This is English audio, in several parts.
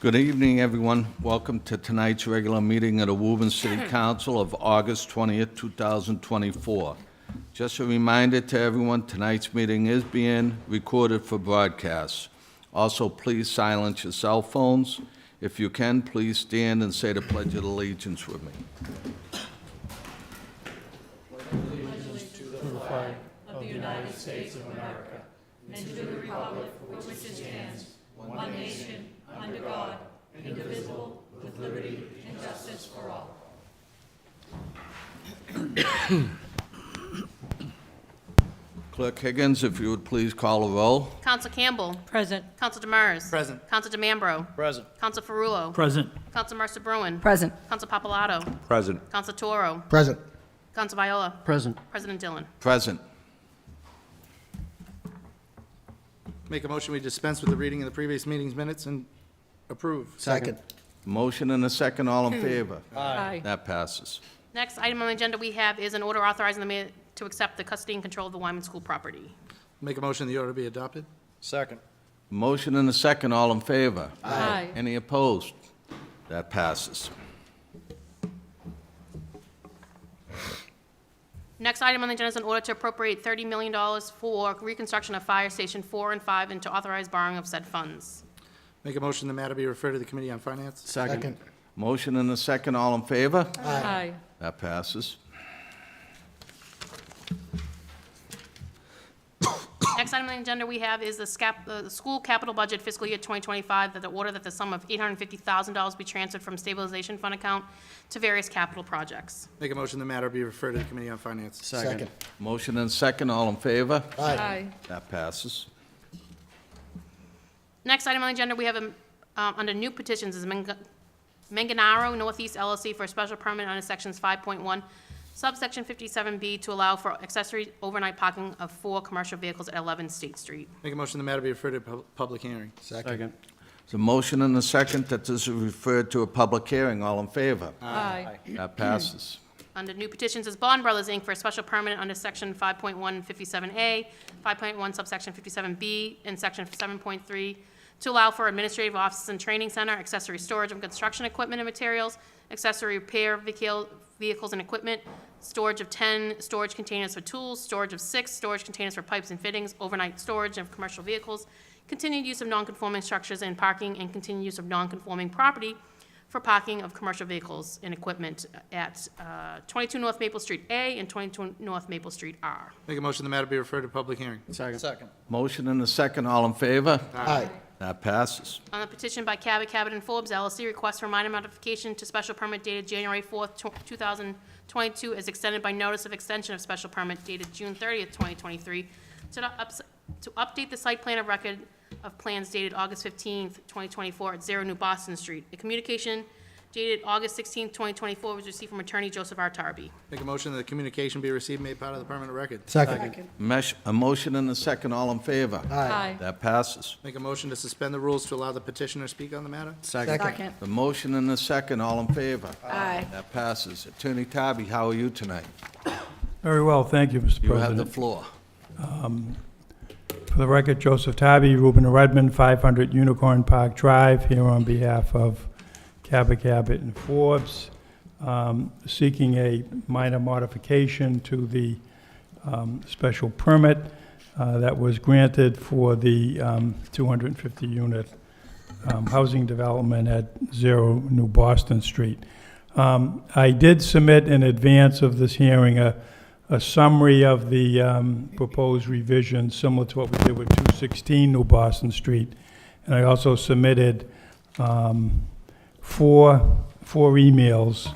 Good evening, everyone. Welcome to tonight's regular meeting of the Woburn City Council of August 20th, 2024. Just a reminder to everyone, tonight's meeting is being recorded for broadcast. Also, please silence your cell phones. If you can, please stand and say the Pledge of Allegiance with me. Of the United States of America, and to the republic for which it stands, one nation, under God, indivisible, with liberty and justice for all. Clerk Higgins, if you would please call the roll. Counsel Campbell. Present. Counsel Demers. Present. Counsel DeMambro. Present. Counsel Ferrullo. Present. Counsel Mercer Bruin. Present. Counsel Papalato. Present. Counsel Toro. Present. Counsel Viola. Present. President Dillon. Present. Make a motion we dispense with the reading of the previous meeting's minutes and approve. Second. Motion and a second, all in favor? Aye. That passes. Next item on the agenda we have is an order authorizing the mayor to accept the custody and control of the Wyman School property. Make a motion the order be adopted. Second. Motion and a second, all in favor? Aye. Any opposed? That passes. Next item on the agenda is an order to appropriate $30 million for reconstruction of Fire Station 4 and 5 and to authorize borrowing of said funds. Make a motion the matter be referred to the Committee on Finance. Second. Motion and a second, all in favor? Aye. That passes. Next item on the agenda we have is the school capital budget fiscal year 2025, that the order that the sum of $850,000 be transferred from stabilization fund account to various capital projects. Make a motion the matter be referred to the Committee on Finance. Second. Motion and second, all in favor? Aye. That passes. Next item on the agenda we have under new petitions is Manganaro Northeast LLC for a special permit under sections 5.1, subsection 57B to allow for accessory overnight parking of 4 commercial vehicles at 11 State Street. Make a motion the matter be referred to public hearing. Second. There's a motion and a second that this is referred to a public hearing, all in favor? Aye. That passes. Under new petitions is Bond Brothers, Inc. for a special permit under section 5.1 57A, 5.1 subsection 57B, and section 7.3 to allow for administrative offices and training center, accessory storage of construction equipment and materials, accessory repair vehicles and equipment, storage of 10 storage containers for tools, storage of 6 storage containers for pipes and fittings, overnight storage of commercial vehicles, continued use of non-conforming structures and parking, and continued use of non-conforming property for parking of commercial vehicles and equipment at 22 North Maple Street A and 22 North Maple Street R. Make a motion the matter be referred to public hearing. Second. Motion and a second, all in favor? Aye. That passes. On the petition by Cabot, and Forbes LLC, request for minor modification to special permit dated January 4th, 2022, as extended by notice of extension of special permit dated June 30th, 2023, to update the site plan of record of plans dated August 15th, 2024, at 0 New Boston Street. A communication dated August 16th, 2024, was received from Attorney Joseph R. Tarby. Make a motion that the communication be received and made part of the permanent record. Second. A motion and a second, all in favor? Aye. That passes. Make a motion to suspend the rules to allow the petitioner to speak on the matter. Second. The motion and a second, all in favor? Aye. That passes. Attorney Tarby, how are you tonight? Very well, thank you, Mr. You have the President. floor. For the record, Joseph Tabby, Reuben Redmond, 500 Unicorn Park Drive, here on behalf of Cabot, and Forbes, seeking a minor modification to the special permit that was granted for the 250-unit housing development at 0 New Boston Street. I did submit in advance of this hearing a summary of the proposed revision, similar to what we did with 216 New Boston Street. And I also submitted four emails,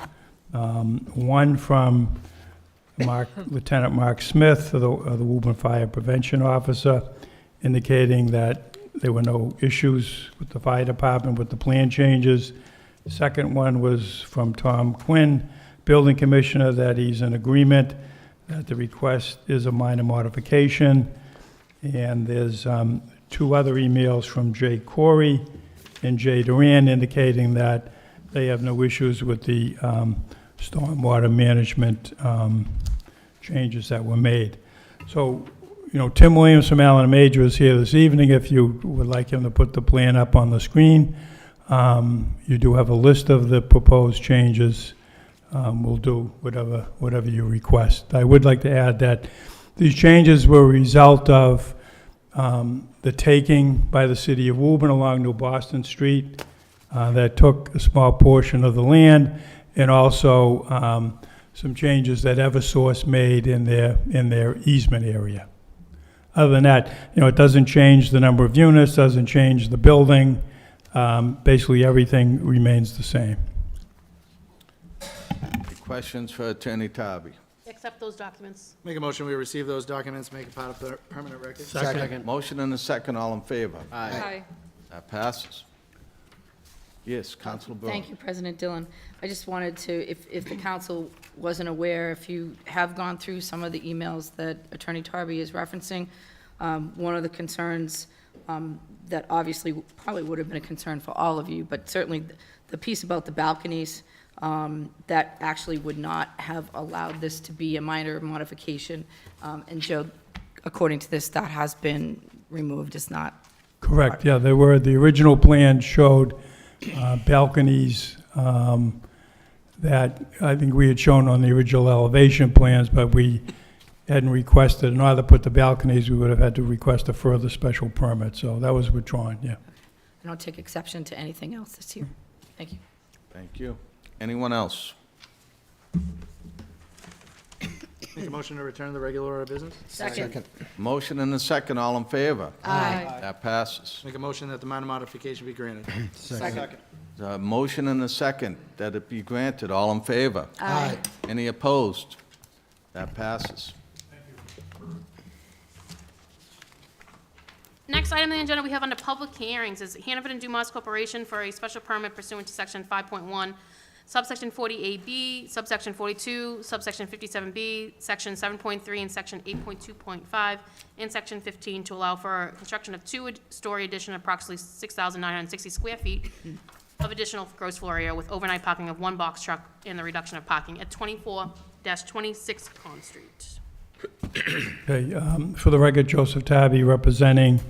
one from Lieutenant Mark Smith, the Woburn Fire Prevention Officer, indicating that there were no issues with the fire department with the plan changes. The second one was from Tom Quinn, Building Commissioner, that he's in agreement that the request is a minor modification. And there's 2 other emails from Jay Corey and Jay Duran indicating that they have no issues with the stormwater management changes that were made. So, you know, Tim Williams from Allen Major is here this evening if you would like him to put the plan up on the screen. You do have a list of the proposed changes. We'll do whatever you request. I would like to add that these changes were a result of the taking by the city of Woburn along New Boston Street that took a small portion of the land, and also some changes that Eversource made in their easement area. Other than that, it doesn't change the number of units, doesn't change the building. Basically, everything remains the same. Any questions for Attorney Tarby? Accept those documents. Make a motion, we receive those documents, make it part of the permanent record. Second. Motion and a second, all in favor? Aye. That passes. Yes, Counsel Brown. Thank you, President Dillon. I just wanted to, if the council wasn't aware, if you have gone through some of the emails that Attorney Tarby is referencing, one of the concerns that obviously probably would have been a concern for all of you, but certainly the piece about the balconies, that actually would not have allowed this to be a minor modification. And Joe, according to this, that has been removed, it's not. Correct, yeah, the original plan showed balconies that I think we had shown on the original elevation plans, but we hadn't requested, in order to put the balconies, we would have had to request a further special permit, so that was withdrawn, yeah. I don't take exception to anything else this year. Thank you. Thank you. Anyone else? Make a motion to return to the regular order of business. Second. Motion and a second, all in favor? Aye. That passes. Make a motion that the minor modification be granted. Second. Motion and a second that it be granted, all in favor? Aye. Any opposed? That passes. Next item on the agenda we have under public hearings is Hannaford and Dumas Corporation for a special permit pursuant to Section 5.1, subsection 40AB, subsection 42, subsection 57B, section 7.3, and section 8.2.5, and section 15 to allow for construction of two-story addition of approximately 6,960 square feet of additional gross floor area with overnight parking of one box truck and the reduction of parking at 24-26 Pond Street. Okay, for the record, Joseph Tabby representing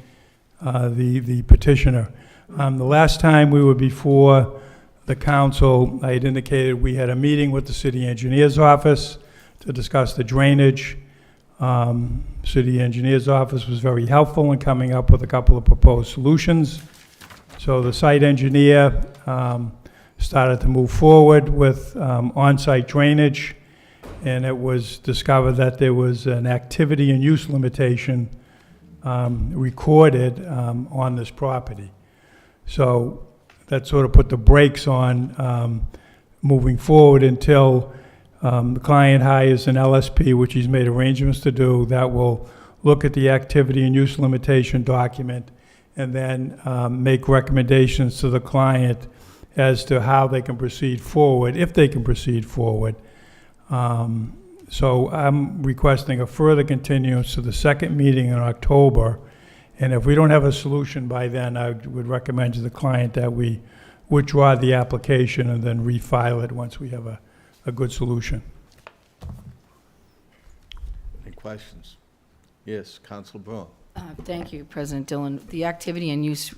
the petitioner. The last time we were before the council, I had indicated we had a meeting with the city engineer's office to discuss the drainage. City engineer's office was very helpful in coming up with a couple of proposed solutions. So the site engineer started to move forward with on-site drainage, and it was discovered that there was an activity and use limitation recorded on this property. So that sort of put the brakes on moving forward until the client hires an LSP, which he's made arrangements to do, that will look at the activity and use limitation document and then make recommendations to the client as to how they can proceed forward, if they can proceed forward. So I'm requesting a further continuance to the second meeting in October, and if we don't have a solution by then, I would recommend to the client that we withdraw the application and then refile it once we have a good solution. Any questions? Yes, Counsel Brown. Thank you, President Dillon. The activity and use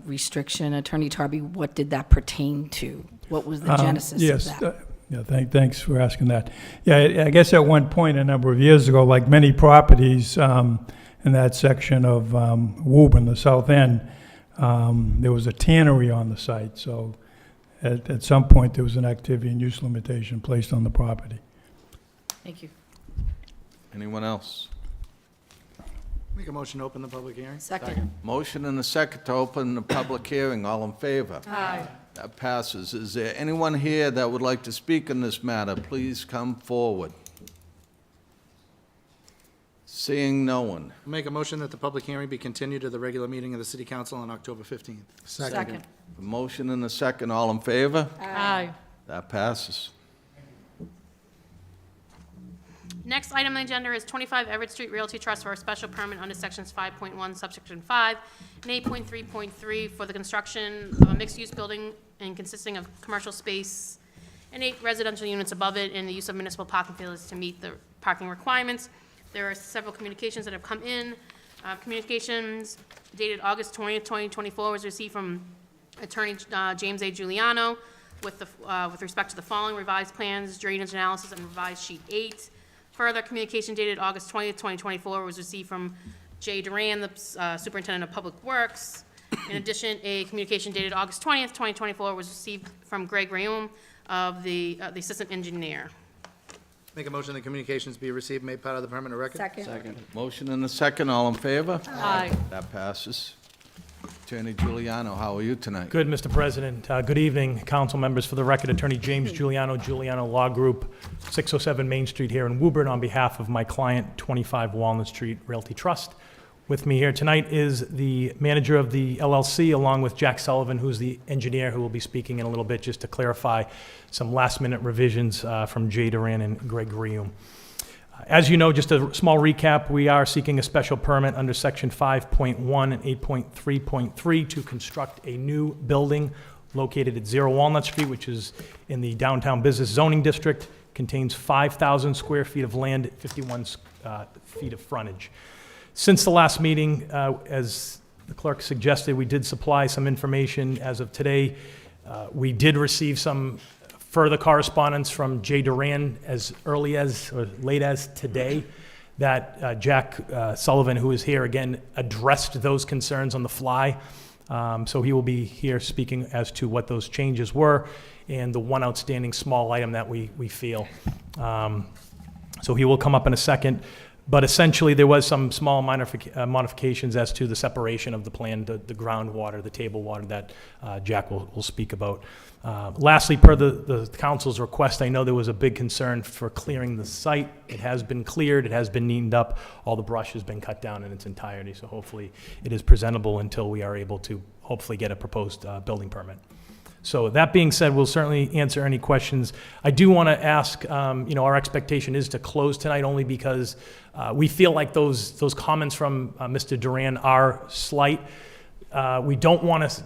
restriction, Attorney Tarby, what did that pertain to? What was the genesis of that? Yeah, thanks for asking that. Yeah, I guess at one point a number of years ago, like many properties in that section of Woburn, the south end, there was a tannery on the site. So at some point there was an activity and use limitation placed on the property. Thank you. Anyone else? Make a motion to open the public hearing. Second. Motion and a second to open the public hearing, all in favor? Aye. That passes. Is there anyone here that would like to speak in this matter? Please come forward. Seeing no one. Make a motion that the public hearing be continued to the regular meeting of the city council on October 15th. Second. A motion and a second, all in favor? Aye. That passes. Next item on the agenda is 25 Everett Street Realty Trust for a special permit under sections 5.1, subsection 5, and 8.3.3 for the construction of a mixed-use building and consisting of commercial space and 8 residential units above it, and the use of municipal parking fields to meet the parking requirements. There are several communications that have come in. Communications dated August 20th, 2024 was received from Attorney James A. Giuliano with respect to the following revised plans, drainage analysis, and revised sheet 8. Further, communication dated August 20th, 2024 was received from Jay Duran, the Superintendent of Public Works. In addition, a communication dated August 20th, 2024 was received from Greg Rayum of the Assistant Engineer. Make a motion that communications be received, made part of the permanent record. Second. Motion and a second, all in favor? Aye. That passes. Attorney Giuliano, how are you tonight? Good, Mr. President. Good evening, council members. For the record, Attorney James Giuliano, Giuliano Law Group, 607 Main Street here in Woburn, on behalf of my client, 25 Walnut Street Realty Trust. With me here tonight is the manager of the LLC, along with Jack Sullivan, who's the engineer, who will be speaking in a little bit, just to clarify some last-minute revisions from Jay Duran and Greg Rayum. As you know, just a small recap, we are seeking a special permit under Section 5.1 and 8.3.3 to construct a new building located at 0 Walnut Street, which is in the downtown business zoning district, contains 5,000 square feet of land, 51 feet of frontage. Since the last meeting, as the clerk suggested, we did supply some information as of today. We did receive some further correspondence from Jay Duran as early as, or late as today, that Jack Sullivan, who is here again, addressed those concerns on the fly. So he will be here speaking as to what those changes were and the one outstanding small item that we feel. So he will come up in a second. But essentially, there was some small modifications as to the separation of the plan, the groundwater, the table water that Jack will speak about. Lastly, per the council's request, I know there was a big concern for clearing the site. It has been cleared, it has been neatened up, all the brush has been cut down in its entirety, so hopefully it is presentable until we are able to hopefully get a proposed building permit. So that being said, we'll certainly answer any questions. I do want to ask, our expectation is to close tonight only because we feel like those comments from Mr. Duran are slight. We don't want to,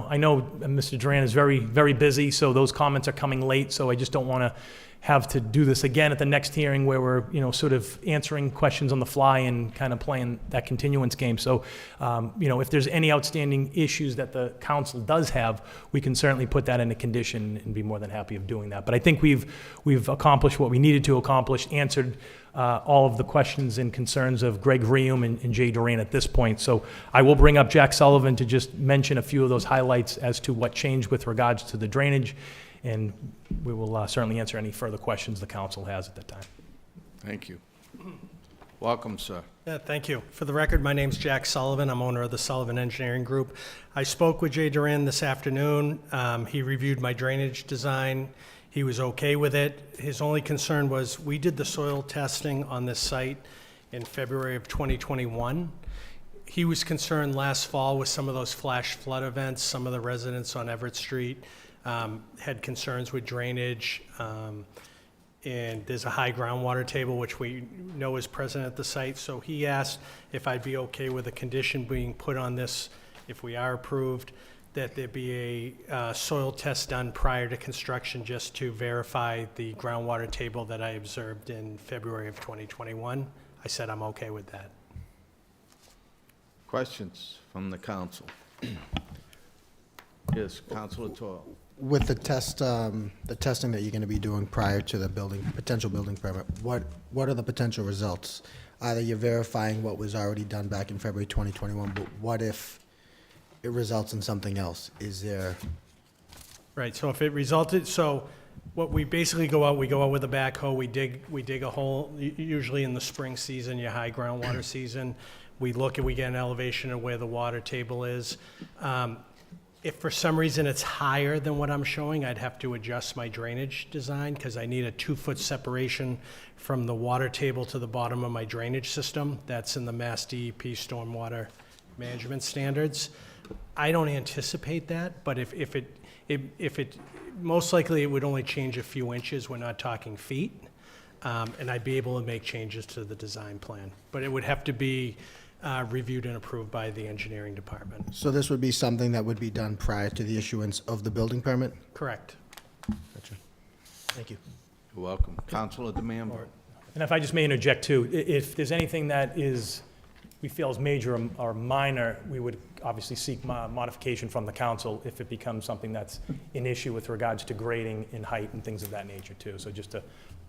I know Mr. Duran is very, very busy, so those comments are coming late, so I just don't want to have to do this again at the next hearing where we're, sort of answering questions on the fly and kind of playing that continuance game. So, if there's any outstanding issues that the council does have, we can certainly put that in a condition and be more than happy of doing that. But I think we've accomplished what we needed to accomplish, answered all of the questions and concerns of Greg Rayum and Jay Duran at this point. So I will bring up Jack Sullivan to just mention a few of those highlights as to what changed with regards to the drainage, and we will certainly answer any further questions the council has at that time. Thank you. Welcome, sir. Yeah, thank you. For the record, my name's Jack Sullivan. I'm owner of the Sullivan Engineering Group. I spoke with Jay Duran this afternoon. He reviewed my drainage design. He was okay with it. His only concern was we did the soil testing on this site in February of 2021. He was concerned last fall with some of those flash flood events. Some of the residents on Everett Street had concerns with drainage. And there's a high groundwater table, which we know is present at the site. So he asked if I'd be okay with a condition being put on this, if we are approved, that there be a soil test done prior to construction just to verify the groundwater table that I observed in February of 2021. I said I'm okay with that. Questions from the council? Yes, Councilor Toyle. With the testing that you're going to be doing prior to the potential building permit, what are the potential results? Either you're verifying what was already done back in February 2021, but what if it results in something else? Is there? Right, so if it resulted, so what we basically go out with a backhoe, we dig a hole, usually in the spring season, your high groundwater season. We get an elevation of where the water table is. If for some reason it's higher than what I'm showing, I'd have to adjust my drainage design because I need a 2-foot separation from the water table to the bottom of my drainage system. That's in the Mass DEP stormwater management standards. I don't anticipate that, but if it most likely it would only change a few inches. We're not talking feet, and I'd be able to make changes to the design plan. But it would have to be reviewed and approved by the engineering department. So this would be something that would be done prior to the issuance of the building permit? Correct. Gotcha. Thank you. You're welcome. Councilor DeMambro. And if I just may interject too, if there's anything that is we feel is major or minor, we would obviously seek modification from the council if it becomes something that's an issue with regards to grading in height and things of that nature too. So just to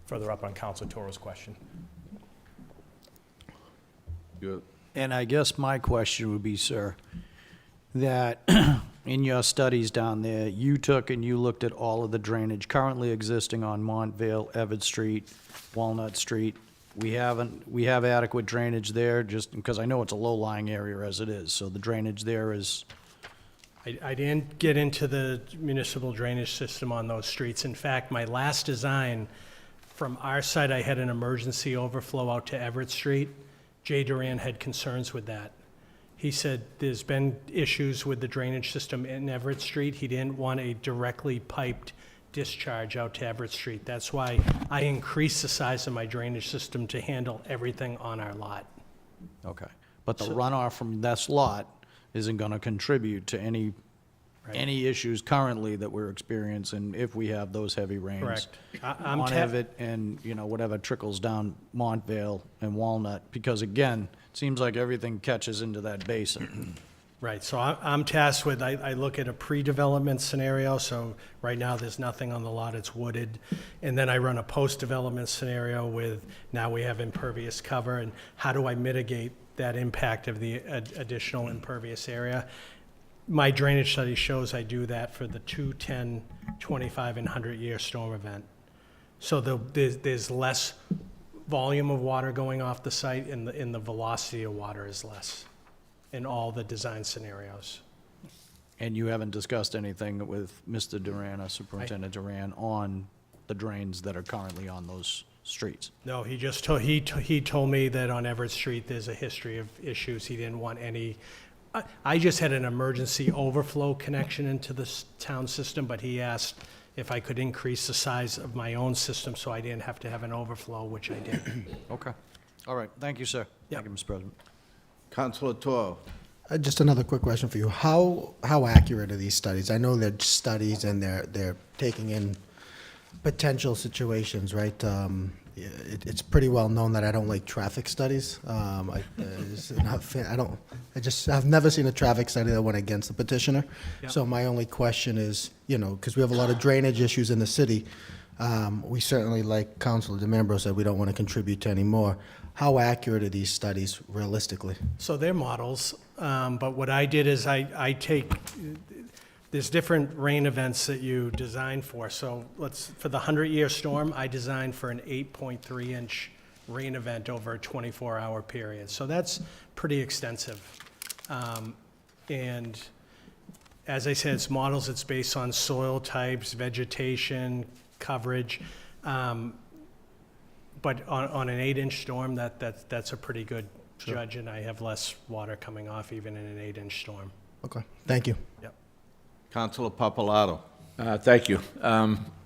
further up on Councilor Toro's question. You- And I guess my question would be, sir, that in your studies down there, you took and you looked at all of the drainage currently existing on Montvale, Everett Street, Walnut Street. We have adequate drainage there, just because I know it's a low-lying area as it is, so the drainage there is, I didn't get into the municipal drainage system on those streets. In fact, my last design, from our side, I had an emergency overflow out to Everett Street. Jay Duran had concerns with that. He said there's been issues with the drainage system in Everett Street. He didn't want a directly piped discharge out to Everett Street. That's why I increased the size of my drainage system to handle everything on our lot. okay. But the runoff from this lot isn't gonna contribute to any issues currently that we're experiencing if we have those heavy rains. Correct. I'm On Everett and, whatever trickles down Montvale and Walnut, because again, it seems like everything catches into that basin. Right, so I'm tasked with, I look at a pre-development scenario, so right now there's nothing on the lot, it's wooded. And then I run a post-development scenario with, now we have impervious cover, and how do I mitigate that impact of the additional impervious area? My drainage study shows I do that for the 2, 10, 25, and 100-year storm event. So there's less volume of water going off the site, and the velocity of water is less in all the design scenarios. And you haven't discussed anything with Mr. Duran or Superintendent Duran on the drains that are currently on those streets? No, he just told, he told me that on Everett Street, there's a history of issues. He didn't want any, I just had an emergency overflow connection into the town system, but he asked if I could increase the size of my own system so I didn't have to have an overflow, which I did. Okay. All right. Thank you, sir. Thank you, Mr. President. Councilor Toro. Just another quick question for you. How accurate are these studies? I know they're studies and they're taking in potential situations, right? It's pretty well known that I don't like traffic studies. I've never seen a traffic study that went against the petitioner. So my only question is, because we have a lot of drainage issues in the city, we certainly, like Councilor DeMambro said, we don't want to contribute to any more. How accurate are these studies realistically? So they're models, but what I did is I take, there's different rain events that you design for. So for the 100-year storm, I designed for an 8.3-inch rain event over a 24-hour period. So that's pretty extensive. And as I said, it's models, it's based on soil types, vegetation, coverage. But on an 8-inch storm, that's a pretty good judge, and I have less water coming off even in an 8-inch storm. Okay, thank you. Yep. Councilor Papalato. Thank you.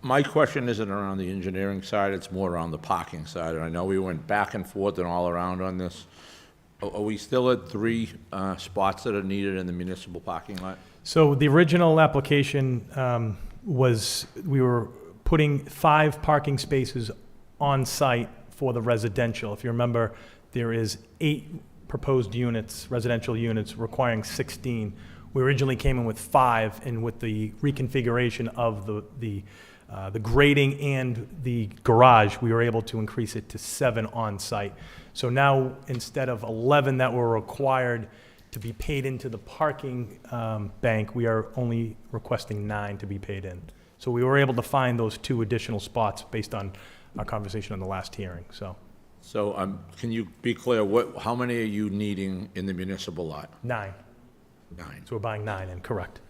My question isn't around the engineering side, it's more around the parking side. And I know we went back and forth and all around on this. Are we still at 3 spots that are needed in the municipal parking lot? So the original application was, we were putting 5 parking spaces on site for the residential. If you remember, there is 8 proposed units, residential units, requiring 16. We originally came in with 5, and with the reconfiguration of the grading and the garage, we were able to increase it to 7 on site. So now, instead of 11 that were required to be paid into the parking bank, we are only requesting 9 to be paid in. So we were able to find those 2 additional spots based on our conversation on the last hearing, so. So can you be clear, how many are you needing in the municipal lot? 9. 9. So we're buying 9 in, correct.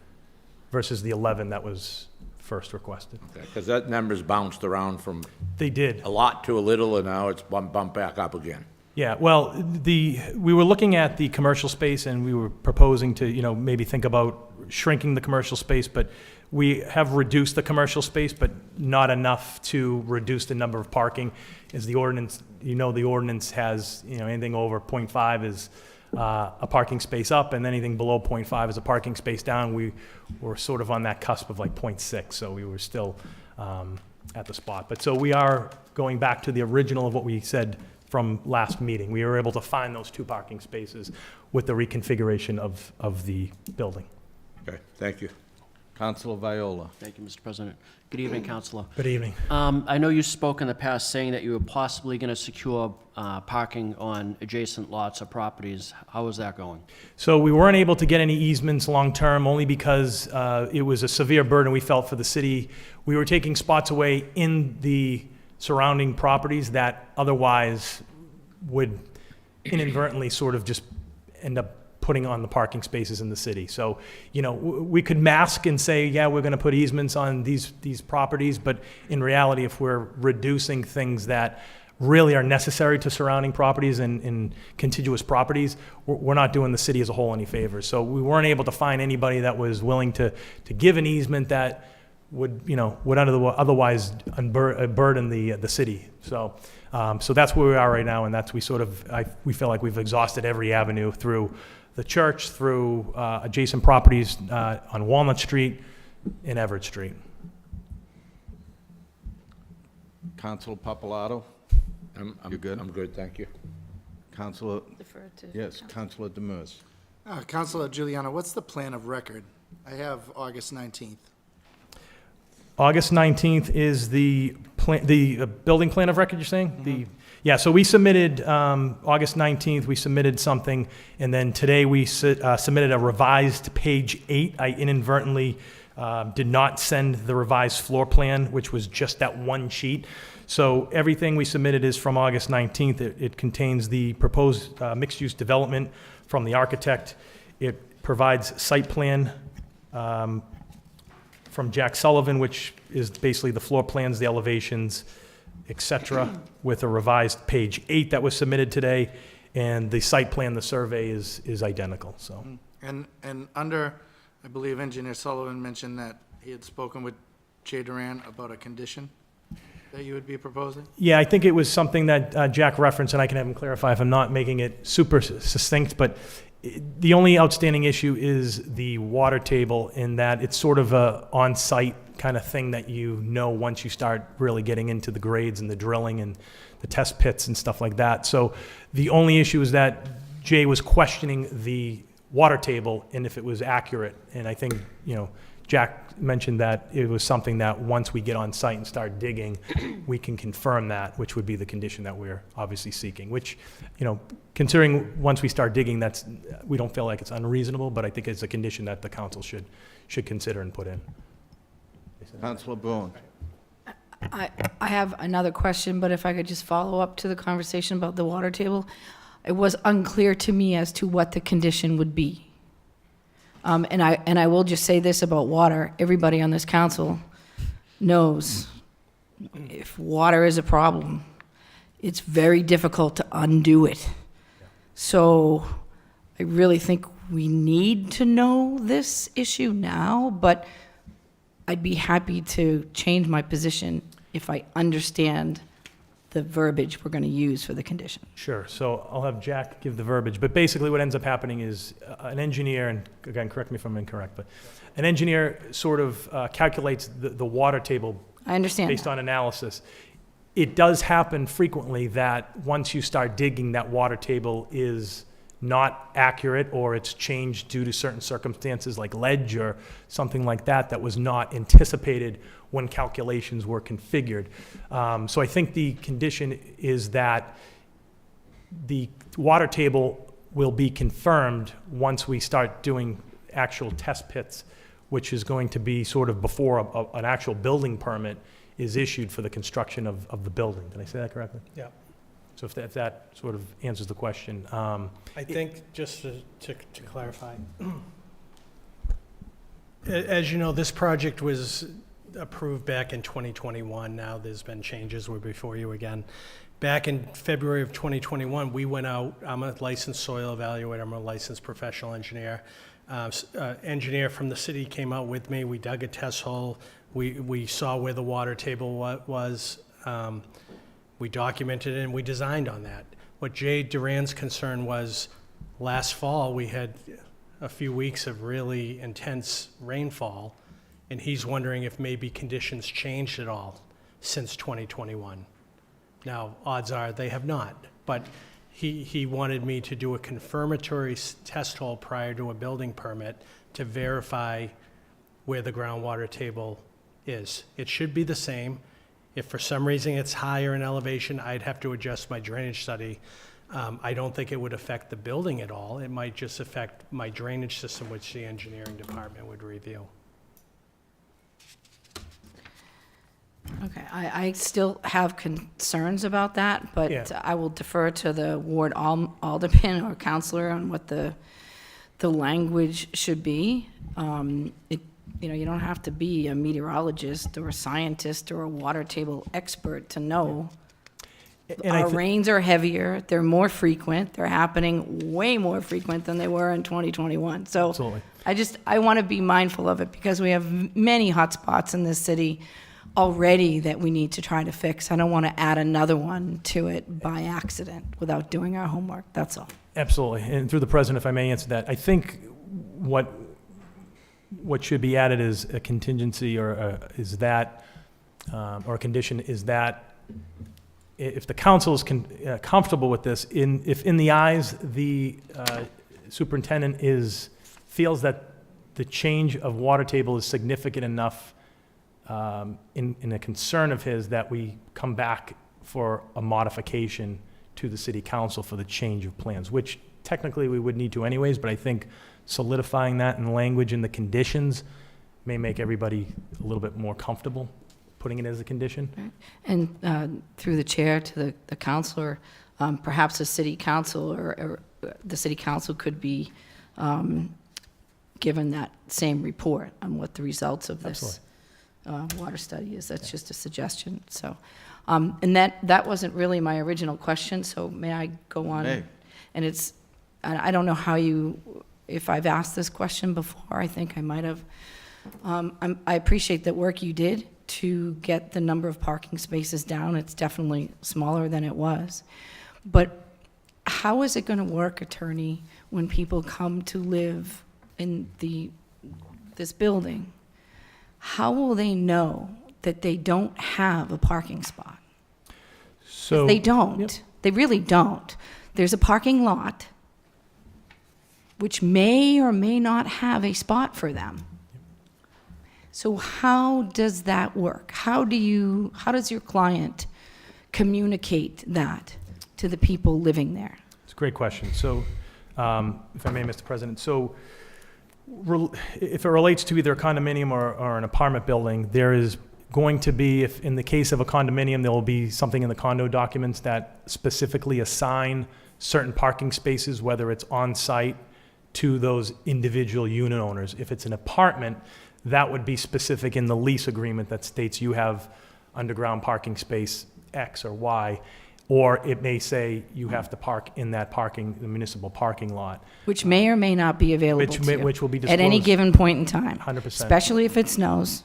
Versus the 11 that was first requested. Because that number's bounced around from They did. a lot to a little, and now it's bumped back up again. Yeah, well, we were looking at the commercial space, and we were proposing to, maybe think about shrinking the commercial space, but we have reduced the commercial space, but not enough to reduce the number of parking. As the ordinance, the ordinance has, anything over 0.5 is a parking space up, and anything below 0.5 is a parking space down. We were sort of on that cusp of like 0.6, so we were still at the spot. But so we are going back to the original of what we said from last meeting. We were able to find those 2 parking spaces with the reconfiguration of the building. Okay, thank you. Councilor Viola. Thank you, Mr. President. Good evening, Counselor. Good evening. I know you spoke in the past saying that you were possibly going to secure parking on adjacent lots or properties. How is that going? So we weren't able to get any easements long-term, only because it was a severe burden we felt for the city. We were taking spots away in the surrounding properties that otherwise would inadvertently sort of just end up putting on the parking spaces in the city. So, we could mask and say, yeah, we're going to put easements on these properties, but in reality, if we're reducing things that really are necessary to surrounding properties and contiguous properties, we're not doing the city as a whole any favors. So we weren't able to find anybody that was willing to give an easement that would otherwise burden the city. So that's where we are right now, and that's we feel like we've exhausted every avenue through the church, through adjacent properties on Walnut Street and Everett Street. Councilor Papalato. You good? I'm good, thank you. Councilor, Defer to. yes, Councilor Demers. Councilor Giuliano, what's the plan of record? I have August 19th. August 19th is the building plan of record, you're saying? Yeah, so we submitted, August 19th, we submitted something, and then today we submitted a revised page 8. I inadvertently did not send the revised floor plan, which was just that one sheet. So everything we submitted is from August 19th. It contains the proposed mixed-use development from the architect. It provides site plan from Jack Sullivan, which is basically the floor plans, the elevations, et cetera, with a revised page 8 that was submitted today, and the site plan, the survey is identical, so. And under, I believe Engineer Sullivan mentioned that he had spoken with Jay Duran about a condition that you would be proposing? Yeah, I think it was something that Jack referenced, and I can have him clarify if I'm not making it super succinct, but the only outstanding issue is the water table, in that it's sort of a on-site kind of thing that once you start really getting into the grades and the drilling and the test pits and stuff like that. So the only issue is that Jay was questioning the water table and if it was accurate. And I think, Jack mentioned that it was something that once we get on site and start digging, we can confirm that, which would be the condition that we're obviously seeking, which, considering once we start digging, we don't feel like it's unreasonable, but I think it's a condition that the council should consider and put in. Councilor Braun. I have another question, but if I could just follow up to the conversation about the water table. It was unclear to me as to what the condition would be. And I will just say this about water. Everybody on this council knows if water is a problem, it's very difficult to undo it. So I really think we need to know this issue now, but I'd be happy to change my position if I understand the verbiage we're going to use for the condition. Sure. So I'll have Jack give the verbiage. But basically what ends up happening is an engineer, and again, correct me if I'm incorrect, but an engineer sort of calculates the water table I understand based that. on analysis. It does happen frequently that once you start digging, that water table is not accurate, or it's changed due to certain circumstances like ledge or something like that that was not anticipated when calculations were configured. So I think the condition is that the water table will be confirmed once we start doing actual test pits, which is going to be sort of before an actual building permit is issued for the construction of the building. Did I say that correctly? Yeah. So if that sort of answers the question. I think, just to clarify, as you know, this project was approved back in 2021. Now there's been changes. We're before you again. Back in February of 2021, we went out. I'm a licensed soil evaluator. I'm a licensed professional engineer. Engineer from the city came out with me. We dug a test hole. We saw where the water table was. We documented it and we designed on that. What Jay Duran's concern was, last fall we had a few weeks of really intense rainfall, and he's wondering if maybe conditions changed at all since 2021. Now, odds are they have not, but he wanted me to do a confirmatory test hole prior to a building permit to verify where the groundwater table is. It should be the same. If for some reason it's higher in elevation, I'd have to adjust my drainage study. I don't think it would affect the building at all. It might just affect my drainage system, which the engineering department would review. Okay, I still have concerns about that, but Yeah. I will defer to the ward alderman or counselor on what the language should be. You don't have to be a meteorologist or a scientist or a water table expert to know. And Our rains are heavier, they're more frequent, they're happening way more frequent than they were in 2021. So Absolutely. I want to be mindful of it because we have many hot spots in this city already that we need to try to fix. I don't want to add another one to it by accident without doing our homework, that's all. Absolutely. And through the president, if I may answer that, I think what should be added is a contingency or a condition is that if the council is comfortable with this, if in the eyes the superintendent feels that the change of water table is significant enough in a concern of his that we come back for a modification to the city council for the change of plans, which technically we would need to anyways, but I think solidifying that in language in the conditions may make everybody a little bit more comfortable putting it as a condition. And through the chair to the counselor, perhaps the city council or the city council could be given that same report on what the results of this water study is. That's just a suggestion, so. And that wasn't really my original question, so may I go on? Hey. And I don't know if I've asked this question before, I think I might have. I appreciate the work you did to get the number of parking spaces down. It's definitely smaller than it was. But how is it going to work, attorney, when people come to live in this building? How will they know that they don't have a parking spot? So They don't. Yep. They really don't. There's a parking lot which may or may not have a spot for them. So how does that work? How does your client communicate that to the people living there? It's a great question. So, if I may, Mr. President, so if it relates to either a condominium or an apartment building, there is going to be, if in the case of a condominium, there will be something in the condo documents that specifically assign certain parking spaces, whether it's on-site, to those individual unit owners. If it's an apartment, that would be specific in the lease agreement that states you have underground parking space X or Y, or it may say you have to park in the municipal parking lot. Which may or may not be available to you. Which will be at any disclosed. given point in time. 100%. Especially if it snows.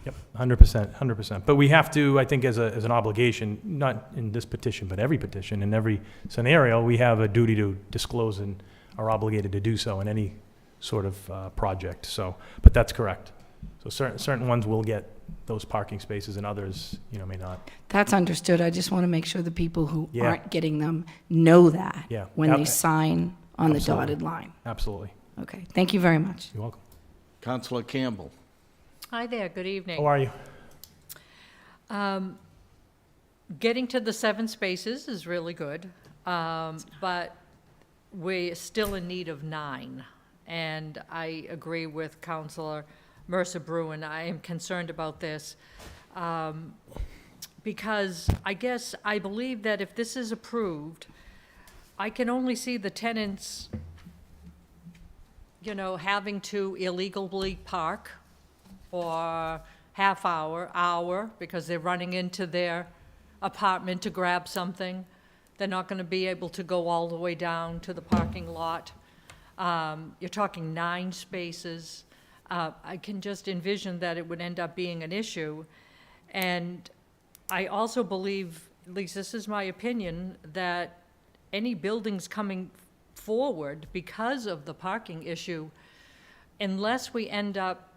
Yep, 100%. But we have to, I think, as an obligation, not in this petition, but every petition, in every scenario, we have a duty to disclose and are obligated to do so in any sort of project. So, but that's correct. So certain ones will get those parking spaces and others, may not. That's understood. I just want to make sure the people who Yeah. aren't getting them know that Yeah. when Yep. they sign on the Absolutely. dotted line. Absolutely. Okay, thank you very much. You're welcome. Councilor Campbell. Hi there, good evening. How are you? Getting to the 7 spaces is really good, but we're still in need of 9. And I agree with Councilor Mercer Bruin. I am concerned about this because I believe that if this is approved, I can only see the tenants, having to illegally park for half hour, because they're running into their apartment to grab something. They're not going to be able to go all the way down to the parking lot. You're talking 9 spaces. I can just envision that it would end up being an issue. And I also believe, at least this is my opinion, that any buildings coming forward because of the parking issue, unless we end up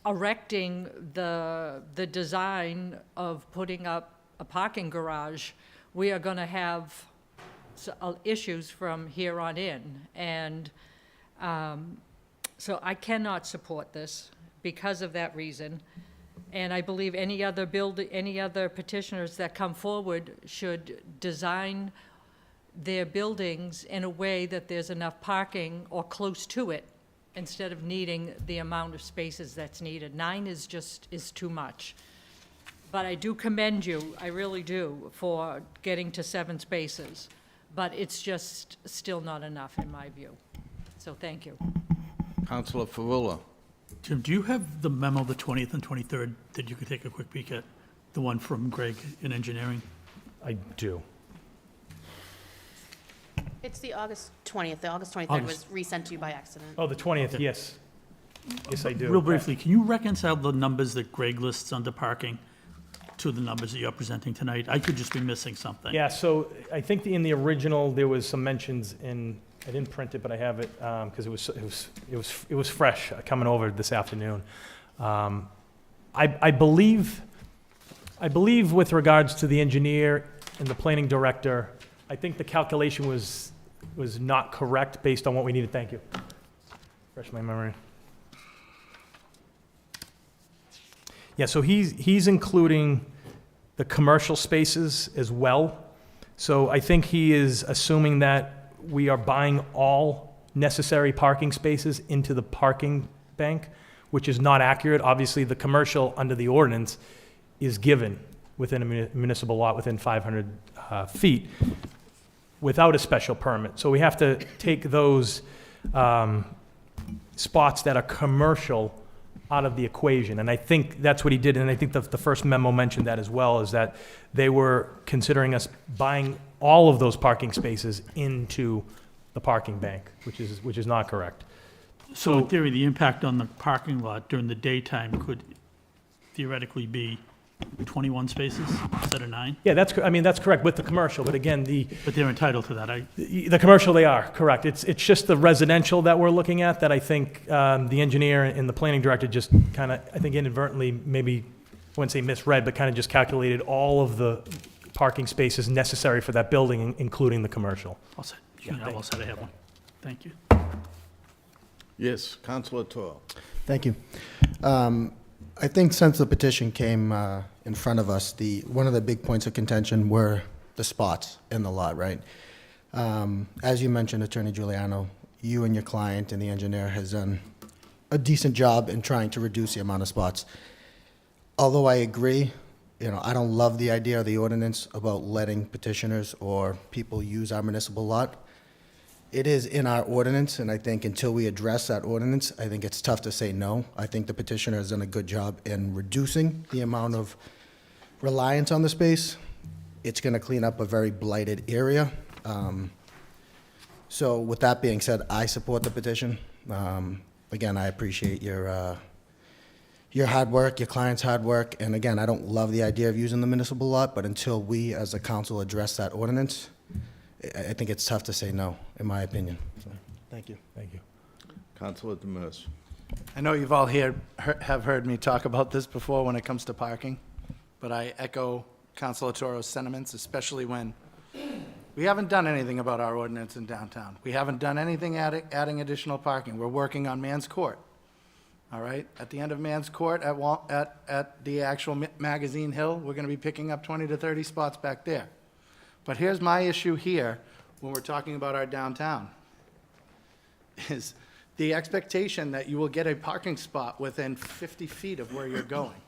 erecting the design of putting up a parking garage, we are gonna have issues from here on in. And so I cannot support this because of that reason. And I believe any other petitioners that come forward should design their buildings in a way that there's enough parking or close to it, instead of needing the amount of spaces that's needed. 9 is too much. But I do commend you, I really do, for getting to 7 spaces. But it's just still not enough, in my view. So thank you. Counselor Ferrullo. Jim, do you have the memo, the 20th and 23rd, that you could take a quick peek at? The one from Greg in engineering? I do. It's the August 20th. The August 23rd was resent to you by accident. Oh, the 20th, yes. Yes, I do. Real briefly, can you reconcile the numbers that Greg lists under parking to the numbers that you're presenting tonight? I could just be missing something. Yeah, so I think in the original, there was some mentions in, I didn't print it, but I have it, because it was fresh coming over this afternoon. I believe with regards to the engineer and the planning director, I think the calculation was not correct based on what we needed. Thank you. Refresh my memory. Yeah, so he's including the commercial spaces as well. So I think he is assuming that we are buying all necessary parking spaces into the parking bank, which is not accurate. Obviously, the commercial under the ordinance is given within a municipal lot within 500 feet without a special permit. So we have to take those spots that are commercial out of the equation. And I think that's what he did, and I think the first memo mentioned that as well, is that they were considering us buying all of those parking spaces into the parking bank, which is not correct. So in theory, the impact on the parking lot during the daytime could theoretically be 21 spaces instead of 9? Yeah, that's correct with the commercial, but again, But they're entitled to that. the commercial, they are, correct. It's just the residential that we're looking at that I think the engineer and the planning director just kind of, I think inadvertently, maybe, I wouldn't say misread, but kind of just calculated all of the parking spaces necessary for that building, including the commercial. All set. All set, I have one. Thank you. Yes, Counselor Toro. Thank you. I think since the petition came in front of us, one of the big points of contention were the spots in the lot, right? As you mentioned, Attorney Giuliano, you and your client and the engineer has done a decent job in trying to reduce the amount of spots. Although I agree, I don't love the idea of the ordinance about letting petitioners or people use our municipal lot. It is in our ordinance, and I think until we address that ordinance, I think it's tough to say no. I think the petitioner has done a good job in reducing the amount of reliance on the space. It's going to clean up a very blighted area. So with that being said, I support the petition. Again, I appreciate your hard work, your client's hard work, and again, I don't love the idea of using the municipal lot, but until we as a council address that ordinance, I think it's tough to say no, in my opinion. So, thank you. Thank you. Counselor Demers. I know you've all have heard me talk about this before when it comes to parking, but I echo Councilor Toro's sentiments, especially when we haven't done anything about our ordinance in downtown. We haven't done anything adding additional parking. We're working on Man's Court, all right? At the end of Man's Court at the actual Magazine Hill, we're going to be picking up 20 to 30 spots back there. But here's my issue here when we're talking about our downtown, is the expectation that you will get a parking spot within 50 feet of where you're going.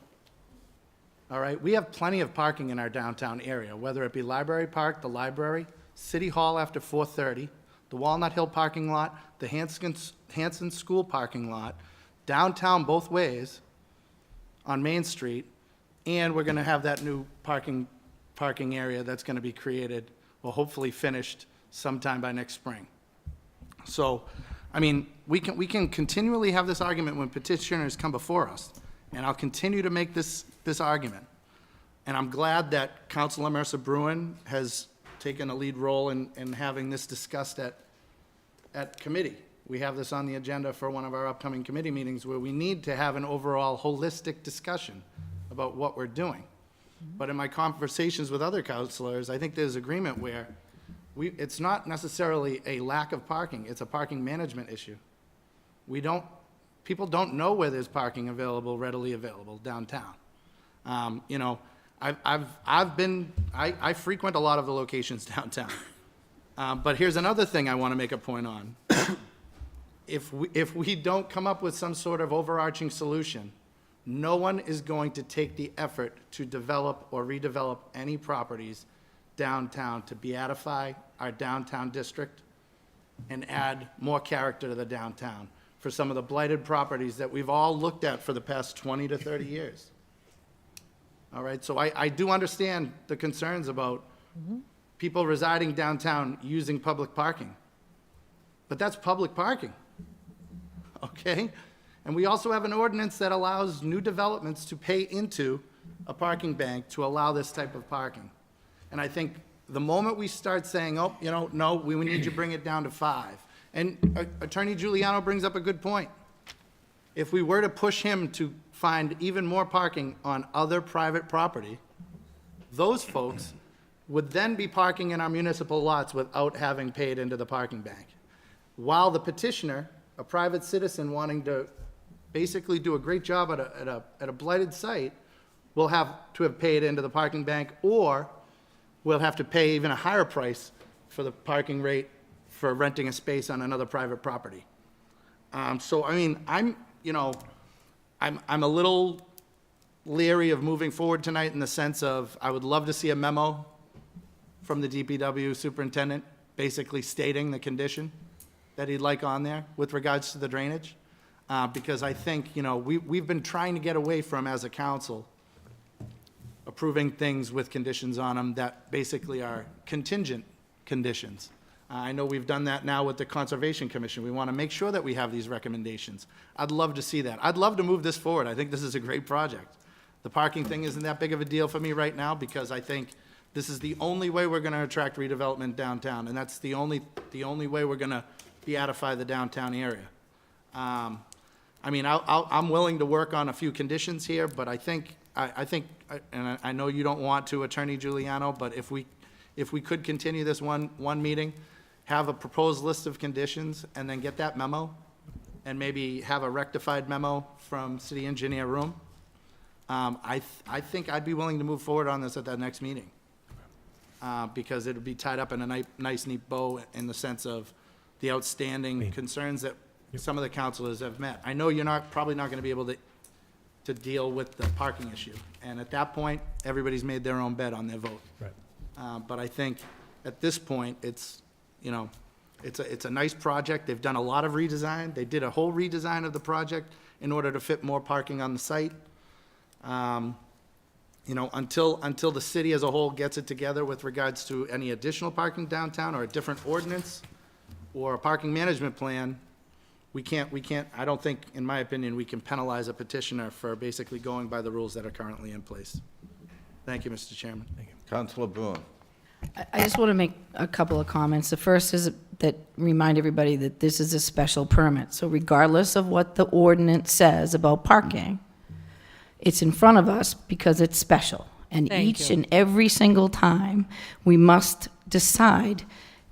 All right, we have plenty of parking in our downtown area, whether it be Library Park, the library, City Hall after 4:30, the Walnut Hill parking lot, the Hanson School parking lot, downtown both ways on Main Street, and we're gonna have that new parking area that's gonna be created, well, hopefully finished sometime by next spring. So, I mean, we can continually have this argument when petitioners come before us, and I'll continue to make this argument. And I'm glad that Councilor Mercer Bruin has taken a lead role in having this discussed at committee we have this on the agenda for one of our upcoming committee meetings where we need to have an overall holistic discussion about what we're doing. But in my conversations with other counselors, I think there's agreement where it's not necessarily a lack of parking, it's a parking management issue. People don't know where there's parking available, readily available downtown. You know, I frequent a lot of the locations downtown. But here's another thing I want to make a point on. If we don't come up with some sort of overarching solution, no one is going to take the effort to develop or redevelop any properties downtown to beatify our downtown district and add more character to the downtown for some of the blighted properties that we've all looked at for the past 20 to 30 years. All right, so I do understand the concerns about people residing downtown using public parking. But that's public parking, okay? And we also have an ordinance that allows new developments to pay into a parking bank to allow this type of parking. And I think the moment we start saying, oh, you know, no, we need you to bring it down to 5. And Attorney Giuliano brings up a good point. If we were to push him to find even more parking on other private property, those folks would then be parking in our municipal lots without having paid into the parking bank. While the petitioner, a private citizen wanting to basically do a great job at a blighted site, will have to have paid into the parking bank, or will have to pay even a higher price for the parking rate for renting a space on another private property. So, I mean, I'm a little leery of moving forward tonight in the sense of, I would love to see a memo from the DPW superintendent basically stating the condition that he'd like on there with regards to the drainage. Because I think, you know, we've been trying to get away from, as a council, approving things with conditions on them that basically are contingent conditions. I know we've done that now with the Conservation Commission. We want to make sure that we have these recommendations. I'd love to see that. I'd love to move this forward. I think this is a great project. The parking thing isn't that big of a deal for me right now because I think this is the only way we're going to attract redevelopment downtown, and that's the only way we're going to beatify the downtown area. I mean, I'm willing to work on a few conditions here, but I think, and I know you don't want to, Attorney Giuliano, but if we could continue this one meeting, have a proposed list of conditions, and then get that memo, and maybe have a rectified memo from City Engineer Room, I think I'd be willing to move forward on this at that next meeting. Because it'll be tied up in a nice, neat bow in the sense of the outstanding concerns that some of the councilors have met. I know you're probably not going to be able to deal with the parking issue. And at that point, everybody's made their own bet on their vote. Right. But I think at this point, it's, you know, it's a nice project. They've done a lot of redesign. They did a whole redesign of the project in order to fit more parking on the site. You know, until the city as a whole gets it together with regards to any additional parking downtown or a different ordinance or a parking management plan, we can't, I don't think, in my opinion, we can penalize a petitioner for basically going by the rules that are currently in place. Thank you, Mr. Chairman. Thank you. Councilor Boone. I just want to make a couple of comments. The first is that remind everybody that this is a special permit. So regardless of what the ordinance says about parking, it's in front of us because it's special. And Thank each you. and every single time, we must decide,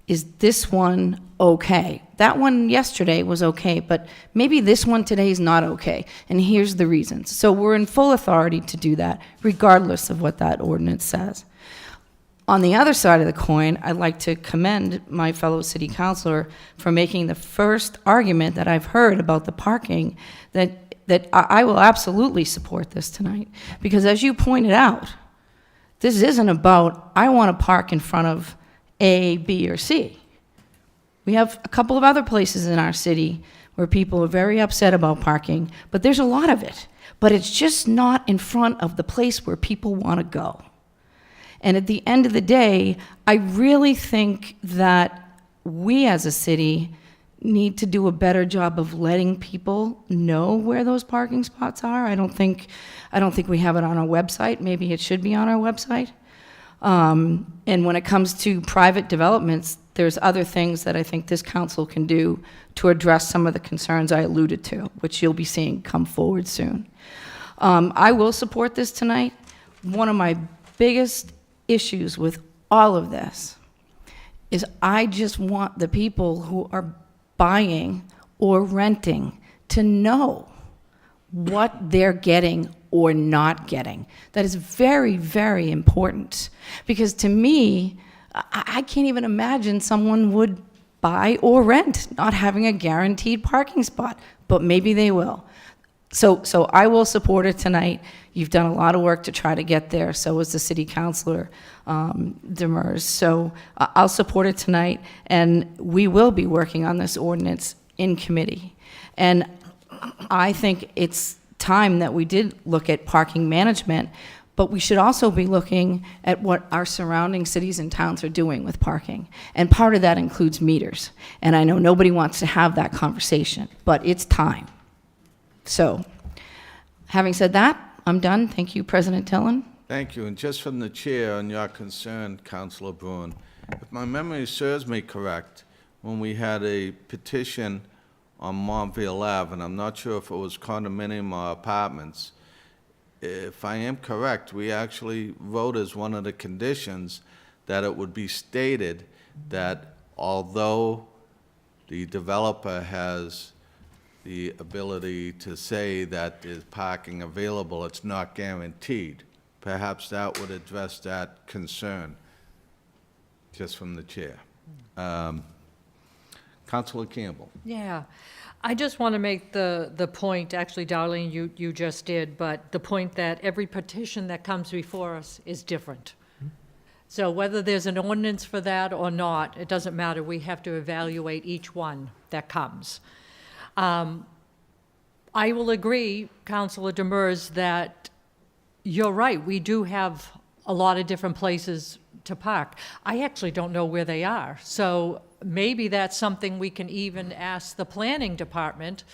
is this one okay? That one yesterday was okay, but maybe this one today is not okay. And here's the reasons. So we're in full authority to do that, regardless of what that ordinance says. On the other side of the coin, I'd like to commend my fellow city councilor for making the first argument that I've heard about the parking, that I will absolutely support this tonight. Because as you pointed out, this isn't about, I want to park in front of A, B, or C. We have a couple of other places in our city where people are very upset about parking, but there's a lot of it. But it's just not in front of the place where people want to go. And at the end of the day, I really think that we as a city need to do a better job of letting people know where those parking spots are. I don't think we have it on our website. Maybe it should be on our website. And when it comes to private developments, there's other things that I think this council can do to address some of the concerns I alluded to, which you'll be seeing come forward soon. I will support this tonight. One of my biggest issues with all of this is I just want the people who are buying or renting to know what they're getting or not getting. That is very, very important. Because to me, I can't even imagine someone would buy or rent not having a guaranteed parking spot, but maybe they will. So I will support it tonight. You've done a lot of work to try to get there, so has the city councilor, Demers. So I'll support it tonight, and we will be working on this ordinance in committee. And I think it's time that we did look at parking management, but we should also be looking at what our surrounding cities and towns are doing with parking. And part of that includes meters. And I know nobody wants to have that conversation, but it's time. So, having said that, I'm done. Thank you, President Tillon. Thank you. And just from the chair on your concern, Councilor Bruin, if my memory serves me correct, when we had a petition on Montville Ave, and I'm not sure if it was condominium or apartments, if I am correct, we actually wrote as one of the conditions that it would be stated that although the developer has the ability to say that there's parking available, it's not guaranteed. Perhaps that would address that concern, just from the chair. Councilor Campbell. Yeah, I just want to make the point, actually, Darlene, you just did, but the point that every petition that comes before us is different. So whether there's an ordinance for that or not, it doesn't matter. We have to evaluate each one that comes. I will agree, Councilor Demers, that you're right. We do have a lot of different places to park. I actually don't know where they are. So maybe that's something we can even ask the planning department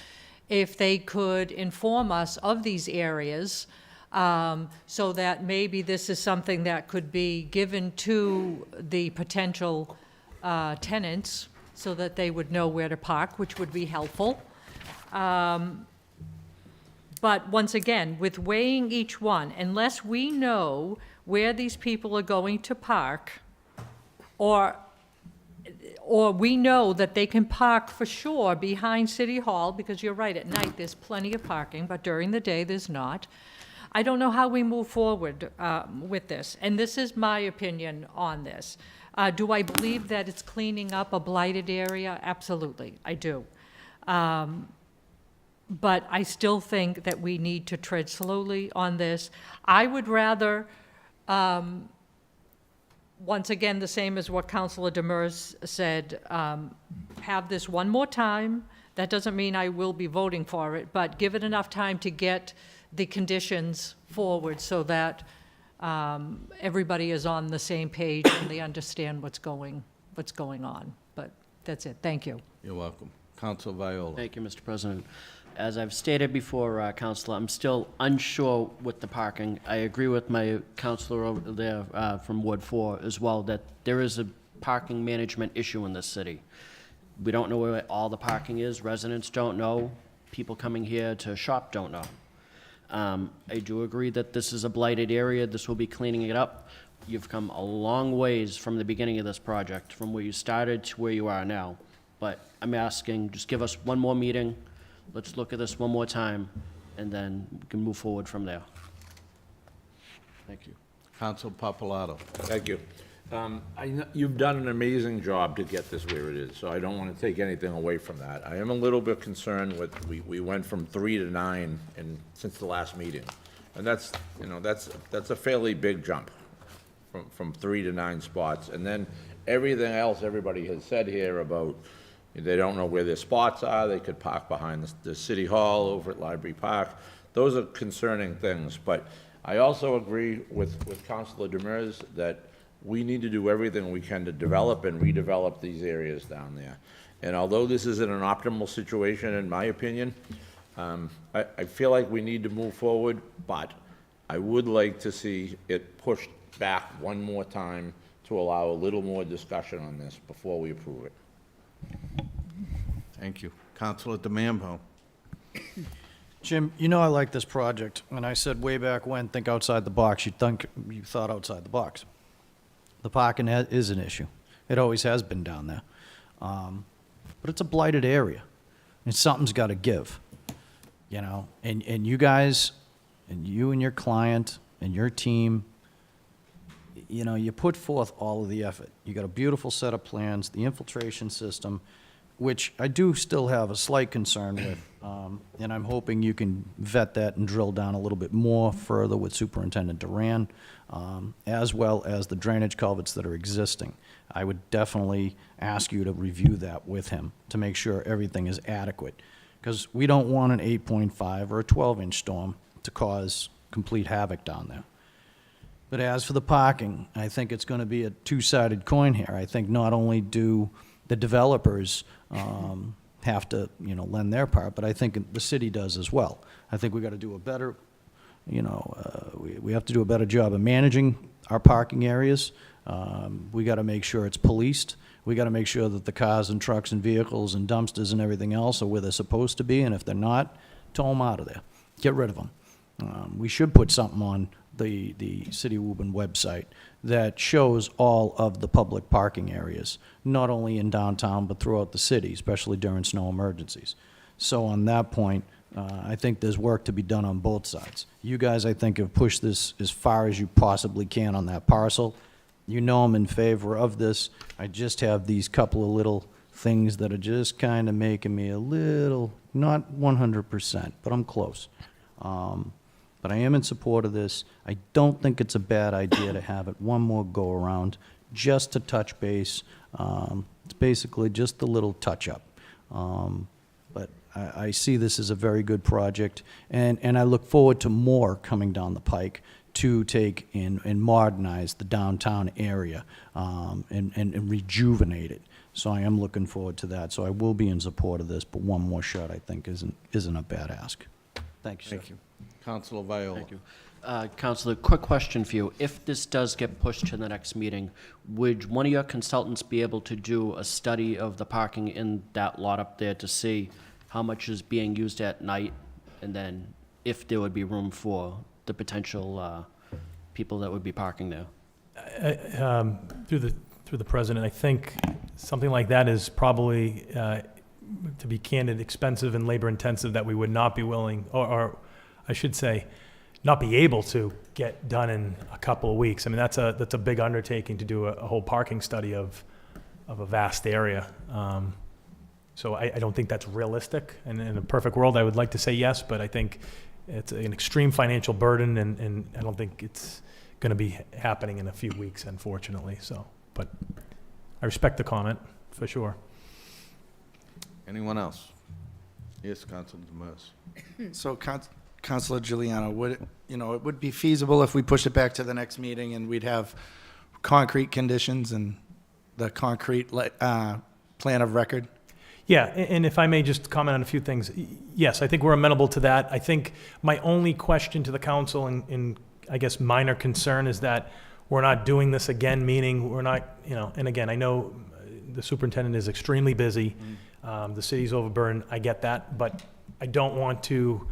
if they could inform us of these areas, so that maybe this is something that could be given to the potential tenants so that they would know where to park, which would be helpful. But once again, with weighing each one, unless we know where these people are going to park, or we know that they can park for sure behind City Hall, because you're right, at night there's plenty of parking, but during the day there's not. I don't know how we move forward with this, and this is my opinion on this. Do I believe that it's cleaning up a blighted area? Absolutely, I do. But I still think that we need to tread slowly on this. I would rather, once again, the same as what Councilor Demers said, have this one more time. That doesn't mean I will be voting for it, but give it enough time to get the conditions forward so that everybody is on the same page and they understand what's going on. But that's it. Thank you. You're welcome. Councilor Viola. Thank you, Mr. President. As I've stated before, Councilor, I'm still unsure with the parking. I agree with my councilor over there from Ward 4 as well, that there is a parking management issue in this city. We don't know where all the parking is. Residents don't know. People coming here to shop don't know. I do agree that this is a blighted area. This will be cleaning it up. You've come a long ways from the beginning of this project, from where you started to where you are now. But I'm asking, just give us one more meeting. Let's look at this one more time, and then we can move forward from there. Thank you. Councilor Papalato. Thank you. You've done an amazing job to get this where it is, so I don't want to take anything away from that. I am a little bit concerned with, we went from 3 to 9 since the last meeting. And that's a fairly big jump from 3 to 9 spots. And then everything else everybody has said here about they don't know where their spots are, they could park behind the City Hall over at Library Park. Those are concerning things, but I also agree with Councilor Demers that we need to do everything we can to develop and redevelop these areas down there. And although this isn't an optimal situation, in my opinion, I feel like we need to move forward, but I would like to see it pushed back one more time to allow a little more discussion on this before we approve it. Thank you. Counselor DeMambo. Jim, you know I like this project. When I said way back when, think outside the box, you thought outside the box. The parking is an issue. It always has been down there. But it's a blighted area, and something's got to give, you know? And you guys, and you and your client, and your team, you know, you put forth all of the effort. You got a beautiful set of plans, the infiltration system, which I do still have a slight concern with, and I'm hoping you can vet that and drill down a little bit more further with Superintendent Duran, as well as the drainage culverts that are existing. I would definitely ask you to review that with him to make sure everything is adequate, because we don't want an 8.5 or a 12-inch storm to cause complete havoc down there. But as for the parking, I think it's going to be a two-sided coin here. I think not only do the developers have to, you know, lend their part, but I think the city does as well. I think we got to do a better, you know, we have to do a better job of managing our parking areas. We got to make sure it's policed. We got to make sure that the cars and trucks and vehicles and dumpsters and everything else are where they're supposed to be, and if they're not, tow them out of there. Get rid of them. We should put something on the City of Woburn website that shows all of the public parking areas, not only in downtown, but throughout the city, especially during snow emergencies. So on that point, I think there's work to be done on both sides. You guys, I think, have pushed this as far as you possibly can on that parcel. You know I'm in favor of this. I just have these couple of little things that are just kind of making me a little, not 100%, but I'm close. But I am in support of this. I don't think it's a bad idea to have it one more go-around, just to touch base. It's basically just a little touch-up. But I see this as a very good project, and I look forward to more coming down the pike to take and modernize the downtown area and rejuvenate it. So I am looking forward to that. So I will be in support of this, but one more shot, I think, isn't a bad ask. Thank you, sir. Thank you. Counselor Viola. Thank you. Counselor, quick question for you. If this does get pushed to the next meeting, would one of your consultants be able to do a study of the parking in that lot up there to see how much is being used at night, and then if there would be room for the potential people that would be parking there? Through the president, I think something like that is probably, to be candid, expensive and labor-intensive that we would not be willing, or I should say, not be able to get done in a couple of weeks. I mean, that's a big undertaking to do a whole parking study of a vast area. So I don't think that's realistic. And in a perfect world, I would like to say yes, but I think it's an extreme financial burden, and I don't think it's going to be happening in a few weeks, unfortunately. So, but I respect the comment, for sure. Anyone else? Yes, Counselor Demers. So Councilor Giuliano, it would be feasible if we push it back to the next meeting and we'd have concrete conditions and the concrete plan of record? Yeah, and if I may just comment on a few things. Yes, I think we're amenable to that. I think my only question to the council and I guess minor concern is that we're not doing this again, meaning we're not, and again, I know the superintendent is extremely busy. The city's overburdened, I get that, but I don't want to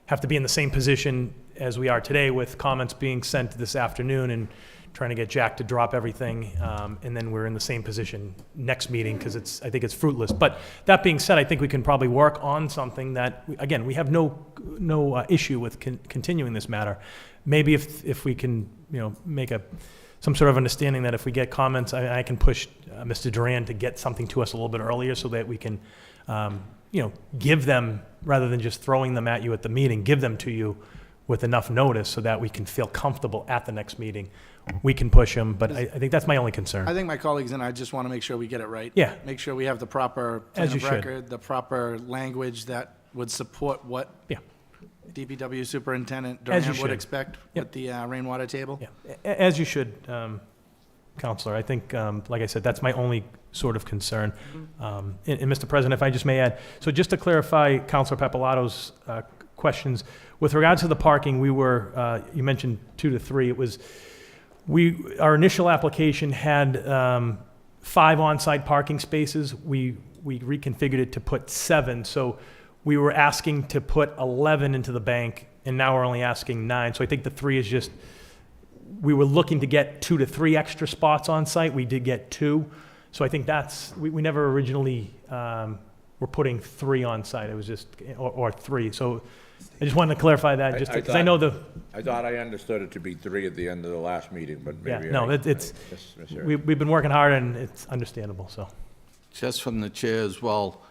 have to be in the same position as we are today with comments being sent this afternoon and trying to get Jack to drop everything, and then we're in the same position next meeting because I think it's fruitless. But that being said, I think we can probably work on something that, again, we have no issue with continuing this matter. Maybe if we can, make some sort of understanding that if we get comments, I can push Mr. Duran to get something to us a little bit earlier so that we can, give them, rather than just throwing them at you at the meeting, give them to you with enough notice so that we can feel comfortable at the next meeting. We can push them, but I think that's my only concern. I think my colleagues and I just want to make sure we get it right. Yeah. Make sure we have the proper plan As you of should. record, the proper language that would support what Yeah. DPW Superintendent As you Duran would should. expect Yep. with the rainwater table. Yeah, as you should, Counselor. I think, like I said, that's my only sort of concern. And Mr. President, if I just may add, so just to clarify Counselor Papalato's questions, with regards to the parking, we were, you mentioned 2 to 3. It was Our initial application had 5 on-site parking spaces. We reconfigured it to put 7, so we were asking to put 11 into the bank, and now we're only asking 9. So I think the 3 is just, we were looking to get 2 to 3 extra spots on site. We did get 2. So I think we never originally were putting 3 on site. It was just, or 3. So I just wanted to clarify that, just because I know I thought I understood it to be 3 at the end of the last meeting, but maybe yeah, no, I misheard. we've been working hard, and it's understandable, so. Just from the chair as well,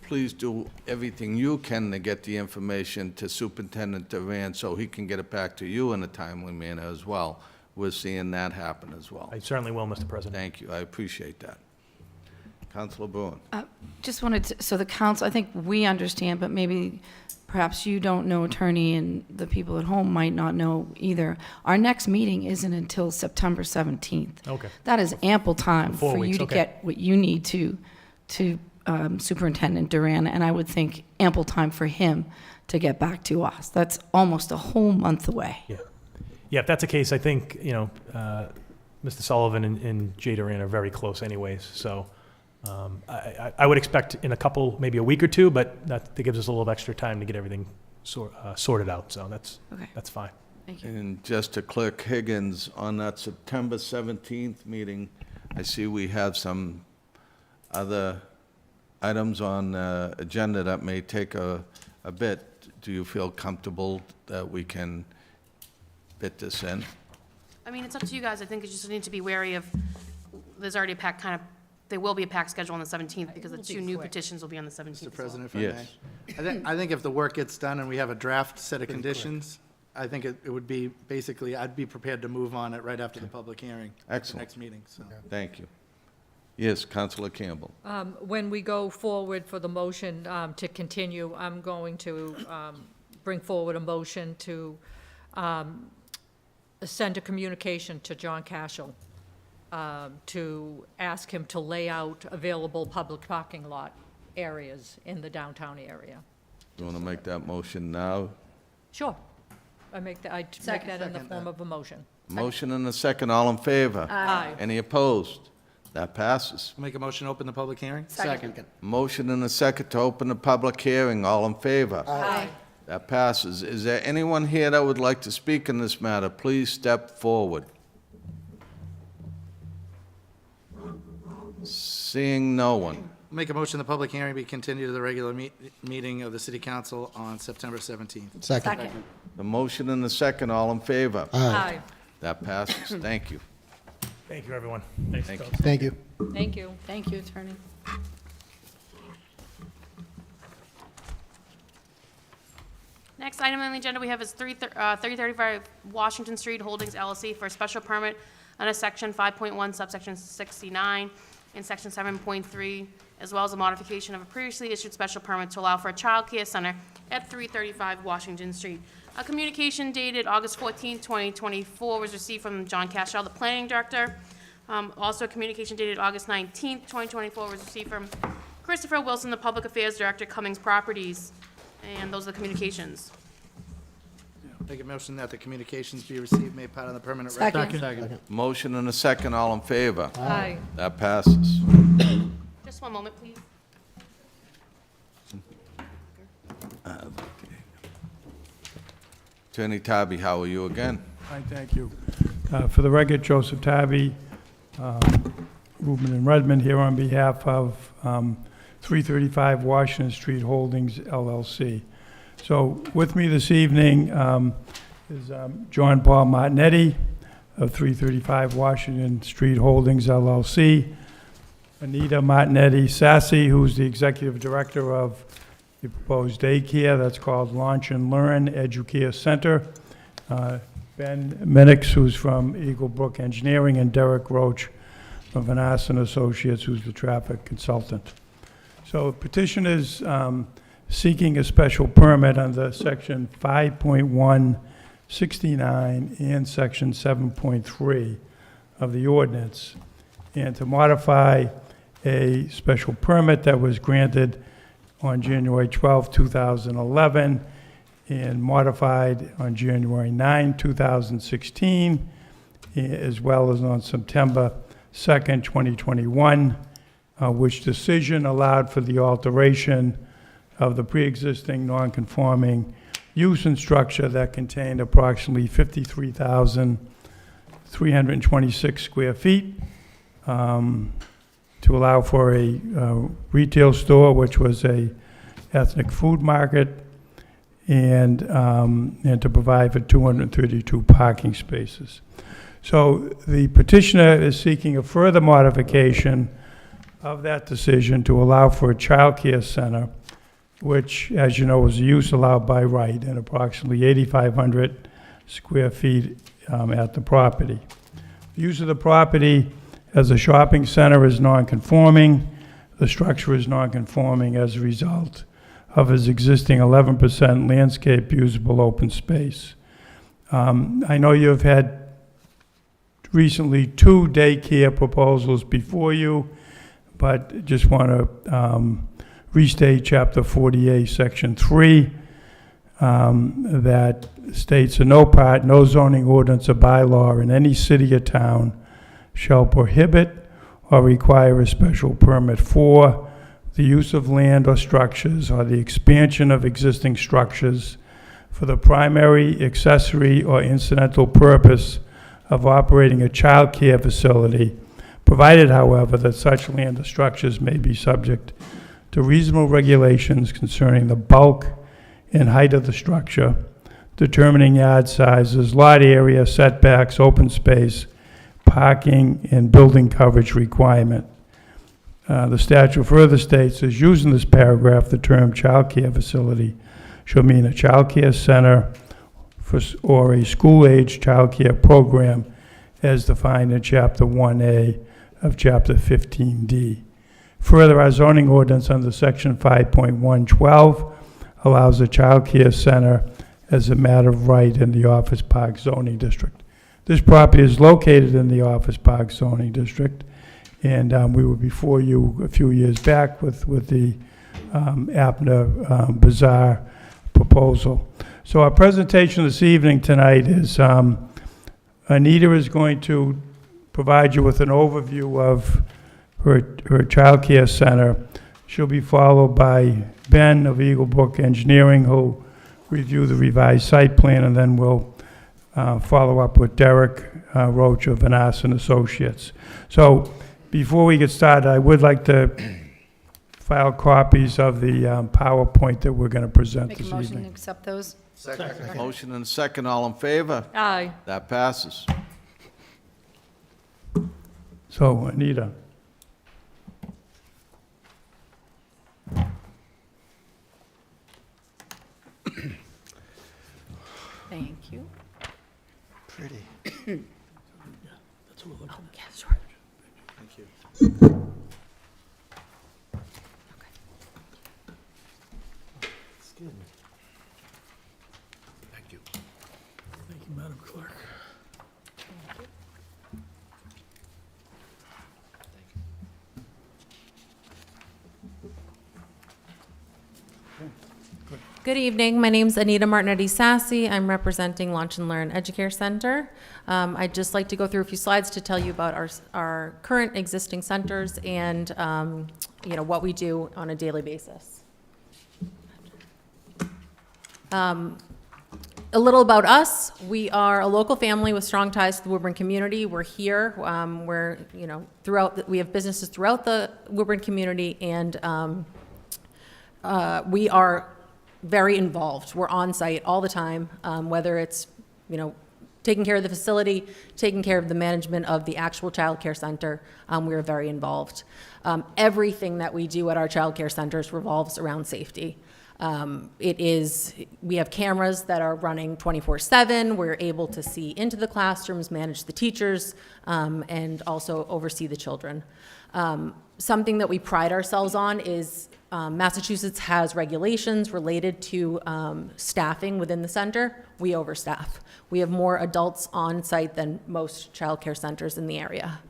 please do everything you can to get the information to Superintendent Duran so he can get it back to you in a timely manner as well. We're seeing that happen as well. I certainly will, Mr. President. Thank you, I appreciate that. Councilor Bowen. Just wanted to, so the council, I think we understand, but maybe perhaps you don't know, attorney, and the people at home might not know either. Our next meeting isn't until September 17th. Okay. That is ample time 4 for weeks, you to okay. get what you need to Superintendent Duran, and I would think ample time for him to get back to us. That's almost a whole month away. Yeah. Yeah, if that's the case, I think, Mr. Sullivan and Jay Duran are very close anyways, so I would expect in a couple, maybe a week or 2, but that gives us a little extra time to get everything sorted out, so that's fine. Thank you. And just to clerk Higgins, on that September 17th meeting, I see we have some other items on the agenda that may take a bit. Do you feel comfortable that we can fit this in? I mean, it's up to you guys. I think you just need to be wary of, there's already a pack there will be a pack schedule on the 17th because the 2 new petitions will be on the 17th as well. Mr. President, if I Yes. may. I think if the work gets done and we have a draft set of conditions, I think it would be, basically, I'd be prepared to move on it right after the public hearing. Excellent. Next meeting, so. Thank you. Yes, Councilor Campbell. When we go forward for the motion to continue, I'm going to bring forward a motion to send a communication to John Cashel to ask him to lay out available public parking lot areas in the downtown area. You want to make that motion now? Sure. I make that in the Second. form of a motion. Motion and a second, all in favor? Aye. Any opposed? That passes. Make a motion to open the public hearing? Second. Motion and a second to open the public hearing, all in favor? Aye. That passes. Is there anyone here that would like to speak in this matter? Please step forward. Seeing no one. Make a motion the public hearing be continued to the regular meeting of the city council on September 17th. Second. The motion and the second, all in favor? Aye. That passes. Thank you. Thank you, everyone. Thank you. Thank you. Thank you. Thank you, attorney. Next item on the agenda we have is 3035 Washington Street Holdings LLC for a special permit under section 5.1 subsection 69 and section 7.3, as well as a modification of a previously issued special permit to allow for a child care center at 335 Washington Street. A communication dated August 14, 2024 was received from John Cashel, the planning director. Also, a communication dated August 19, 2024 was received from Christopher Wilson, the public affairs director, Cummings Properties. And those are the communications. Make a motion that the communications be received, made part of the permanent record. Second. Motion and a second, all in favor? Aye. That passes. Just one moment, please. Attorney Tybee, how are you again? Hi, thank you. For the record, Joseph Tabby, Woburn and Redmond, here on behalf of 335 Washington Street Holdings LLC. So with me this evening is John Paul Martinetti of 335 Washington Street Holdings LLC, Anita Martinetti Sassy, who's the executive director of the proposed daycare that's called Launch and Learn Educare Center, Ben Minix, who's from Eagle Brook Engineering, and Derek Roach from Van Assen Associates, who's the traffic consultant. So petition is seeking a special permit under section 5.169 and section 7.3 of the ordinance, and to modify a special permit that was granted on January 12, 2011, and modified on January 9, 2016, as well as on September 2nd, 2021, which decision allowed for the alteration of the pre-existing non-conforming use and structure that contained approximately 53,326 square feet, to allow for a retail store, which was a ethnic food market, and to provide for 232 parking spaces. So the petitioner is seeking a further modification of that decision to allow for a childcare center, which, as you know, is a use allowed by right in approximately 8,500 square feet at the property. The use of the property as a shopping center is non-conforming. The structure is non-conforming as a result of its existing 11% landscape usable open space. I know you've had recently 2 daycare proposals before you, but just want to restate Chapter 48, Section 3, that states, "In no part, no zoning ordinance or bylaw in any city or town shall prohibit or require a special permit for the use of land or structures or the expansion of existing structures for the primary, accessory, or incidental purpose of operating a child care facility, provided, however, that such land or structures may be subject to reasonable regulations concerning the bulk and height of the structure, determining yard sizes, lot area, setbacks, open space, parking, and building coverage requirement." The statute further states, as used in this paragraph, the term child care facility shall mean a child care center or a school-age child care program as defined in Chapter 1A of Chapter 15D. Further, our zoning ordinance under Section 5.112 allows a child care center as a matter of right in the Office Park zoning district. This property is located in the Office Park zoning district, and we were before you a few years back with the Abner Bazaar proposal. So our presentation this evening tonight is Anita is going to provide you with an overview of her child care center. She'll be followed by Ben of Eagle Brook Engineering, who'll review the revised site plan, and then we'll follow up with Derek Roach of Vanass and Associates. So before we get started, I would like to file copies of the PowerPoint that we're going to present Make a this motion to evening. accept those? Motion and a second, all in favor? Aye. That passes. So, Anita. Thank you. Pretty. Oh, yeah, sure. Thank you. It's good. Thank you. Thank you, Madam Clerk. Good evening. My name's Anita Martinetti Sassy. I'm representing Launch and Learn Educare Center. I'd just like to go through a few slides to tell you about our current existing centers and what we do on a daily basis. A little about us. We are a local family with strong ties to the Woburn community. We're here. We're we have businesses throughout the Woburn community, and we are very involved. We're on site all the time, whether it's, taking care of the facility, taking care of the management of the actual child care center. We're very involved. Everything that we do at our child care centers revolves around safety. We have cameras that are running 24/7. We're able to see into the classrooms, manage the teachers, and also oversee the children. Something that we pride ourselves on is Massachusetts has regulations related to staffing within the center. We overstaff. We have more adults on site than most child care centers in the area.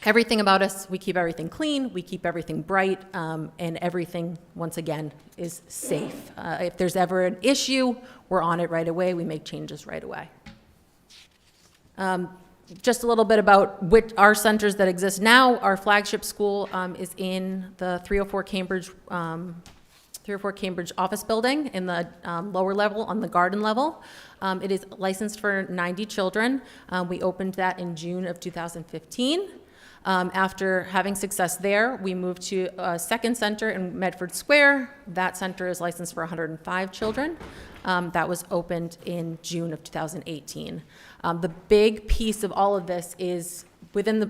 Everything about us, we keep everything clean, we keep everything bright, and everything, once again, is safe. If there's ever an issue, we're on it right away. We make changes right away. Just a little bit about which our centers that exist now. Our flagship school is in the 304 Cambridge office building in the lower level, on the garden level. It is licensed for 90 children. We opened that in June of 2015. After having success there, we moved to a second center in Medford Square. That center is licensed for 105 children. That was opened in June of 2018. The big piece of all of this is within the,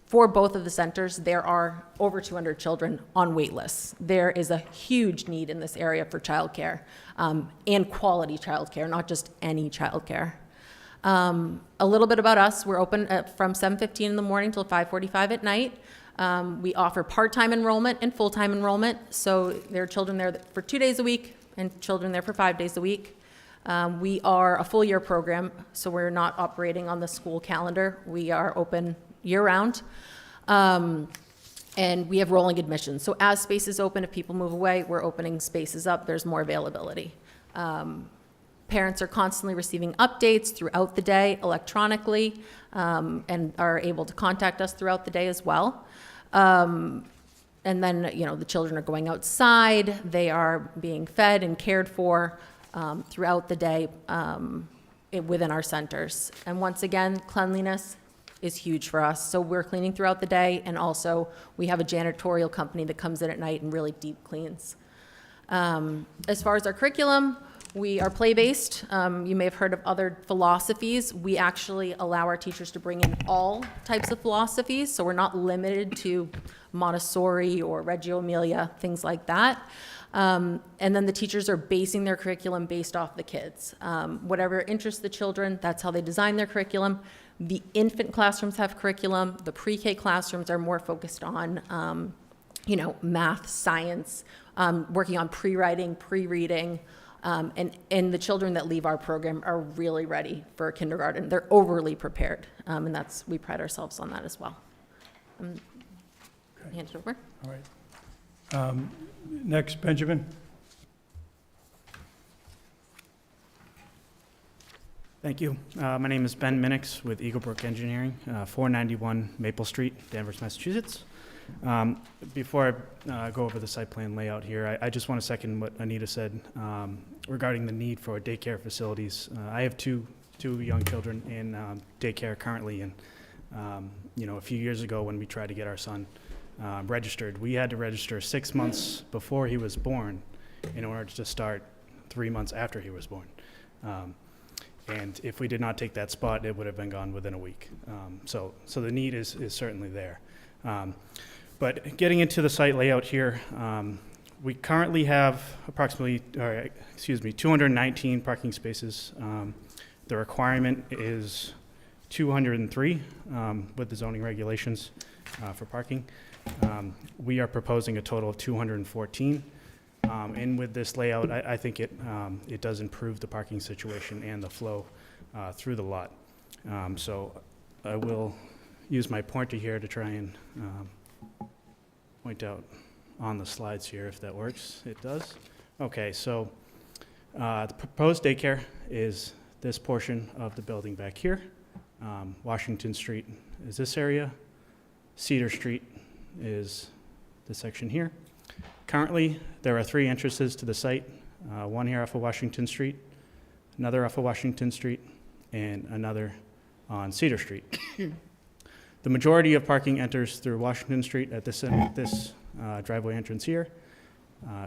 for both of the centers, there are over 200 children on wait lists. There is a huge need in this area for childcare, and quality childcare, not just any childcare. A little bit about us. We're open from 7:15 in the morning till 5:45 at night. We offer part-time enrollment and full-time enrollment, so there are children there for 2 days a week and children there for 5 days a week. We are a full-year program, so we're not operating on the school calendar. We are open year-round, and we have rolling admissions. So as spaces open, if people move away, we're opening spaces up. There's more availability. Parents are constantly receiving updates throughout the day electronically, and are able to contact us throughout the day as well. And then, the children are going outside, they are being fed and cared for throughout the day within our centers. And once again, cleanliness is huge for us. So we're cleaning throughout the day, and also we have a janitorial company that comes in at night and really deep cleans. As far as our curriculum, we are play-based. You may have heard of other philosophies. We actually allow our teachers to bring in all types of philosophies, so we're not limited to Montessori or Reggio Emilia, things like that. And then the teachers are basing their curriculum based off the kids. Whatever interests the children, that's how they design their curriculum. The infant classrooms have curriculum. The pre-K classrooms are more focused on, math, science, working on pre-writing, pre-reading. And the children that leave our program are really ready for kindergarten. They're overly prepared, and we pride ourselves on that as well. Hand it over. All right. Next, Benjamin. Thank you. My name is Ben Minix with Eaglebrook Engineering, 491 Maple Street, Danvers, Massachusetts. Before I go over the site plan layout here, I just want to second what Anita said regarding the need for daycare facilities. I have two young children in daycare currently, and a few years ago when we tried to get our son registered, we had to register 6 months before he was born in order to start 3 months after he was born. And if we did not take that spot, it would have been gone within a week. So the need is certainly there. But getting into the site layout here, we currently have 219 parking spaces. The requirement is 203 with the zoning regulations for parking. We are proposing a total of 214. And with this layout, I think it does improve the parking situation and the flow through the lot. So I will use my pointer here to try and point out on the slides here if that works. It does. Okay, so the proposed daycare is this portion of the building back here. Washington Street is this area. Cedar Street is this section here. Currently, there are 3 entrances to the site, one here off of Washington Street, another off of Washington Street, and another on Cedar Street. The majority of parking enters through Washington Street at this driveway entrance here.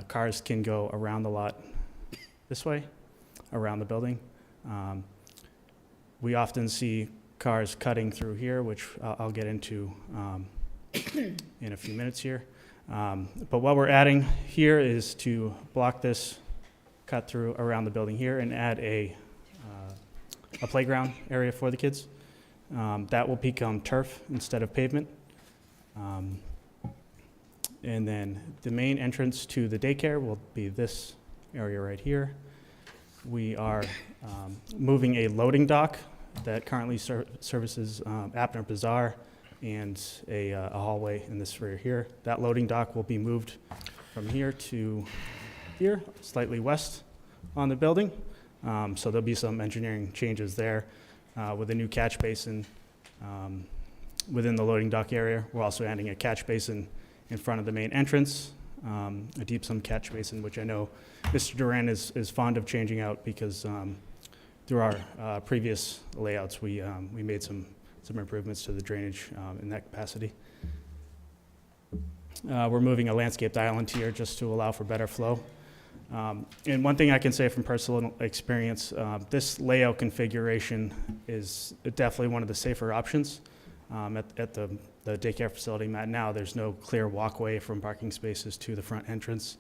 Cars can go around the lot this way, around the building. We often see cars cutting through here, which I'll get into in a few minutes here. But what we're adding here is to block this cut through around the building here and add a playground area for the kids. That will become turf instead of pavement. And then the main entrance to the daycare will be this area right here. We are moving a loading dock that currently services Abner Bazaar and a hallway in this rear here. That loading dock will be moved from here to here, slightly west on the building. So there'll be some engineering changes there with a new catch basin within the loading dock area. We're also adding a catch basin in front of the main entrance, a deep sump catch basin, which I know Mr. Duran is fond of changing out because through our previous layouts, we made some improvements to the drainage in that capacity. We're moving a landscaped island here just to allow for better flow. And one thing I can say from personal experience, this layout configuration is definitely one of the safer options. At the daycare facility I'm at now, there's no clear walkway from parking spaces to the front entrance.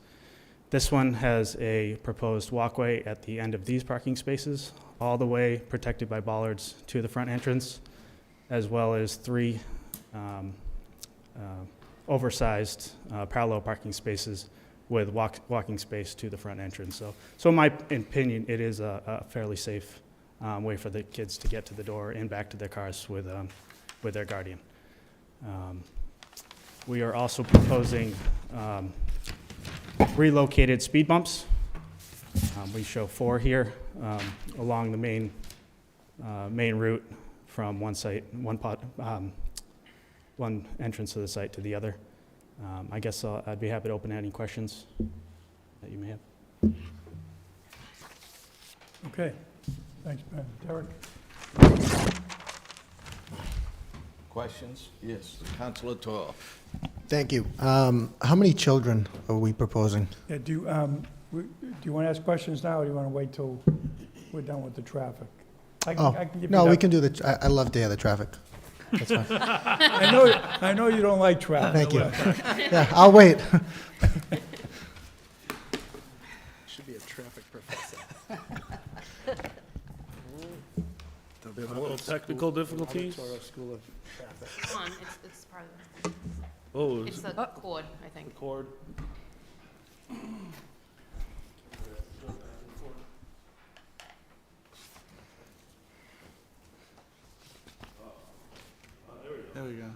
This one has a proposed walkway at the end of these parking spaces, all the way protected by bollards to the front entrance, as well as 3 oversized parallel parking spaces with walking space to the front entrance. So in my opinion, it is a fairly safe way for the kids to get to the door and back to their cars with their guardian. We are also proposing relocated speed bumps. We show 4 here along the main route from one entrance to the site to the other. I guess I'd be happy to open any questions that you may have. Okay, thanks, Ben. Derek? Questions? Yes, Councilor Toro. Thank you. How many children are we proposing? Yeah, do you want to ask questions now, or do you want to wait till we're done with the traffic? I can give you No, that. we can do I love to hear the traffic. That's fine. I know you don't like traffic. Thank you. Yeah, I'll wait. Should be a traffic professor. A little technical difficulties? School of Traffic. Come on, it's part of Oh, it's the cord, I think. cord. There we go.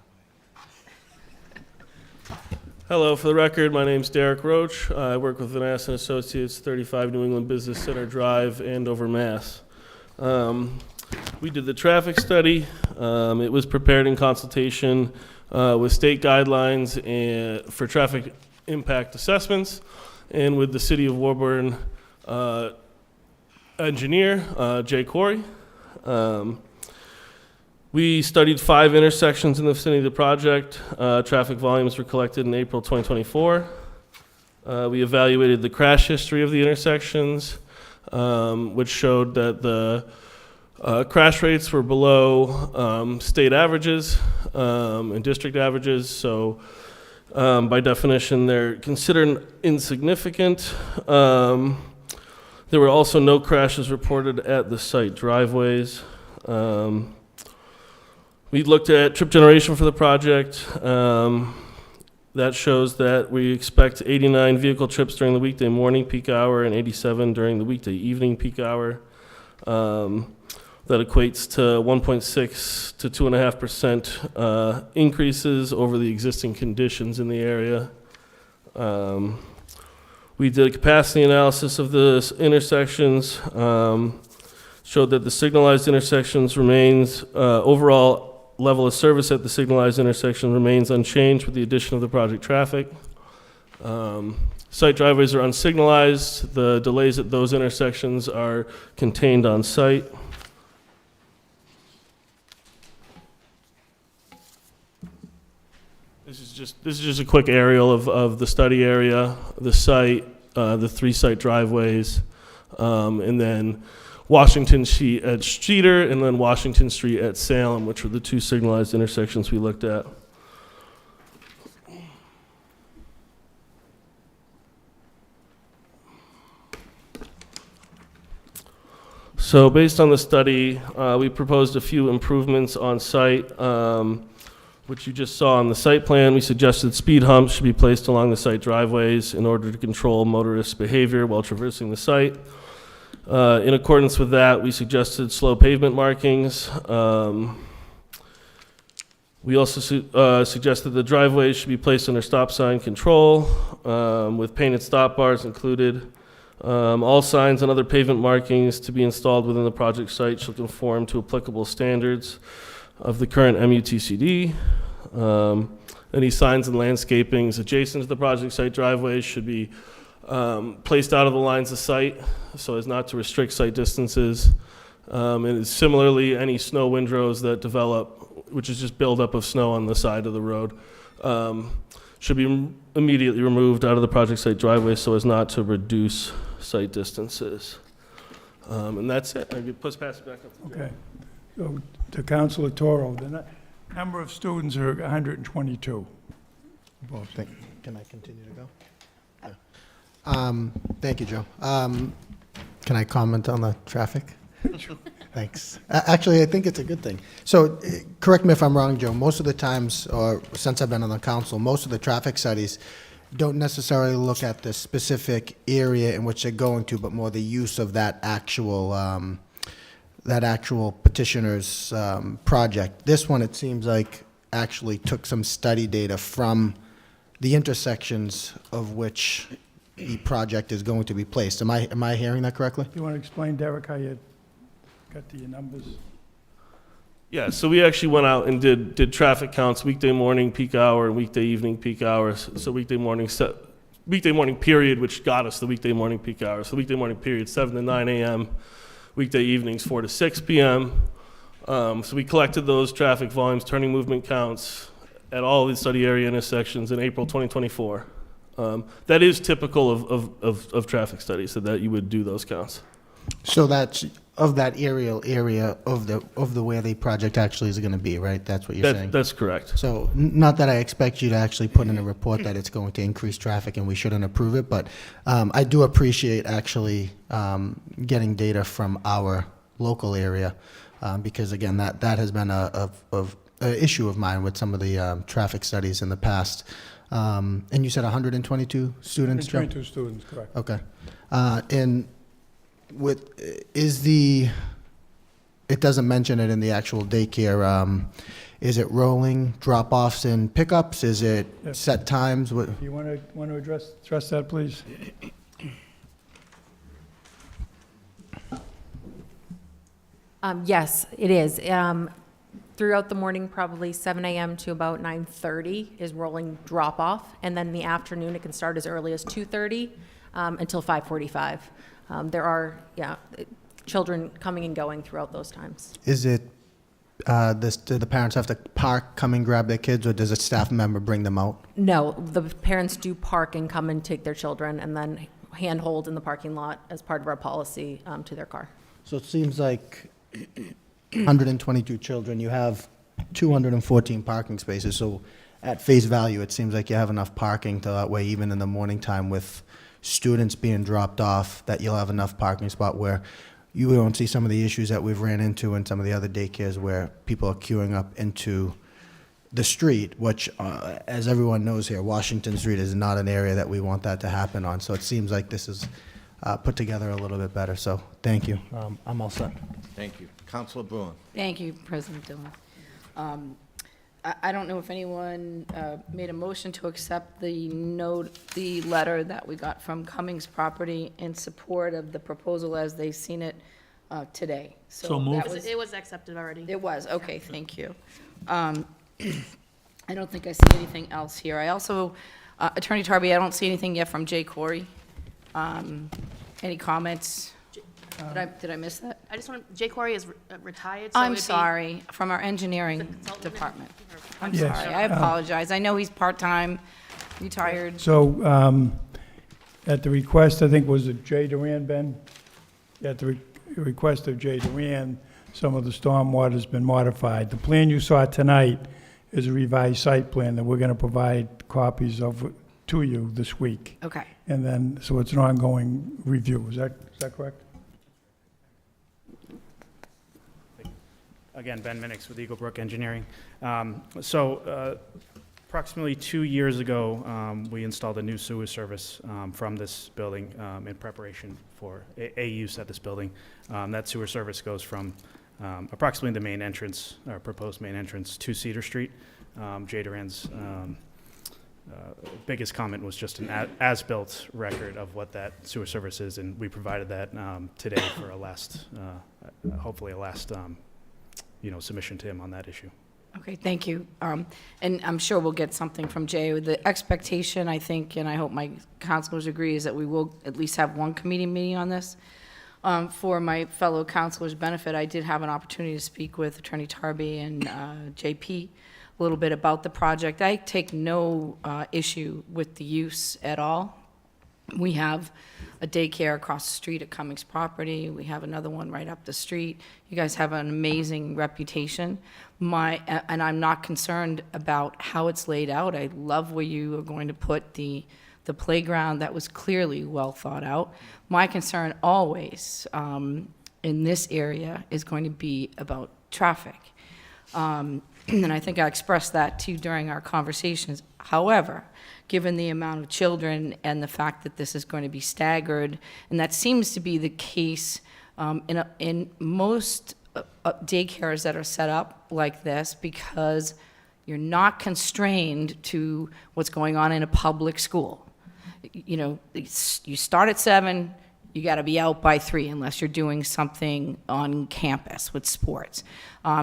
Hello, for the record, my name's Derek Roach. I work with Vanessa and Associates, 35 New England Business Center Drive, Andover, Mass. We did the traffic study. It was prepared in consultation with state guidelines and for traffic impact assessments, and with the City of Woburn engineer, Jay Corey. We studied 5 intersections in the vicinity of the project. Traffic volumes were collected in April 2024. We evaluated the crash history of the intersections, which showed that the crash rates were below state averages and district averages. So by definition, they're considered insignificant. There were also no crashes reported at the site driveways. We looked at trip generation for the project. That shows that we expect 89 vehicle trips during the weekday morning peak hour and 87 during the weekday evening peak hour. That equates to 1.6 to 2.5% increases over the existing conditions in the area. We did a capacity analysis of the intersections. Showed that the signalized intersections remains overall level of service at the signalized intersection remains unchanged with the addition of the project traffic. Site driveways are unsignalized. The delays at those intersections are contained on site. This is just a quick aerial of the study area, the site, the 3 site driveways, and then Washington Street at Streeter, and then Washington Street at Salem, which were the 2 signalized intersections we looked at. So based on the study, we proposed a few improvements on site, which you just saw on the site plan. We suggested speed humps should be placed along the site driveways in order to control motorist behavior while traversing the site. In accordance with that, we suggested slow pavement markings. We also suggested the driveways should be placed under stop sign control with painted stop bars included. All signs and other pavement markings to be installed within the project site shall conform to applicable standards of the current MUTCD. Any signs and landscapings adjacent to the project site driveways should be placed out of the lines of sight so as not to restrict site distances. And similarly, any snow windrows that develop, which is just buildup of snow on the side of the road, should be immediately removed out of the project site driveway so as not to reduce site distances. And that's it. I could pass it back up to Joe. Okay. So to Councilor Toro, the number of students are 122. Both. Can I continue to go? Thank you, Joe. Can I comment on the traffic? Thanks. Actually, I think it's a good thing. So, correct me if I'm wrong, Joe, most of the times, or since I've been on the council, most of the traffic studies don't necessarily look at the specific area in which they're going to, but more the use of that actual petitioner's project. This one, it seems like, actually took some study data from the intersections of which the project is going to be placed. Am I hearing that correctly? Do you want to explain, Derek, how you got to your numbers? Yeah, so we actually went out and did traffic counts, weekday morning peak hour and weekday evening peak hours. So weekday morning period, which got us the weekday morning peak hours. So weekday morning period, 7 to 9 a.m., weekday evenings, 4 to 6 p.m. So we collected those traffic volumes, turning movement counts at all the study area intersections in April 2024. That is typical of traffic studies, so that you would do those counts. So that's of that aerial area of the where the project actually is going to be, right? That's what you're saying? That's correct. So not that I expect you to actually put in a report that it's going to increase traffic and we shouldn't approve it, but I do appreciate actually getting data from our local area because, again, that has been a issue of mine with some of the traffic studies in the past. And you said 122 students, Joe? 122 students, correct. Okay. And it doesn't mention it in the actual daycare, is it rolling drop-offs and pickups? Is it Yes. set times? Do you want to address that, please? Yes, it is. Throughout the morning, probably 7 a.m. to about 9:30 is rolling drop-off, and then in the afternoon, it can start as early as 2:30 until 5:45. There are, children coming and going throughout those times. Is it, do the parents have to park, come and grab their kids, or does a staff member bring them out? No, the parents do park and come and take their children, and then handhold in the parking lot as part of our policy to their car. So it seems like 122 children, you have 214 parking spaces, so at face value, it seems like you have enough parking to that way, even in the morning time with students being dropped off, that you'll have enough parking spot where you don't see some of the issues that we've ran into in some of the other daycares where people are queuing up into the street, which, as everyone knows here, Washington Street is not an area that we want that to happen on. So it seems like this is put together a little bit better. So thank you. I'm all set. Thank you. Councilor Bruin. Thank you, President Dillon. I don't know if anyone made a motion to accept the letter that we got from Cummings Property in support of the proposal as they've seen it today. So moved. It was accepted already. It was, okay, thank you. I don't think I see anything else here. I also, Attorney Tarby, I don't see anything yet from Jay Corey. Any comments? Did I miss that? I just want, Jay Corey is retired, so I'm it'd be- sorry, from our engineering Consultant? department. Or- I'm Yes. sorry, I apologize. I know he's part-time, retired. So, at the request, I think, was it Jay Duran, Ben? At the request of Jay Duran, some of the stormwater's been modified. The plan you saw tonight is a revised site plan that we're going to provide copies of to you this week. Okay. And then, so it's an ongoing review. Is that correct? Again, Ben Minix with Eagle Brook Engineering. Approximately 2 years ago, we installed a new sewer service from this building in preparation for a use at this building. That sewer service goes from approximately the main entrance, or proposed main entrance, to Cedar Street. Jay Duran's biggest comment was just an as-built record of what that sewer service is, and we provided that today for a last, hopefully a last, submission to him on that issue. Okay, thank you. And I'm sure we'll get something from Jay. The expectation, I think, and I hope my councilors agree, is that we will at least have one committee meeting on this. For my fellow councilors' benefit, I did have an opportunity to speak with Attorney Tarby and JP a little bit about the project. I take no issue with the use at all. We have a daycare across the street at Cummings property. We have another one right up the street. You guys have an amazing reputation. And I'm not concerned about how it's laid out. I love where you are going to put the playground. That was clearly well thought out. My concern always in this area is going to be about traffic. And I think I expressed that to you during our conversations. However, given the amount of children and the fact that this is going to be staggered, and that seems to be the case in most daycares that are set up like this, because you're not constrained to what's going on in a public school. You know, you start at 7, you got to be out by 3 unless you're doing something on campus with sports.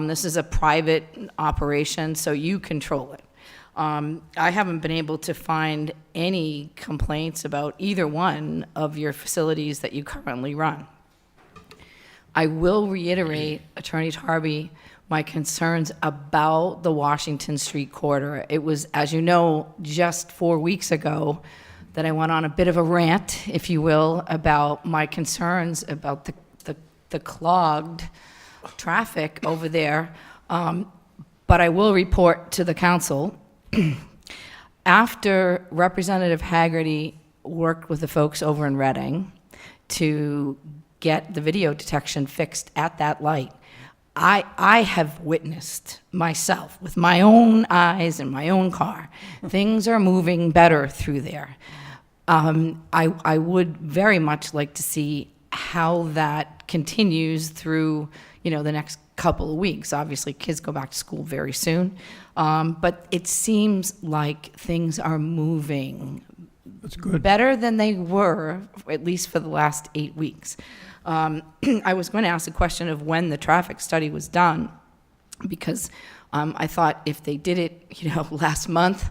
This is a private operation, so you control it. I haven't been able to find any complaints about either one of your facilities that you currently run. I will reiterate, Attorney Tarby, my concerns about the Washington Street corridor. It was, as you know, just 4 weeks ago that I went on a bit of a rant, if you will, about my concerns about the clogged traffic over there. But I will report to the council, after Representative Haggerty worked with the folks over in Reading to get the video detection fixed at that light, I have witnessed myself with my own eyes in my own car. Things are moving better through there. I would very much like to see how that continues through, the next couple of weeks. Obviously, kids go back to school very soon. But it seems like things are moving That's good. better than they were, at least for the last 8 weeks. I was going to ask the question of when the traffic study was done, because I thought if they did it, last month,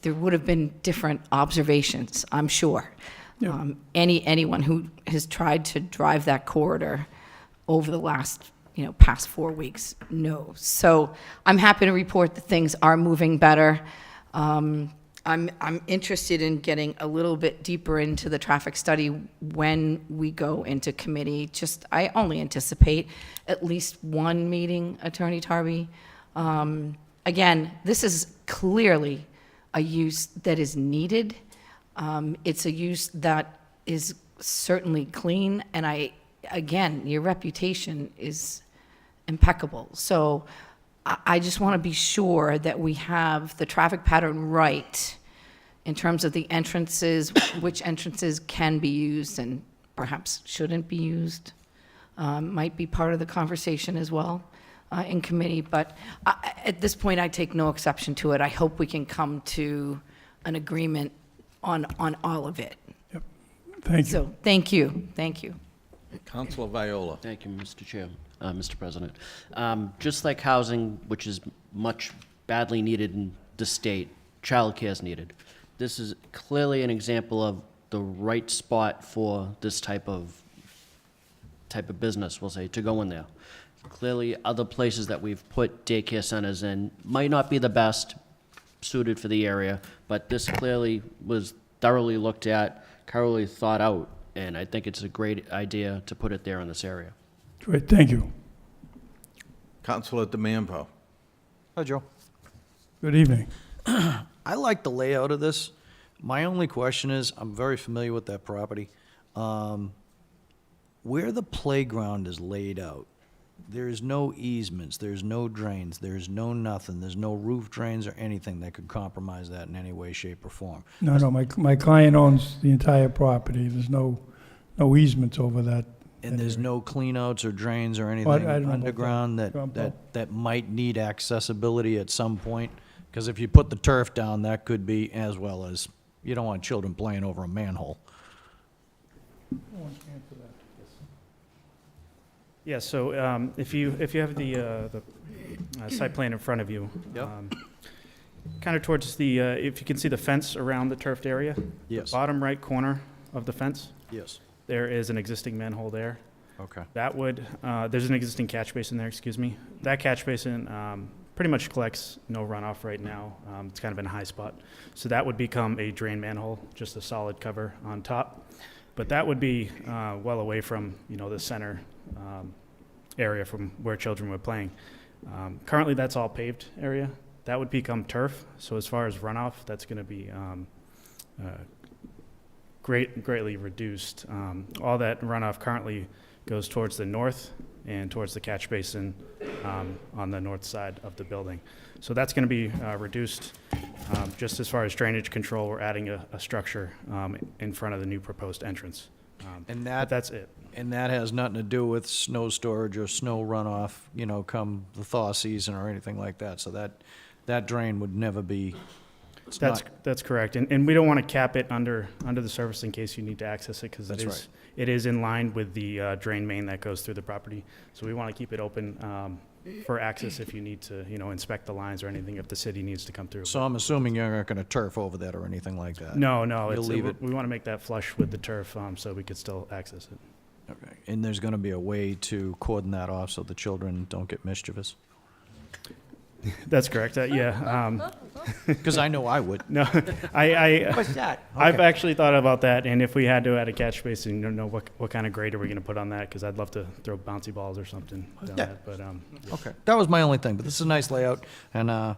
there would have been different observations, I'm sure. Yeah. Anyone who has tried to drive that corridor over the last, past 4 weeks knows. So I'm happy to report that things are moving better. I'm interested in getting a little bit deeper into the traffic study when we go into committee. I only anticipate at least one meeting, Attorney Tarby. Again, this is clearly a use that is needed. It's a use that is certainly clean, and again, your reputation is impeccable. So I just want to be sure that we have the traffic pattern right in terms of the entrances, which entrances can be used and perhaps shouldn't be used. Might be part of the conversation as well in committee. But at this point, I take no exception to it. I hope we can come to an agreement on all of it. Thank you. So, thank you. Thank you. Councilor Viola. Thank you, Mr. Chair, Mr. President. Just like housing, which is much badly needed in the state, childcare is needed. This is clearly an example of the right spot for this type of business, we'll say, to go in there. Clearly, other places that we've put daycare centers in might not be the best suited for the area, but this clearly was thoroughly looked at, thoroughly thought out, and I think it's a great idea to put it there in this area. Great, thank you. Councilor DeMambro. Hi, Joe. Good evening. I like the layout of this. My only question is, I'm very familiar with that property. Where the playground is laid out, there's no easements, there's no drains, there's no nothing, there's no roof drains or anything that could compromise that in any way, shape, or form. No, my client owns the entire property. There's no easements over that. And there's no cleanouts or drains or anything I don't know about underground that. that might need accessibility at some point Because if you put the turf down, that could be, as well as, you don't want children playing over a manhole. Yeah, so if you have the site plan in front of you. Yep. Kind of towards the, if you can see the fence around the turfed area. Yes. Bottom right corner of the fence, Yes. there is an existing manhole there. Okay. That would, there's an existing catch basin there, excuse me. That catch basin pretty much collects no runoff right now. It's kind of in a high spot. So that would become a drain manhole, just a solid cover on top. But that would be well away from, the center area from where children were playing. Currently, that's all paved area. That would become turf. So as far as runoff, that's going to be greatly reduced. All that runoff currently goes towards the north and towards the catch basin on the north side of the building. So that's going to be reduced. Just as far as drainage control, we're adding a structure in front of the new proposed entrance. And But that's it. And that has nothing to do with snow storage or snow runoff, come the thaw season or anything like that. So that drain would never be, it's not, That's correct. And we don't want to cap it under the surface in case you need to access it, because That's right. it is in line with the drain main that goes through the property. So we want to keep it open for access if you need to, inspect the lines or anything, if the city needs to come through. so I'm assuming you're not gonna turf over that or anything like that? No, You'll leave it? we want to make that flush with the turf so we could still access it. Okay. And there's gonna be a way to cordon that off so the children don't get mischievous? That's correct. Yeah. Because I know I would. No, What's that? I've Okay. actually thought about that, and if we had to add a catch basin, what kind of grade are we going to put on that? Because I'd love to throw bouncy balls or something down Yeah. that. But Okay, that was my only thing, but this is a nice layout, and, I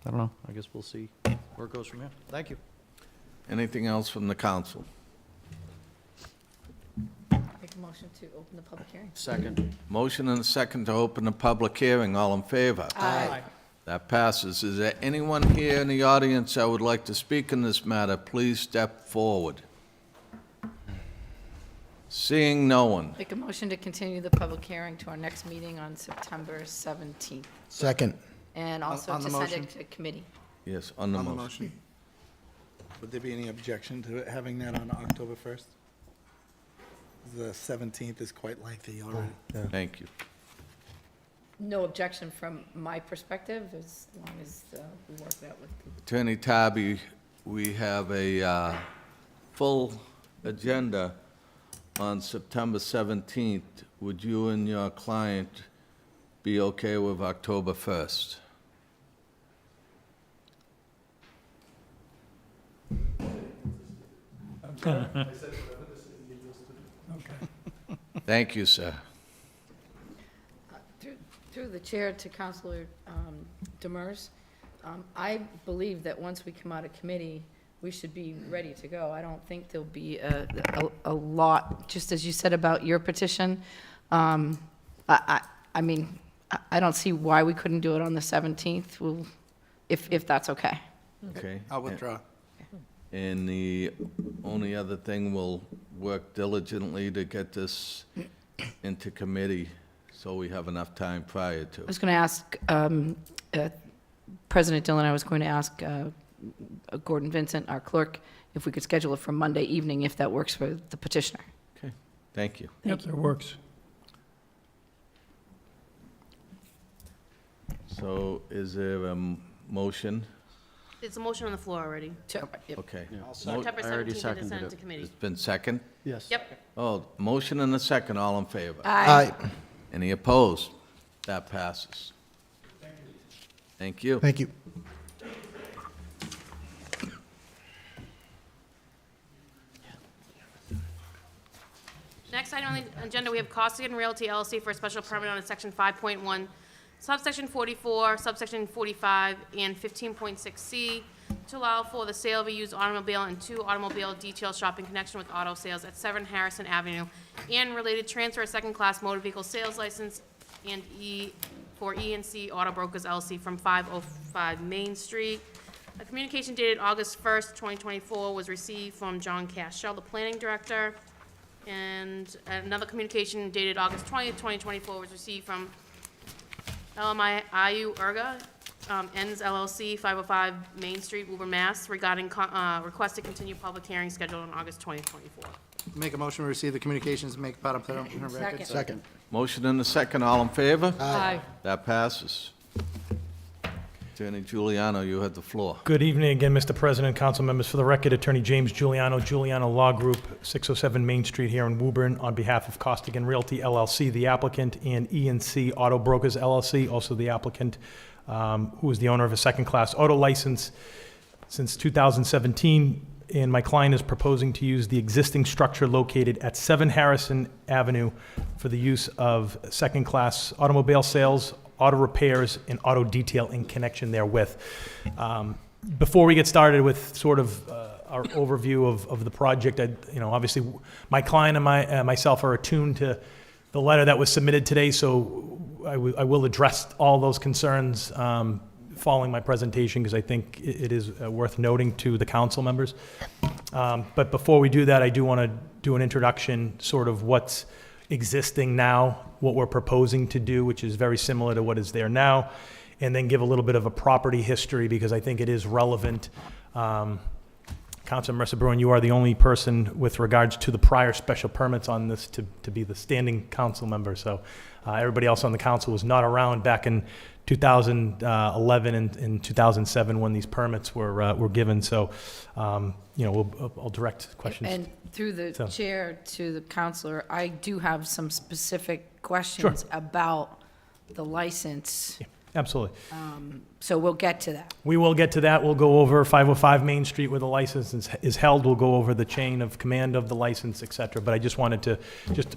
don't know, I guess we'll see where it goes from here. Thank you. Anything else from the council? Make a motion to open the public hearing. Second. Motion and a second to open the public hearing. All in favor? Aye. That passes. Is there anyone here in the audience that would like to speak in this matter? Please step forward. Seeing no one. Make a motion to continue the public hearing to our next meeting on September 17th. Second. And also On to the send motion? it to committee. Yes, on the On the motion. motion. Would there be any objection to it having that on October 1st? The 17th is quite lengthy already. Thank you. No objection from my perspective, as long as we work that with. Attorney Tybee, we have a full agenda on September 17th. Would you and your client be okay with October 1st? Thank you, sir. Through the chair to Councilor Demers, I believe that once we come out of committee, we should be ready to go. I don't think there'll be a lot, just as you said about your petition. I mean, I don't see why we couldn't do it on the 17th, if that's okay. Okay? I'll withdraw. And the only other thing, we'll work diligently to get this into committee so we have enough time prior to. I was going to ask, President Dillon, I was going to ask Gordon Vincent, our clerk, if we could schedule it for Monday evening, if that works for the petitioner. Okay, thank you. Yep, that works. So is there a motion? There's a motion on the floor already. Yep. Okay. September I already 17th, and seconded send it it. to committee. It's been second? Yes. Yep. Oh, motion and a second, all in favor? Aye. Any opposed? That passes. Thank you. Thank you. Next item on the agenda, we have Costigan Realty LLC for a special permit on section 5.1, subsection 44, subsection 45, and 15.6C to allow for the sale of a used automobile and two automobile detail shop in connection with auto sales at 7 Harrison Avenue and related transfer of second-class motor vehicle sales license and for E&C Auto Brokers LLC from 505 Main Street. A communication dated August 1st, 2024 was received from John Cashell, the planning director. And another communication dated August 20th, 2024 was received from LMIU Urga Ends LLC, 505 Main Street, Woburn, Mass, regarding request to continue public hearing scheduled on August 2024. Make a motion to receive the communications, make part of the record. Second. Second. Motion and a second, all in favor? Aye. That passes. Attorney Giuliano, you have the floor. Good evening again, Mr. President, council members. For the record, Attorney James Giuliano, Giuliano Law Group, 607 Main Street here in Woburn, on behalf of Costigan Realty LLC, the applicant, and E&C Auto Brokers LLC, also the applicant, who is the owner of a second-class auto license since 2017. And my client is proposing to use the existing structure located at 7 Harrison Avenue for the use of second-class automobile sales, auto repairs, and auto detail in connection therewith. Before we get started with sort of our overview of the project, obviously, my client and myself are attuned to the letter that was submitted today, so I will address all those concerns following my presentation, because I think it is worth noting to the council members. But before we do that, I do want to do an introduction, sort of what's existing now, what we're proposing to do, which is very similar to what is there now, and then give a little bit of a property history, because I think it is relevant. Councilor Mercer Bruin, you are the only person with regards to the prior special permits on this to be the standing council member. So everybody else on the council was not around back in 2011 and 2007 when these permits were given. So, I'll direct questions. And through the chair to the counselor, I do have some specific questions about the license. Yeah, absolutely. So we'll get to that. We will get to that. We'll go over 505 Main Street where the license is held. We'll go over the chain of command of the license, et cetera. But I just wanted to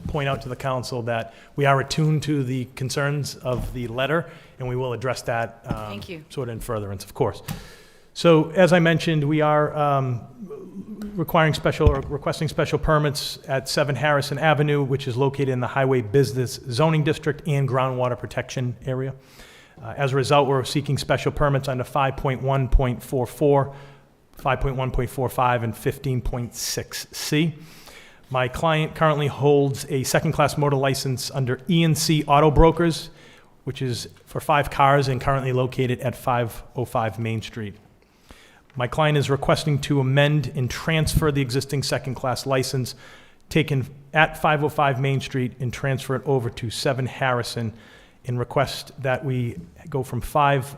point out to the council that we are attuned to the concerns of the letter, and we will address that Thank you. sort of in furtherance, of course. So as I mentioned, we are requesting special permits at 7 Harrison Avenue, which is located in the Highway Business Zoning District and Groundwater Protection Area. As a result, we're seeking special permits under 5.1.44, 5.1.45, and 15.6C. My client currently holds a second-class motor license under E&C Auto Brokers, which is for 5 cars and currently located at 505 Main Street. My client is requesting to amend and transfer the existing second-class license taken at 505 Main Street and transfer it over to 7 Harrison, and request that we go from 5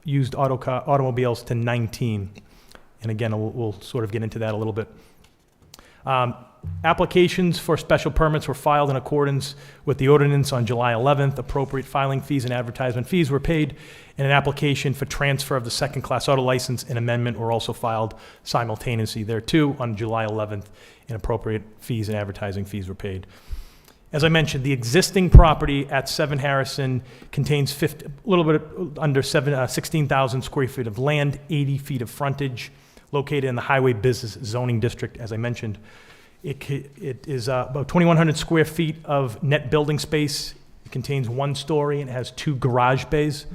used automobiles to 19. And again, we'll sort of get into that a little bit. Applications for special permits were filed in accordance with the ordinance on July 11th. Appropriate filing fees and advertisement fees were paid, and an application for transfer of the second-class auto license and amendment were also filed simultaneously thereto on July 11th, and appropriate fees and advertising fees were paid. As I mentioned, the existing property at 7 Harrison contains a little bit under 16,000 square feet of land, 80 feet of frontage, located in the Highway Business Zoning District, as I mentioned. It is about 2,100 square feet of net building space. It contains 1 story and has 2 garage bays.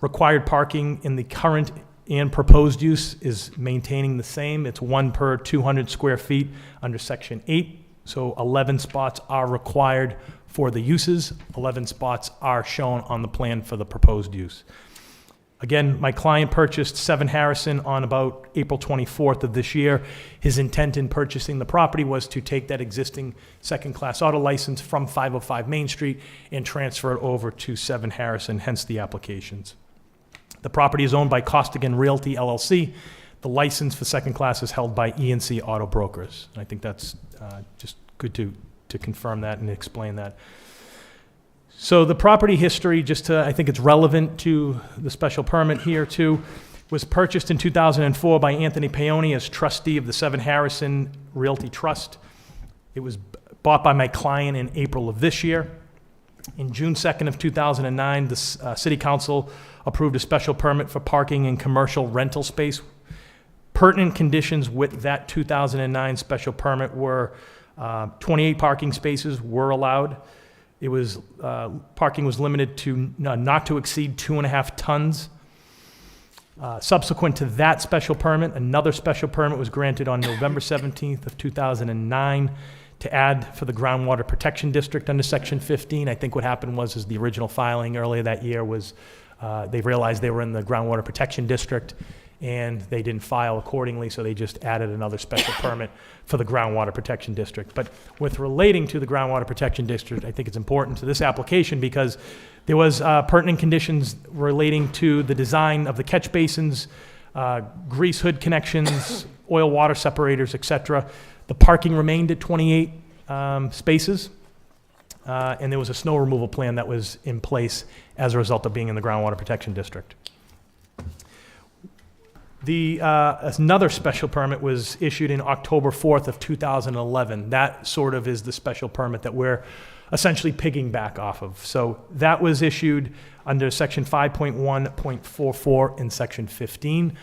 Required parking in the current and proposed use is maintaining the same. It's 1 per 200 square feet under Section 8. So 11 spots are required for the uses. 11 spots are shown on the plan for the proposed use. Again, my client purchased 7 Harrison on about April 24th of this year. His intent in purchasing the property was to take that existing second-class auto license from 505 Main Street and transfer it over to 7 Harrison, hence the applications. The property is owned by Costigan Realty LLC. The license for second class is held by E&C Auto Brokers. And I think that's just good to confirm that and explain that. So the property history, I think it's relevant to the special permit here too, was purchased in 2004 by Anthony Paoni as trustee of the 7 Harrison Realty Trust. It was bought by my client in April of this year. In June 2nd of 2009, the City Council approved a special permit for parking in commercial rental space. Pertinent conditions with that 2009 special permit were 28 parking spaces were allowed. It was parking was limited to not to exceed 2.5 tons. Subsequent to that special permit, another special permit was granted on November 17th of 2009 to add for the groundwater protection district under Section 15. I think what happened was the original filing earlier that year was They realized they were in the groundwater protection district, and they didn't file accordingly, so they just added another special permit for the groundwater protection district. But with relating to the groundwater protection district, I think it's important to this application because there was pertinent conditions relating to the design of the catch basins, grease hood connections, oil water separators, et cetera. The parking remained at 28 spaces, and there was a snow removal plan that was in place as a result of being in the groundwater protection district. Another special permit was issued in October 4th of 2011. That sort of is the special permit that we're essentially pigging-back off of. So that was issued under section 5.1.44 and section 15.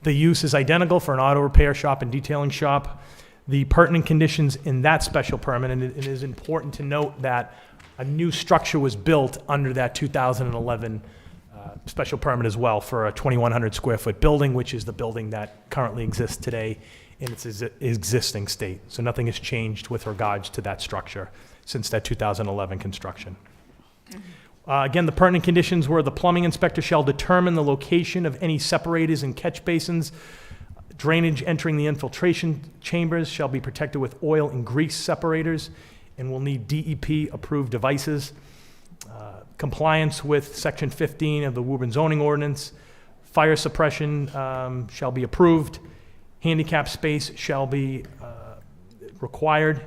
The use is identical for an auto repair shop and detailing shop. The pertinent conditions in that special permit, and it is important to note that a new structure was built under that 2011 special permit as well for a 2,100 square foot building, which is the building that currently exists today in its existing state. So nothing has changed with regards to that structure since that 2011 construction. Again, the pertinent conditions were the plumbing inspector shall determine the location of any separators and catch basins. Drainage entering the infiltration chambers shall be protected with oil and grease separators and will need DEP approved devices. Compliance with section 15 of the Woburn zoning ordinance. Fire suppression shall be approved. Handicap space shall be required.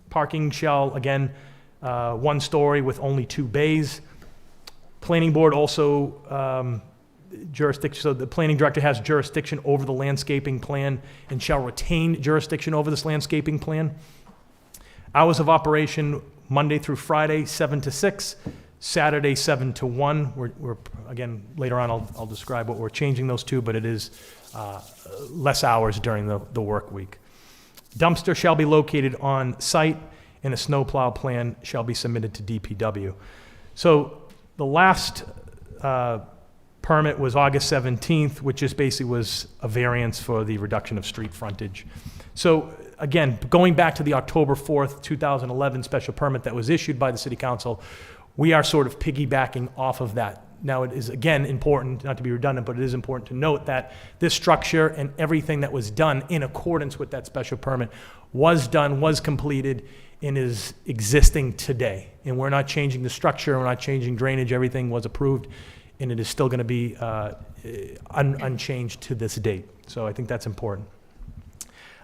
Parking shall, again, one story with only 2 bays. Planning board also jurisdiction, so the planning director has jurisdiction over the landscaping plan and shall retain jurisdiction over this landscaping plan. Hours of operation, Monday through Friday, 7 to 6, Saturday, 7 to 1. We're again, later on I'll describe what we're changing those to, but it is less hours during the work week. Dumpster shall be located on site and a snowplow plan shall be submitted to DPW. So the last permit was August 17th, which just basically was a variance for the reduction of street frontage. So again, going back to the October 4th, 2011 special permit that was issued by the City Council, we are sort of piggybacking off of that. Now, it is, again, important, not to be redundant, but it is important to note that this structure and everything that was done in accordance with that special permit was done, was completed, and is existing today. And we're not changing the structure, we're not changing drainage, everything was approved, and it is still going to be unchanged to this date. So I think that's important.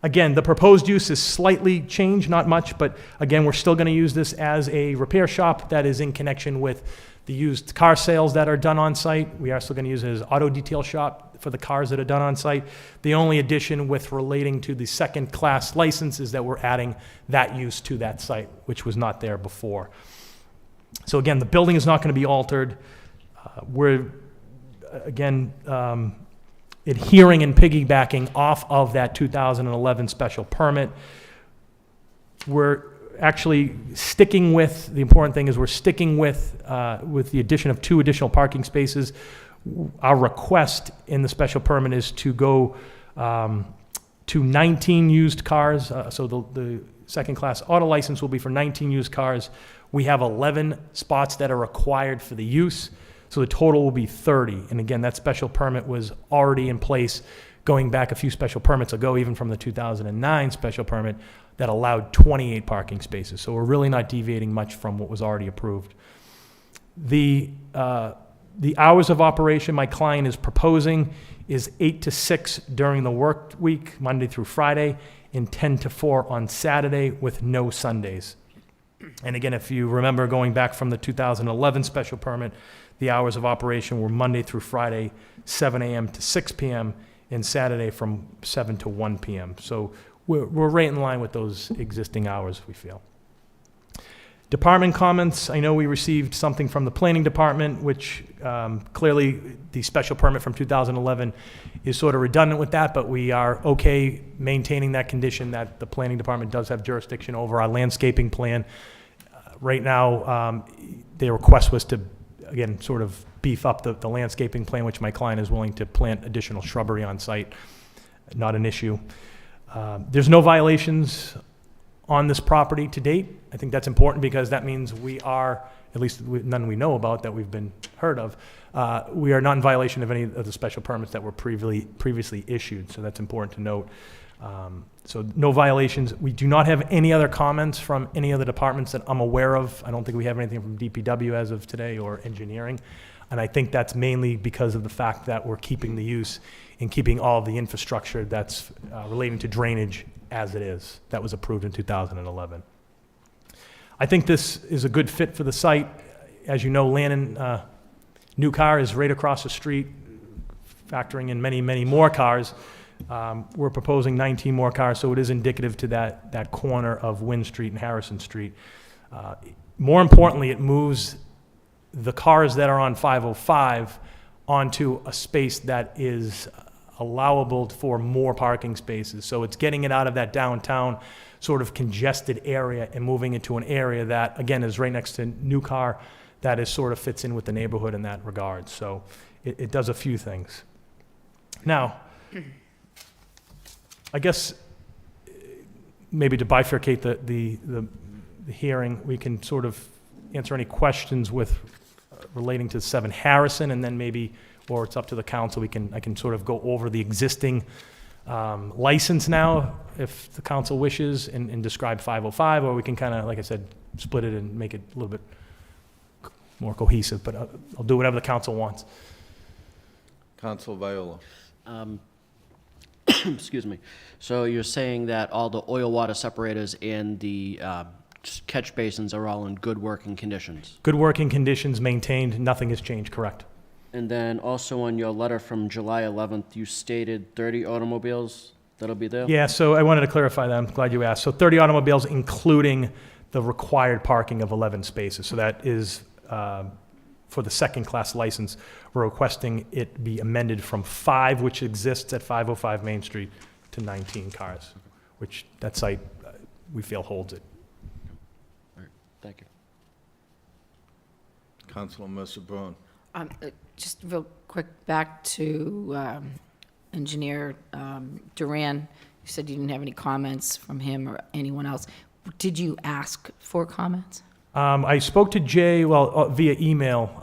Again, the proposed use is slightly changed, not much, but again, we're still going to use this as a repair shop that is in connection with the used car sales that are done on site. We are still going to use it as auto detail shop for the cars that are done on site. The only addition with relating to the second class license is that we're adding that use to that site, which was not there before. So again, the building is not going to be altered. We're, again, adhering and piggybacking off of that 2011 special permit. We're actually sticking with, the important thing is we're sticking with the addition of 2 additional parking spaces. Our request in the special permit is to go to 19 used cars. So the second class auto license will be for 19 used cars. We have 11 spots that are required for the use. So the total will be 30. And again, that special permit was already in place going back a few special permits ago, even from the 2009 special permit that allowed 28 parking spaces. So we're really not deviating much from what was already approved. The hours of operation my client is proposing is 8 to 6 during the work week, Monday through Friday, and 10 to 4 on Saturday with no Sundays. And again, if you remember going back from the 2011 special permit, the hours of operation were Monday through Friday, 7 a.m. to 6 p.m., and Saturday from 7 to 1 p.m. So we're right in line with those existing hours, we feel. Department comments. I know we received something from the planning department, which clearly the special permit from 2011 is sort of redundant with that, but we are okay maintaining that condition that the planning department does have jurisdiction over our landscaping plan. Right now, their request was to, again, sort of beef up the landscaping plan, which my client is willing to plant additional shrubbery on site. Not an issue. There's no violations on this property to date. I think that's important because that means we are at least none we know about that we've been heard of, we are not in violation of any of the special permits that were previously issued, so that's important to note. So no violations. We do not have any other comments from any other departments that I'm aware of. I don't think we have anything from DPW as of today or engineering. And I think that's mainly because of the fact that we're keeping the use and keeping all of the infrastructure that's relating to drainage as it is. That was approved in 2011. I think this is a good fit for the site. As you know, Lannon, new car is right across the street, factoring in many, many more cars. We're proposing 19 more cars, so it is indicative to that corner of Wynn Street and Harrison Street. More importantly, it moves the cars that are on 505 onto a space that is allowable for more parking spaces. So it's getting it out of that downtown sort of congested area and moving into an area that, again, is right next to new car that is sort of fits in with the neighborhood in that regard. So it does a few things. Now, I guess maybe to bifurcate the hearing, we can sort of answer any questions with relating to 7 Harrison, and then maybe, or it's up to the council, I can sort of go over the existing license now, if the council wishes, and describe 505, or we can kind of, like I said, split it and make it a little bit more cohesive, but I'll do whatever the council wants. Council Viola. Excuse me. So you're saying that all the oil water separators and the catch basins are all in good working conditions? Good working conditions, maintained, nothing has changed, correct? And then also on your letter from July 11th, you stated 30 automobiles that'll be there? Yeah, so I wanted to clarify that. I'm glad you asked. So 30 automobiles, including the required parking of 11 spaces. So that is, for the second-class license, we're requesting it be amended from 5, which exists at 505 Main Street, to 19 cars, which that site, we feel, holds it. All right, thank you. Councilor Mercer Brown. Just real quick, back to Engineer Duran. You said you didn't have any comments from him or anyone else. Did you ask for comments? I spoke to Jay, via email,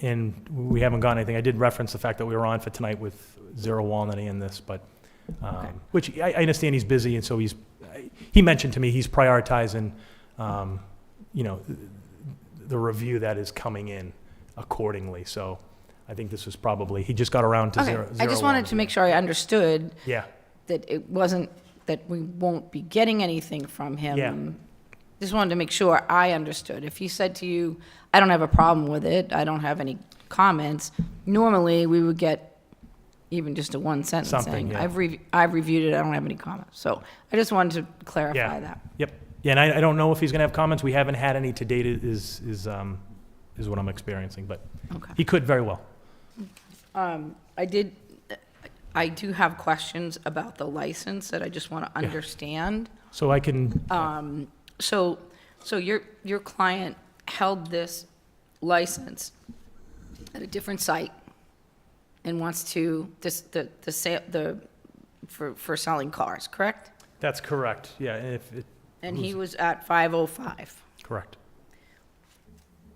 and we haven't gotten anything. I did reference the fact that we were on for tonight with Zero Walnutty in this, but, which I understand he's busy, and so he mentioned to me he's prioritizing, the review that is coming in accordingly. So I think this was probably, he just got around to Okay. Zero I just wanted to make sure I understood Yeah, that it wasn't, that we won't be getting anything from him. Yeah. Just wanted to make sure I understood. If he said to you, I don't have a problem with it, I don't have any comments, normally we would get even just a one sentence Something, saying, yeah. I've reviewed it, I don't have any comments. So I just wanted to clarify yeah. that. Yep. Yeah, and I don't know if he's gonna have comments. We haven't had any to date is what I'm experiencing, but Okay. he could very well. I do have questions about the license that I just want to understand. So I can, So your client held this license at a different site and wants to, for selling cars, correct? that's correct, yeah, And he was at 505. correct.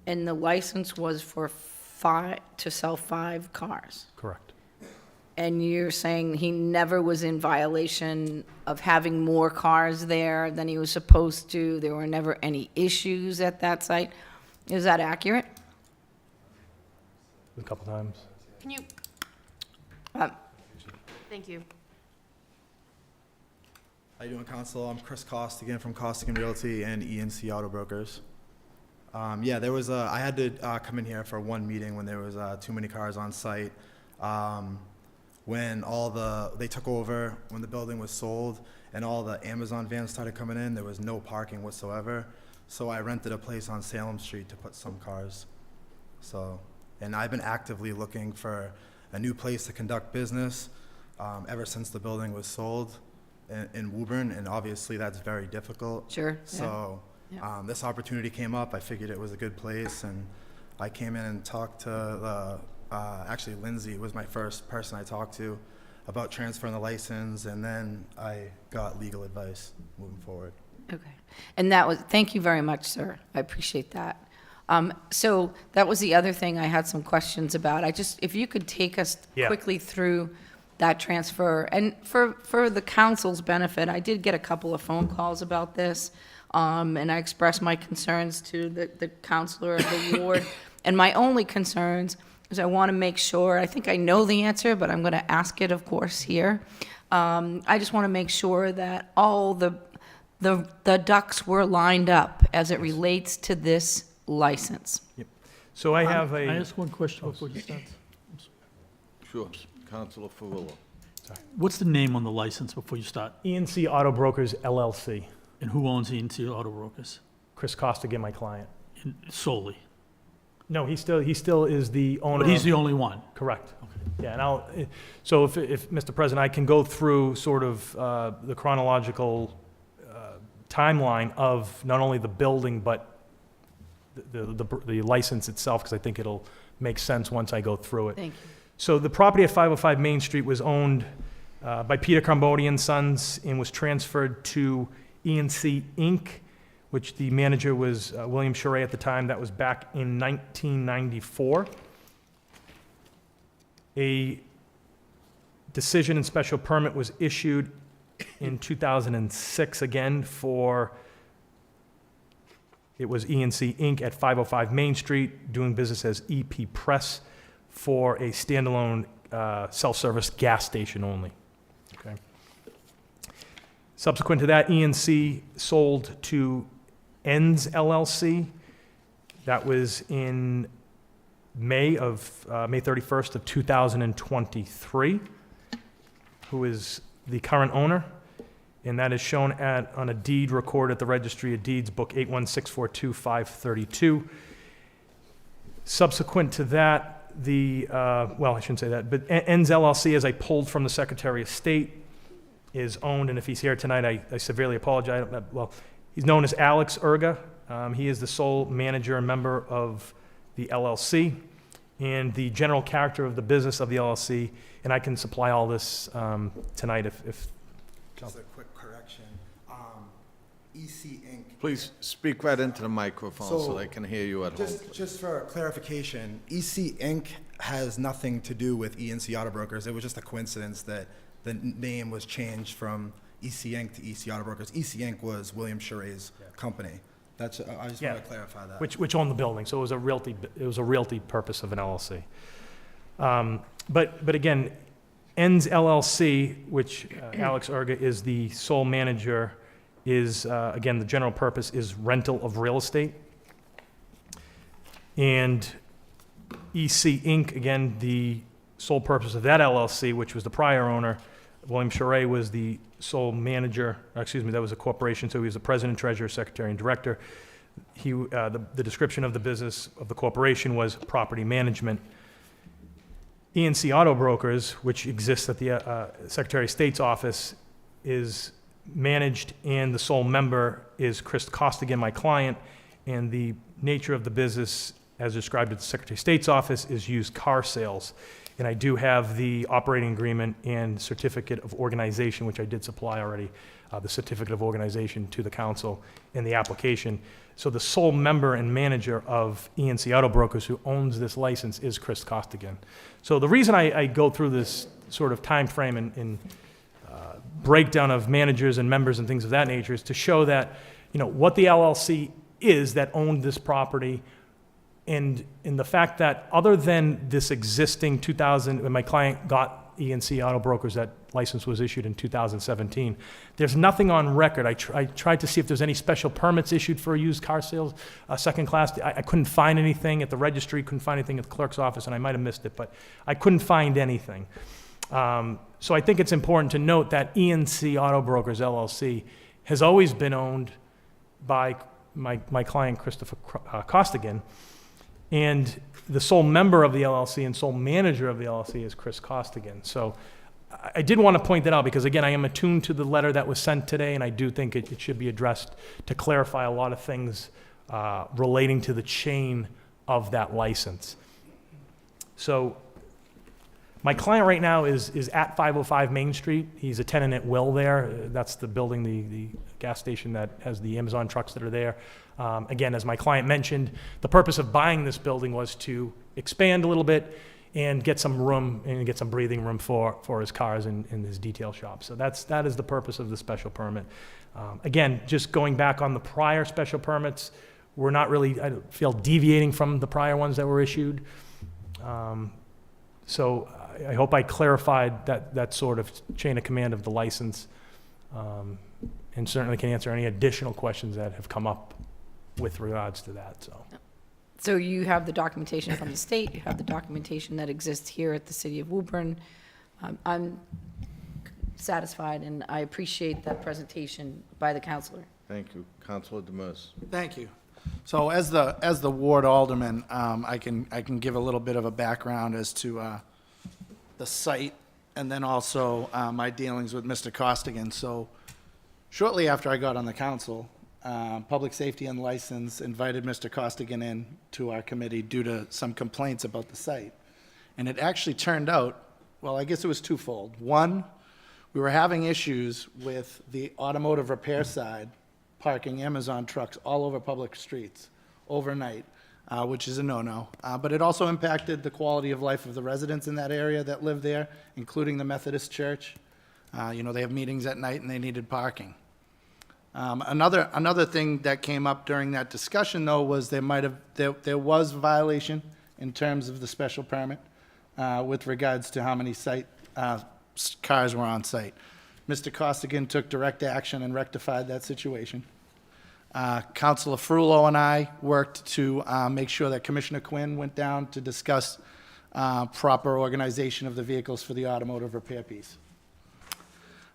And the license was for to sell 5 cars. Correct. And you're saying he never was in violation of having more cars there than he was supposed to? There were never any issues at that site? Is that accurate? A couple times. Can you, Um, thank you. How you doing, Council? I'm Chris Costigan from Costigan Realty and ENC Auto Brokers. Yeah, there was I had to come in here for one meeting when there was too many cars on site. When they took over, when the building was sold and all the Amazon vans started coming in, there was no parking whatsoever. So I rented a place on Salem Street to put some cars. And I've been actively looking for a new place to conduct business ever since the building was sold in Woburn, and obviously that's very difficult. Sure. yeah. So this opportunity came up. I figured it was a good place, and I came in and talked to actually Lindsay was my first person I talked to about transferring the license, and then I got legal advice moving forward. Okay. And that was, thank you very much, sir. I appreciate that. So that was the other thing I had some questions about. If you could take us Yeah. quickly through that transfer. And for the council's benefit, I did get a couple of phone calls about this, and I expressed my concerns to the counselor of the ward. And my only concerns is I want to make sure, I think I know the answer, but I'm going to ask it, of course, here. I just want to make sure that all the ducks were lined up as it relates to this license. So I have Can I a, ask one question before you start? Sure. Counselor Ferrullo. What's the name on the license before you start? ENC Auto Brokers LLC. And who owns ENC Auto Brokers? Chris Costigan, my client. Solely? No, he still is the owner. But he's of- the only one? Correct. Yeah, and so if, Mr. President, I can go through sort of the chronological timeline of not only the building, but the license itself, because I think it'll make sense once I go through it. Thank you. So the property at 505 Main Street was owned by Peter Carboni and Sons and was transferred to ENC Inc., which the manager was William Charest at the time. That was back in 1994. A decision and special permit was issued in 2006 again for, it was ENC Inc. at 505 Main Street, doing business as EP Press for a standalone self-service gas station only. Okay. Subsequent to that, ENC sold to Ends LLC. That was in May 31st of 2023, who is the current owner, and that is shown on a deed recorded at the Registry of Deeds, Book 81642-532. Subsequent to that, well, I shouldn't say that, but Ends LLC, as I pulled from the Secretary of State, is owned, and if he's here tonight, I severely apologize. Well, he's known as Alex Erga. He is the sole manager and member of the LLC and the general character of the business of the LLC, and I can supply all this tonight if Just a quick correction. EC Inc. Please speak right into the microphone so So, they can hear you at home. Just for clarification, EC Inc. has nothing to do with ENC Auto Brokers. It was just a coincidence that the name was changed from EC Inc. to EC Auto Brokers. EC Inc. was William Charest's company. That's, I just want to clarify that. which owned the building, so it was a realty purpose of an LLC. But again, Ends LLC, which Alex Erga is the sole manager, is, again, the general purpose is rental of real estate. And EC Inc., again, the sole purpose of that LLC, which was the prior owner, William Charest was the sole manager, that was a corporation, so he was the president, treasurer, secretary, and director. The description of the business of the corporation was property management. ENC Auto Brokers, which exists at the Secretary of State's office, is managed, and the sole member is Chris Costigan, my client, and the nature of the business, as described at the Secretary of State's office, is used car sales. And I do have the operating agreement and certificate of organization, which I did supply already, the certificate of organization to the council in the application. So the sole member and manager of ENC Auto Brokers who owns this license is Chris Costigan. So the reason I go through this sort of time frame and breakdown of managers and members and things of that nature is to show that, what the LLC is that owned this property, and in the fact that other than this existing 2000, when my client got ENC Auto Brokers, that license was issued in 2017, there's nothing on record. I tried to see if there's any special permits issued for used car sales, second class. I couldn't find anything at the registry, couldn't find anything at the clerk's office, and I might have missed it, but I couldn't find anything. So I think it's important to note that ENC Auto Brokers LLC has always been owned by my client, Christopher Costigan, and the sole member of the LLC and sole manager of the LLC is Chris Costigan. So I did want to point that out because, again, I am attuned to the letter that was sent today, and I do think it should be addressed to clarify a lot of things relating to the chain of that license. So My client right now is at 505 Main Street. He's a tenant at will there. That's the building, the gas station that has the Amazon trucks that are there. Again, as my client mentioned, the purpose of buying this building was to expand a little bit and get some room and get some breathing room for his cars in his detail shop. So that is the purpose of the special permit. Again, just going back on the prior special permits, we're not really, I don't feel, deviating from the prior ones that were issued. So I hope I clarified that sort of chain of command of the license, and certainly can answer any additional questions that have come up with regards to that, so. So you have the documentation from the state, you have the documentation that exists here at the city of Woburn. I'm satisfied, and I appreciate that presentation by the counselor. Thank you. Councilor Demers. Thank you. So as the ward alderman, I can give a little bit of a background as to the site, and then also my dealings with Mr. Costigan. So shortly after I got on the council, Public Safety and License invited Mr. Costigan in to our committee due to some complaints about the site. And it actually turned out, well, I guess it was twofold. One, we were having issues with the automotive repair side parking Amazon trucks all over public streets overnight, which is a no-no. But it also impacted the quality of life of the residents in that area that live there, including the Methodist Church. They have meetings at night and they needed parking. Another thing that came up during that discussion, though, was there was violation in terms of the special permit with regards to how many cars were on site. Mr. Costigan took direct action and rectified that situation. Councilor Frullo and I worked to make sure that Commissioner Quinn went down to discuss proper organization of the vehicles for the automotive repair piece.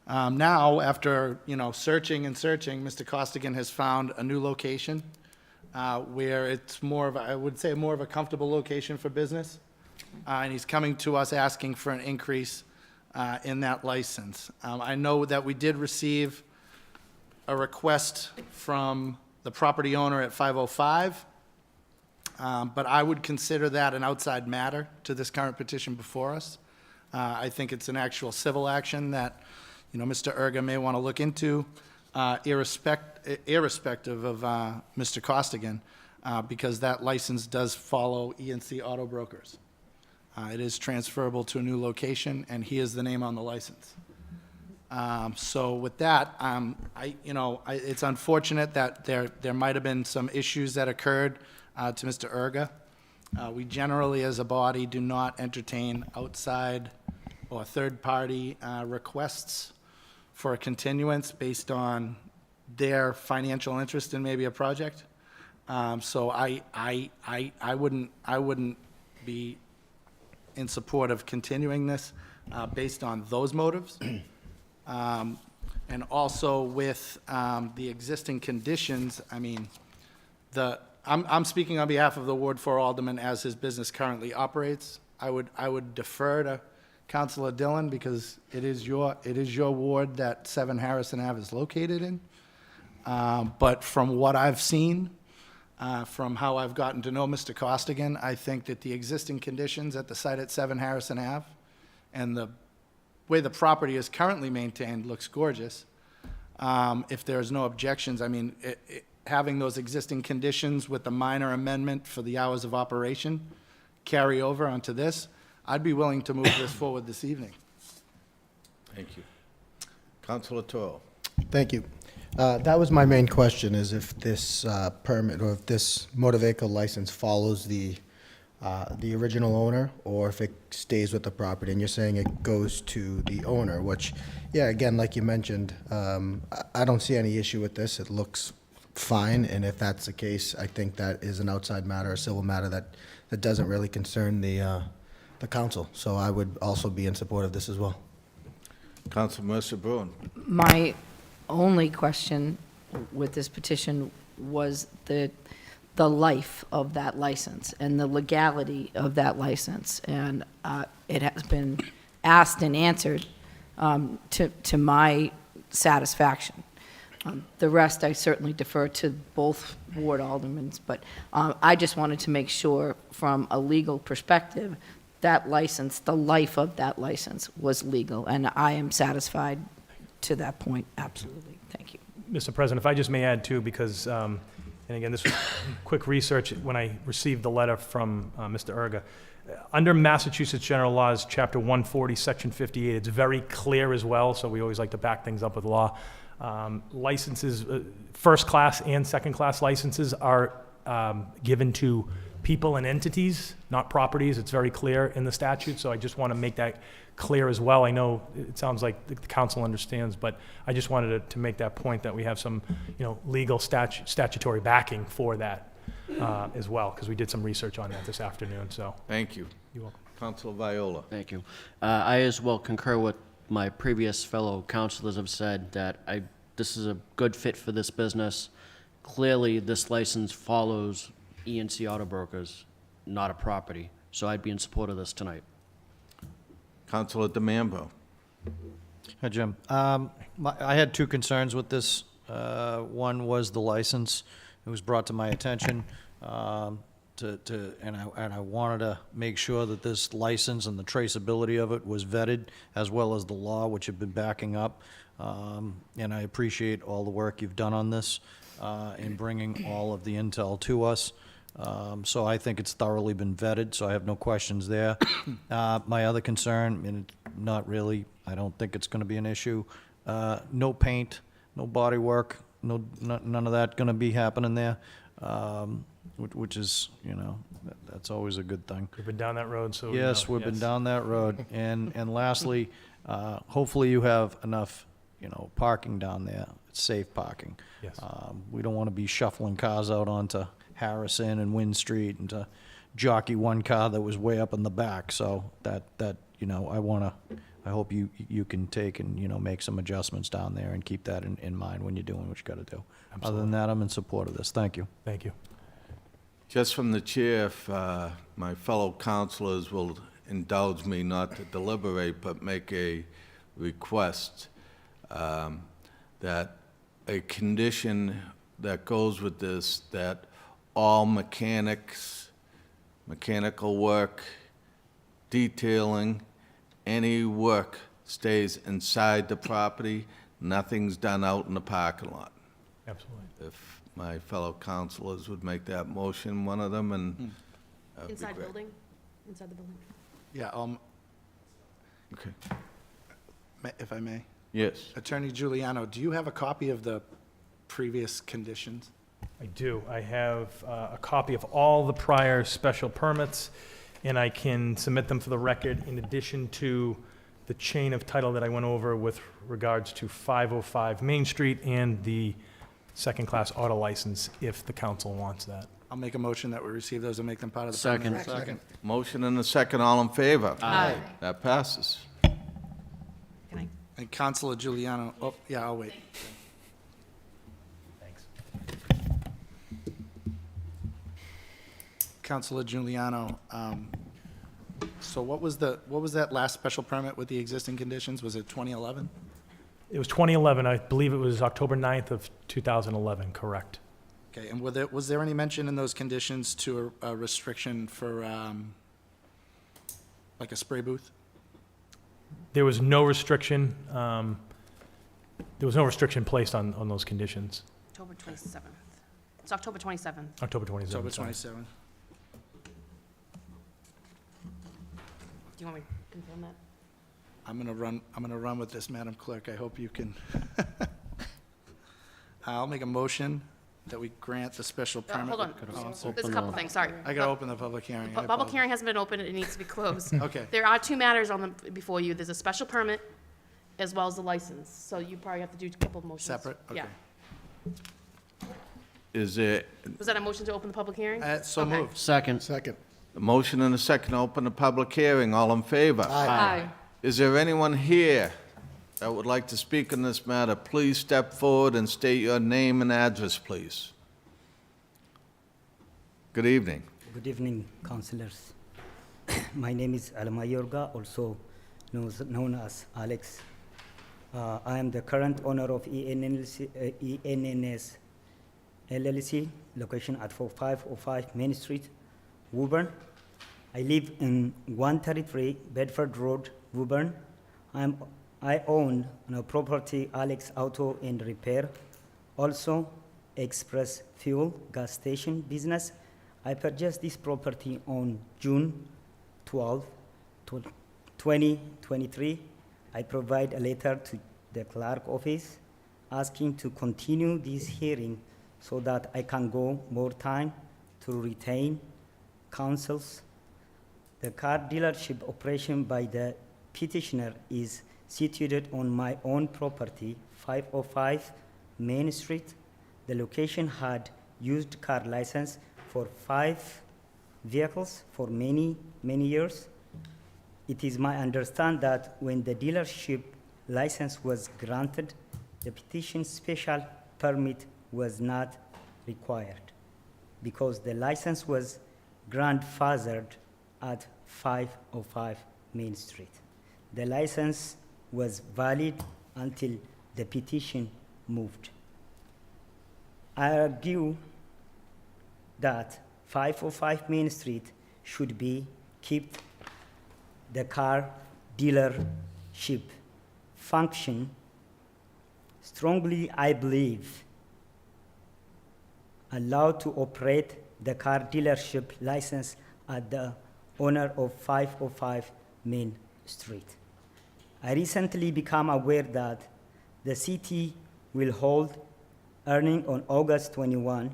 Now, after searching and searching, Mr. Costigan has found a new location where it's more of a comfortable location for business, and he's coming to us asking for an increase in that license. I know that we did receive a request from the property owner at 505, but I would consider that an outside matter to this current petition before us. I think it's an actual civil action that Mr. Erga may want to look into, irrespective of Mr. Costigan, because that license does follow E&C Auto Brokers. It is transferable to a new location, and he is the name on the license. So with that, it's unfortunate that there might have been some issues that occurred to Mr. Erga. We generally, as a body, do not entertain outside or third-party requests for a continuance based on their financial interest in maybe a project. So I wouldn't be in support of continuing this based on those motives. And also with the existing conditions, I'm speaking on behalf of the Ward 4 Alderman as his business currently operates. I would defer to Councilor Dillon because it is your ward that 7 Harrison Ave is located in. But from what I've seen, from how I've gotten to know Mr. Costigan, I think that the existing conditions at the site at 7 Harrison Ave and the way the property is currently maintained looks gorgeous. If there's no objections, having those existing conditions with the minor amendment for the hours of operation carry over onto this, I'd be willing to move this forward this evening. Thank you. Councilor Toro. Thank you. That was my main question, is if this permit or if this motor vehicle license follows the original owner, or if it stays with the property. And you're saying it goes to the owner, which, yeah, again, like you mentioned, I don't see any issue with this. It looks fine, and if that's the case, I think that is an outside matter, a civil matter that doesn't really concern the council. So I would also be in support of this as well. Councilor Mercer Bruin. My only question with this petition was the life of that license and the legality of that license. And it has been asked and answered to my satisfaction. The rest, I certainly defer to both ward aldermen, but I just wanted to make sure from a legal perspective that license, the life of that license was legal, and I am satisfied to that point, absolutely. Thank you. Mr. President, if I just may add too, because, and again, this was quick research when I received the letter from Mr. Urga. Under Massachusetts General Laws, Chapter 140, Section 58, it's very clear as well, so we always like to back things up with law. Licenses, first-class and second-class licenses are given to people and entities, not properties. It's very clear in the statute, so I just want to make that clear as well. I know it sounds like the council understands, but I just wanted to make that point that we have some, legal statutory backing for that as well, because we did some research on that this afternoon, so. Thank you. You're welcome. Councilor Viola. Thank you. I as well concur with my previous fellow councilors have said that this is a good fit for this business. Clearly, this license follows E&C Auto Brokers, not a property, so I'd be in support of this tonight. Councilor DeMambro. Hi, Jim. I had two concerns with this. One was the license. It was brought to my attention, and I wanted to make sure that this license and the traceability of it was vetted, as well as the law, which have been backing up. And I appreciate all the work you've done on this in bringing all of the intel to us. So I think it's thoroughly been vetted, so I have no questions there. My other concern, and not really, I don't think it's going to be an issue, no paint, no body work, none of that going to be happening there, which is, that's always a good thing. We've been down that road, so. Yes, we've been down that road. And lastly, hopefully you have enough, parking down there, safe parking. Yes. We don't want to be shuffling cars out onto Harrison and Wynn Street and to jockey one car that was way up in the back. So that I hope you can take and, make some adjustments down there and keep that in mind when you're doing what you got to do. Absolutely. Other than that, I'm in support of this. Thank you. Thank you. Just from the chair, if my fellow councilors will indulge me not to deliberate, but make a request that a condition that goes with this, that all mechanical work, detailing, any work stays inside the property, nothing's done out in the parking lot. Absolutely. If my fellow councilors would make that motion, one of them, and that would be Inside great. building? Inside the building? Yeah, Okay. if I may. Yes. Attorney Giuliano, do you have a copy of the previous conditions? I do. I have a copy of all the prior special permits, and I can submit them for the record in addition to the chain of title that I went over with regards to 505 Main Street and the second-class auto license, if the council wants that. I'll make a motion that we receive those and make them part of the. Second. permanent- Second. Motion and a second, all in favor? Aye. That passes. Can I? And Councilor Giuliano, I'll wait. Thanks. Councilor Giuliano, so what was that last special permit with the existing conditions? Was it 2011? It was 2011. I believe it was October 9th of 2011, correct? Okay, and was there any mention in those conditions to a restriction for, like a spray booth? There was no restriction, placed on those conditions. October 27th. It's October 27th. October 27th. October sorry. 27th. Do you want me to confirm that? I'm gonna run with this, Madam Clerk. I hope you can. I'll make a motion that we grant the special permit. Hold on. Oh, I'm sorry. There's a couple things, sorry. I gotta open the public hearing. I Public apologize. hearing hasn't been opened, it needs to be closed. Okay. There are two matters before you. There's a special permit as well as the license, so you probably have to do a couple of motions. Separate? Okay. Yeah. Is there Was that a motion to open the public hearing? So Okay. moved. Second. Second. a motion and a second to open the public hearing, all in favor? Aye. Is there anyone here that would like to speak on this matter? Please step forward and state your name and address, please. Good evening. Good evening, councillors. My name is Almayorga, also known as Alex. I am the current owner of ENNS LLC, location at 4505 Main Street, Woburn. I live in 133 Bedford Road, Woburn. I own a property, Alex Auto and Repair, also Express Fuel gas station business. I purchased this property on June 12, 2023. I provide a letter to the clerk office asking to continue this hearing so that I can go more time to retain counsels. The car dealership operation by the petitioner is situated on my own property, 505 Main Street. The location had used car license for 5 vehicles for many years. It is my understanding that when the dealership license was granted, the petition special permit was not required because the license was grandfathered at 505 Main Street. The license was valid until the petition moved. I argue that 505 Main Street should be kept the car dealership function. Strongly, I believe allowed to operate the car dealership license at the owner of 505 Main Street. I recently became aware that the city will hold earning on August 21,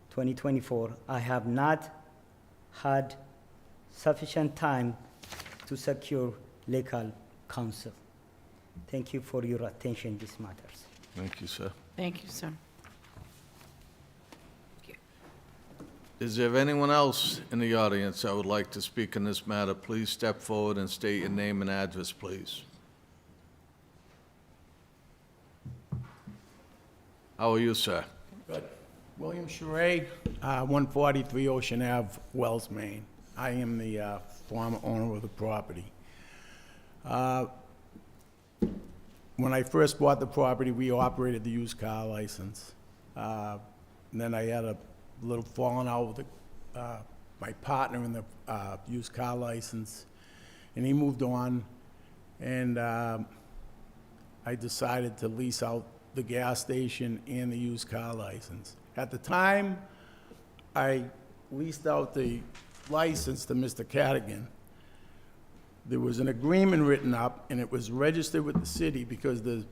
2024. I have not had sufficient time to secure legal counsel. Thank you for your attention in these matters. Thank you, sir. Thank you, sir. Is there anyone else in the audience that would like to speak in this matter? Please step forward and state your name and address, please. How are you, sir? Good. William Charest, 143 Ocean Ave, Wells, Maine. I am the former owner of the property. When I first bought the property, we operated the used car license. And then I had a little falling out with my partner in the used car license, and he moved on, and I decided to lease out the gas station and the used car license. At the time, I leased out the license to Mr. Cadigan. There was an agreement written up, and it was registered with the city because the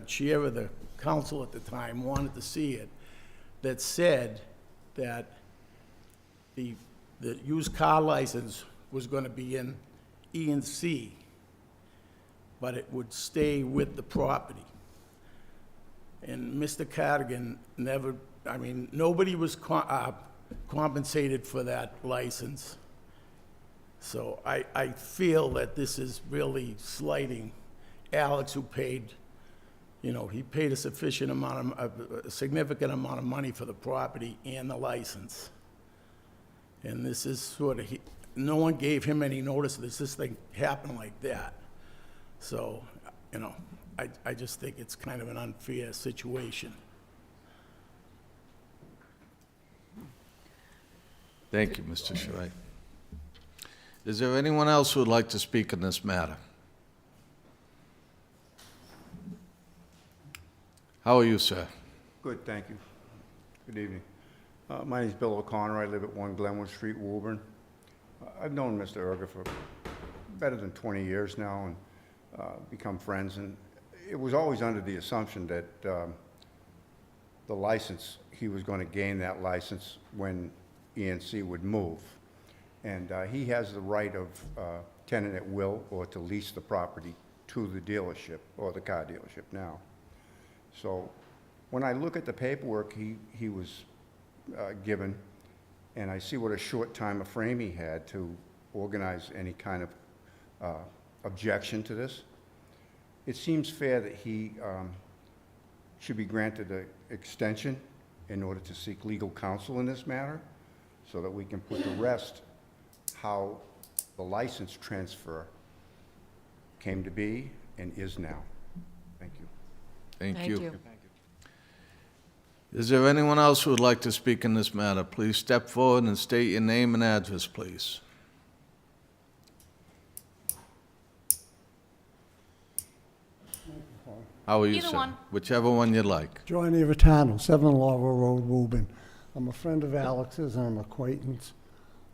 chair of the council at the time wanted to see it, that said that the used car license was going to be in E and C, but it would stay with the property. And Mr. Cadigan never, I mean, nobody was compensated for that license. So I feel that this is really slighting Alex, who paid, you know, he paid a significant amount of money for the property and the license. And this is sort of, no one gave him any notice of this thing happened like that. So, you know, I just think it's kind of an unfair situation. Thank you, Mr. Charest. Is there anyone else who would like to speak in this matter? How are you, sir? Good, thank you. Good evening. My name is Bill O'Connor. I live at 1 Glenwood Street, Woburn. I've known Mr. Erger for better than 20 years now and become friends. And it was always under the assumption that the license, he was going to gain that license when ENC would move. And he has the right of tenant at will or to lease the property to the dealership or the car dealership now. So when I look at the paperwork he was given, and I see what a short time of frame he had to organize any kind of objection to this, it seems fair that he should be granted an extension in order to seek legal counsel in this matter so that we can put to rest how the license transfer came to be and is now. Thank you. Thank you. Is there anyone else who would like to speak in this matter? Please step forward and state your name and address, please. How are you, Either sir? one. Whichever one you'd like. Johnny Vitano, 7 Laurel Road, Woburn. I'm a friend of Alex's and I'm an acquaintance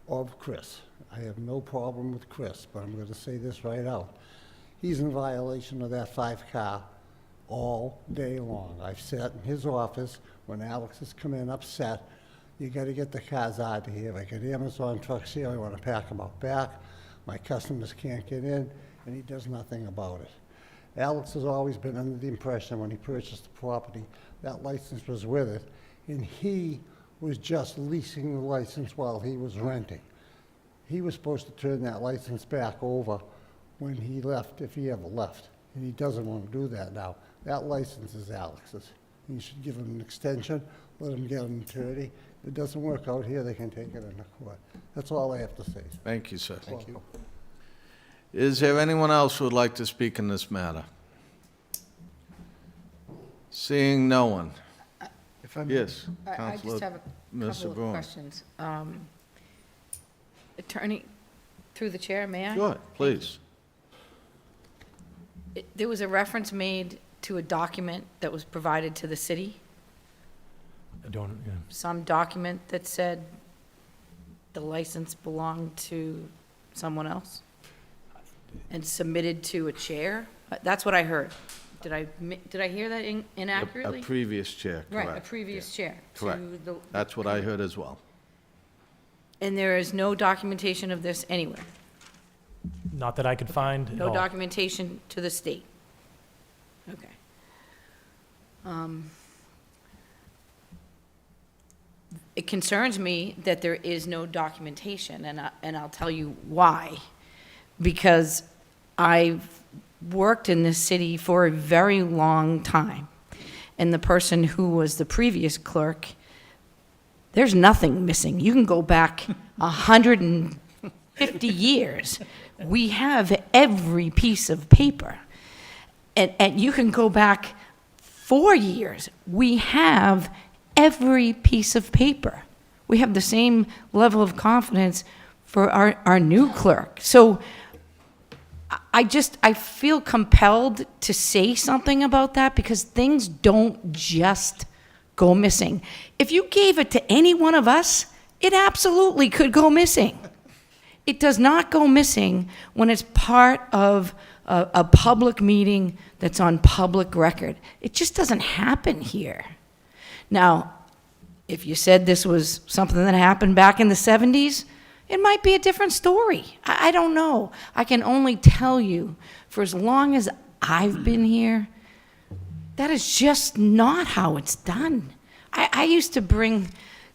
of Chris. I have no problem with Chris, but I'm going to say this right out. He's in violation of that 5-car all day long. I've sat in his office when Alex has come in upset. You got to get the cars out of here. I got Amazon trucks here. I want to pack them out back. My customers can't get in, and he does nothing about it. Alex has always been under the impression when he purchased the property that license was with it, and he was just leasing the license while he was renting. He was supposed to turn that license back over when he left, if he ever left, and he doesn't want to do that now. That license is Alex's. You should give him an extension, let him get an attorney. If it doesn't work out here, they can take it into court. That's all I have to say. Thank you, sir. Thank you. Is there anyone else who would like to speak in this matter? Seeing no one. If I may. Yes, I Counselor just have a Mr. couple of Braun. questions. Attorney, through the chair, may I? Sure, please. There was a reference made to a document that was provided to the city, I don't, yeah. some document that said the license belonged to someone else and submitted to a chair. That's what I heard. Did I hear that inaccurately? A previous chair, correct. Right, a previous chair. to Correct. the- That's what I heard as well. And there is no documentation of this anywhere? Not that I could find at No all. documentation to the state? Okay. It concerns me that there is no documentation, and I'll tell you why. Because I've worked in this city for a very long time, and the person who was the previous clerk, there's nothing missing. You can go back 150 years. We have every piece of paper. And you can go back 4 years. We have every piece of paper. We have the same level of confidence for our new clerk. So I feel compelled to say something about that because things don't just go missing. If you gave it to any one of us, it absolutely could go missing. It does not go missing when it's part of a public meeting that's on public record. It just doesn't happen here. Now, if you said this was something that happened back in the 70s, it might be a different story. I don't know. I can only tell you, for as long as I've been here, that is just not how it's done. I used to bring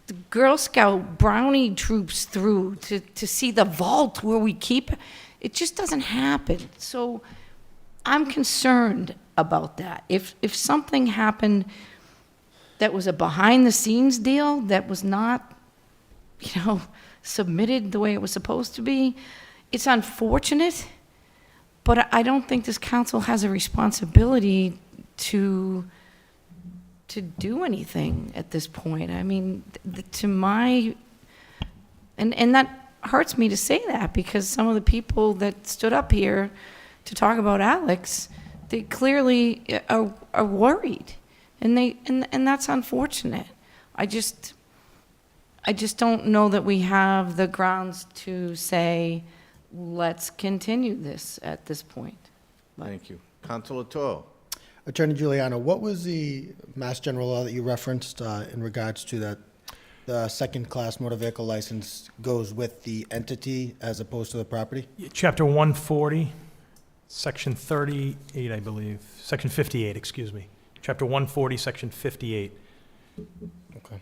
the Girl Scout brownie troops through to see the vault where we keep it. It just doesn't happen. So I'm concerned about that. If something happened that was a behind-the-scenes deal that was not, submitted the way it was supposed to be, it's unfortunate, but I don't think this council has a responsibility to do anything at this point. I mean, and that hurts me to say that because some of the people that stood up here to talk about Alex, they clearly are worried, and that's unfortunate. I just don't know that we have the grounds to say, let's continue this at this point. Thank you. Counselor Toro. Attorney Giuliano, what was the Mass General Law that you referenced in regards to that the second-class motor vehicle license goes with the entity as opposed to the property? Chapter 140, Section 38, I believe. Section 58, excuse me. Chapter 140, Section 58. Okay.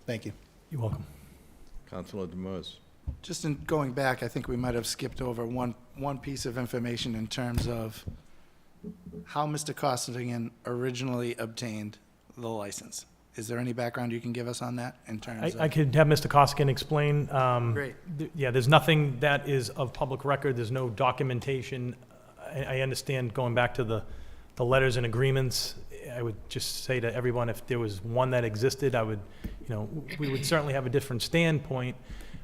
Thank you. You're welcome. Counselor Demers. Just in going back, I think we might have skipped over one piece of information in terms of how Mr. Costigan originally obtained the license. Is there any background you can give us on that in terms of? I could have Mr. Costigan explain. Great. Yeah, there's nothing that is of public record. There's no documentation. I understand going back to the letters and agreements. I would just say to everyone, if there was one that existed, we would certainly have a different standpoint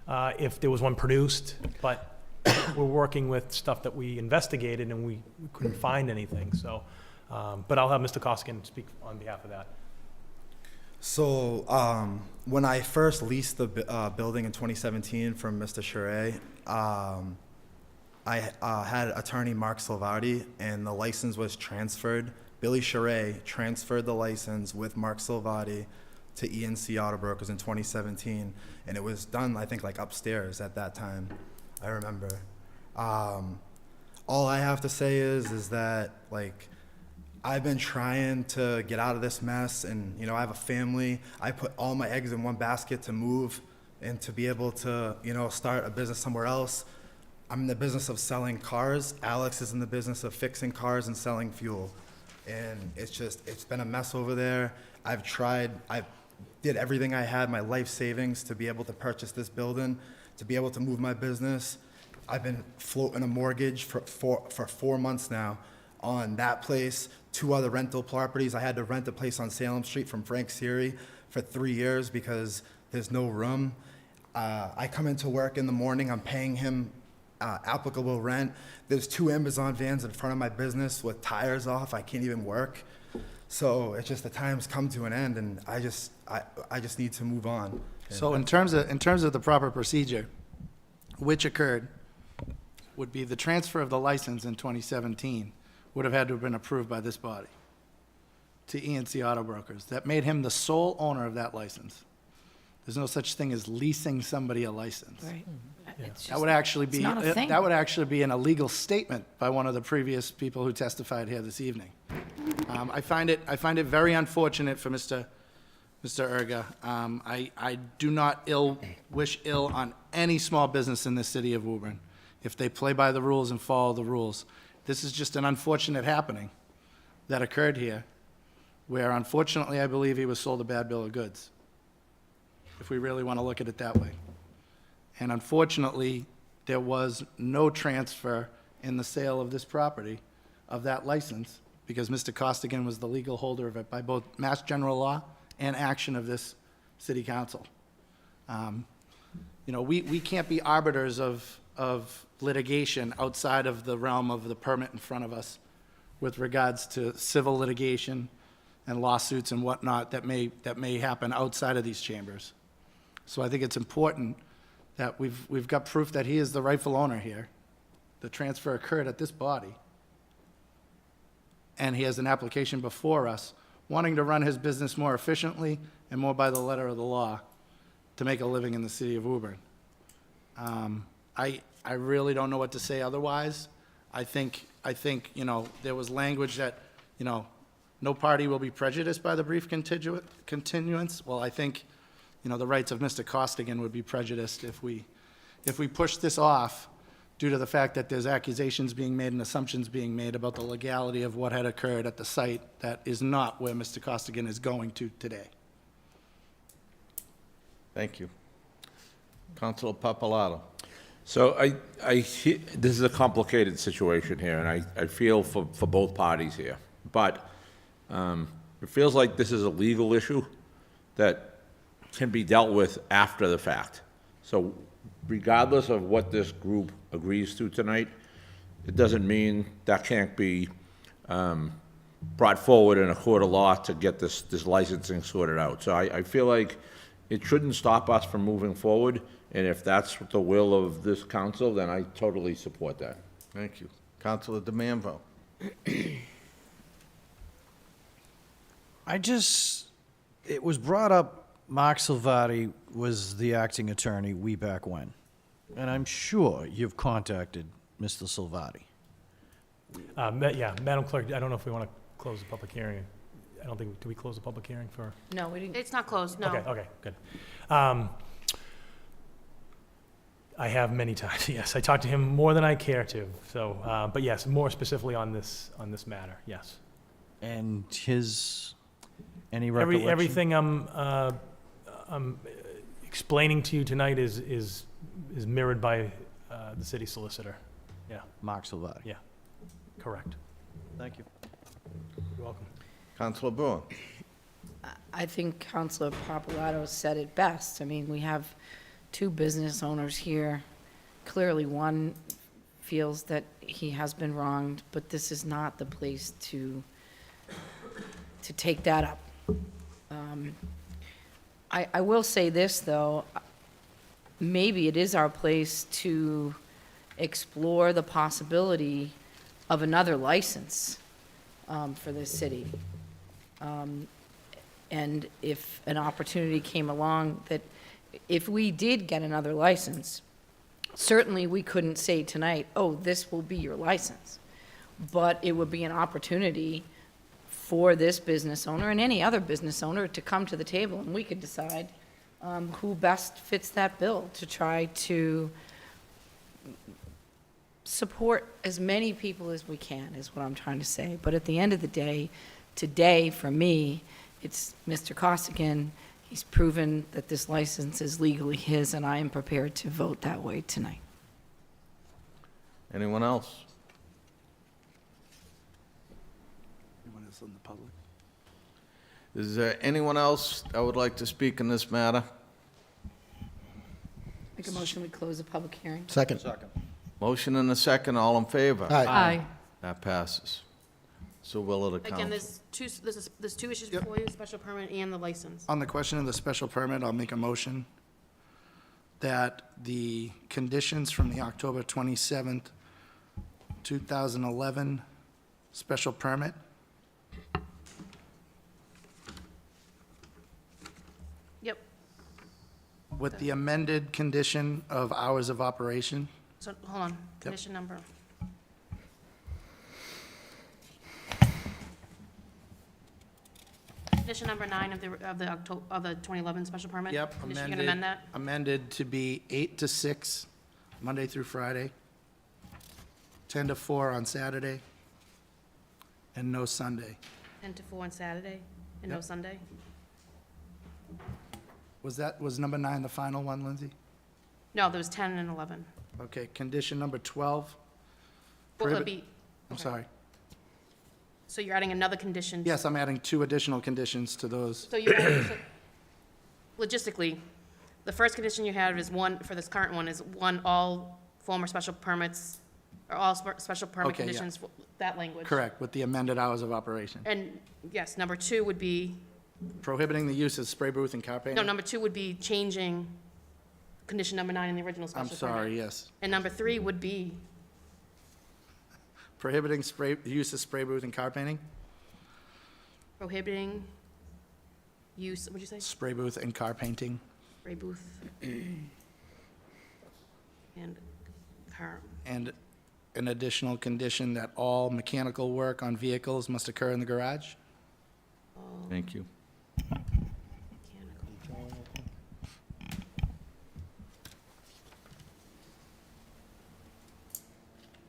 if there was one produced, but we're working with stuff that we investigated and we couldn't find anything, so, but I'll have Mr. Costigan speak on behalf of that. So when I first leased the building in 2017 from Mr. Charest, I had attorney Mark Silvati, and the license was transferred. Billy Charest transferred the license with Mark Silvati to ENC Auto Brokers in 2017, and it was done, I think, like upstairs at that time. I remember. All I have to say is that, like, I've been trying to get out of this mess, and, I have a family. I put all my eggs in one basket to move and to be able to, start a business somewhere else. I'm in the business of selling cars. Alex is in the business of fixing cars and selling fuel. And it's been a mess over there. I did everything I had, my life savings, to be able to purchase this building, to be able to move my business. I've been floating a mortgage for 4 months now on that place, 2 other rental properties. I had to rent a place on Salem Street from Frank Siri for 3 years because there's no room. I come into work in the morning, I'm paying him applicable rent. There's 2 Amazon vans in front of my business with tires off. I can't even work. So it's just the time's come to an end, and I just need to move on. So in terms of the proper procedure, which occurred, would be the transfer of the license in 2017 would have had to have been approved by this body to ENC Auto Brokers. That made him the sole owner of that license. There's no such thing as leasing somebody a license. Right. That would actually it's be, not a thing. that would actually be an illegal statement by one of the previous people who testified here this evening. I find it very unfortunate for Mr. Erga. I do not wish ill on any small business in the city of Woburn if they play by the rules and follow the rules. This is just an unfortunate happening that occurred here, where unfortunately I believe he was sold a bad bill of goods, if we really want to look at it that way. And unfortunately, there was no transfer in the sale of this property, of that license, because Mr. Costigan was the legal holder of it by both Mass General Law and action of this city council. We can't be arbiters of litigation outside of the realm of the permit in front of us with regards to civil litigation and lawsuits and whatnot that may happen outside of these chambers. So I think it's important that we've got proof that he is the rightful owner here. The transfer occurred at this body. And he has an application before us wanting to run his business more efficiently and more by the letter of the law to make a living in the city of Woburn. I really don't know what to say otherwise. I think there was language that, no party will be prejudiced by the brief continuance. Well, I think, the rights of Mr. Costigan would be prejudiced if we push this off due to the fact that there's accusations being made and assumptions being made about the legality of what had occurred at the site that is not where Mr. Costigan is going to today. Thank you. Councilor Papalato. So this is a complicated situation here, and I feel for both parties here. But it feels like this is a legal issue that can be dealt with after the fact. So regardless of what this group agrees to tonight, it doesn't mean that can't be brought forward in a court of law to get this licensing sorted out. So I feel like it shouldn't stop us from moving forward, and if that's the will of this council, then I totally support that. Thank you. Councilor DeManvo. It was brought up, Mark Silvati was the acting attorney way back when. And I'm sure you've contacted Mr. Silvati. Yeah, Madam Clerk, I don't know if we want to close the public hearing. I don't think, do we close the public hearing for? No, we didn't. It's not closed, no. Okay, good. I have many times, yes. I talked to him more than I care to, so, but yes, more specifically on this matter, yes. And any recollection? Everything I'm explaining to you tonight is mirrored by the city solicitor. Yeah. Mark Silvati. Yeah, correct. Thank you. You're welcome. Counselor Boone? I think Counselor Papalato said it best. I mean, we have two business owners here. Clearly, one feels that he has been wronged, but this is not the place to take that up. I will say this, though. Maybe it is our place to explore the possibility of another license for this city. And if an opportunity came along that, if we did get another license, certainly we couldn't say tonight, oh, this will be your license. But it would be an opportunity for this business owner and any other business owner to come to the table, and we could decide who best fits that bill to try to support as many people as we can, is what I'm trying to say. But at the end of the day, today, for me, it's Mr. Costigan. He's proven that this license is legally his, and I am prepared to vote that way tonight. Anyone else? Anyone else in the public? Is there anyone else that would like to speak in this matter? Make a motion, we close the public hearing. Second. Motion and a second, all in favor? Aye. Aye. That passes. So will of the council. Again, there's two issues before you, special permit and the license. On the question of the special permit, I'll make a motion that the conditions from the October 27th, 2011 special permit Yep. with the amended condition of hours of operation. So, hold on, condition number. Condition number 9 of the 2011 special permit? Yep, Condition, you're gonna amend that? amended to be 8 to 6, Monday through Friday, 10 to 4 on Saturday, and no Sunday. 10 to 4 on Saturday, and no Yep. Sunday? Was number 9 the final one, Lindsay? No, there was 10 and 11. Okay, condition number 12. Well, it'd prohibit- be, I'm sorry. so you're adding another condition? Yes, I'm adding 2 additional conditions to those. So you're adding, logistically, the first condition you have is one, for this current one, is one, all former special permits, or all special permit Okay, yeah. conditions, that language. Correct, with the amended hours of operation. And, yes, number 2 would be, Prohibiting the use of spray booth and car no, painting? number 2 would be changing condition number 9 in the original special I'm permit. sorry, yes. And number 3 would be, Prohibiting use of spray booth and car painting? prohibiting use, what'd you say? Spray booth and car painting. Spray booth. And car, And an additional condition that all mechanical work on vehicles must occur in the garage? Thank you.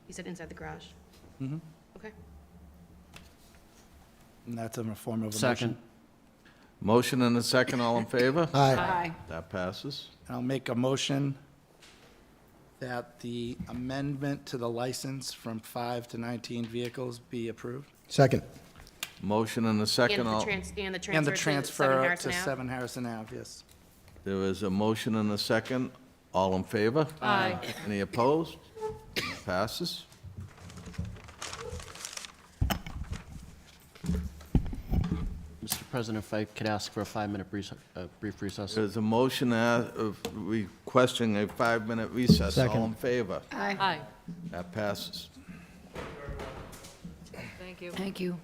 you said inside the garage? Mm-hmm. Okay. And that's in a form of a motion. Second. Motion and a second, all in favor? Aye. That passes. And I'll make a motion that the amendment to the license from 5 to 19 vehicles be approved. Second. Motion and a second, And the all, and the And the transfer to 7 transfer Harrison to Ave? 7 Harrison Ave, yes. there is a motion and a second, all in favor? Aye. Any opposed? Passes. Mr. President, if I could ask for a 5-minute brief recess. There's a motion requesting a 5-minute recess, all in favor? Aye. That passes. Thank you. Thank you.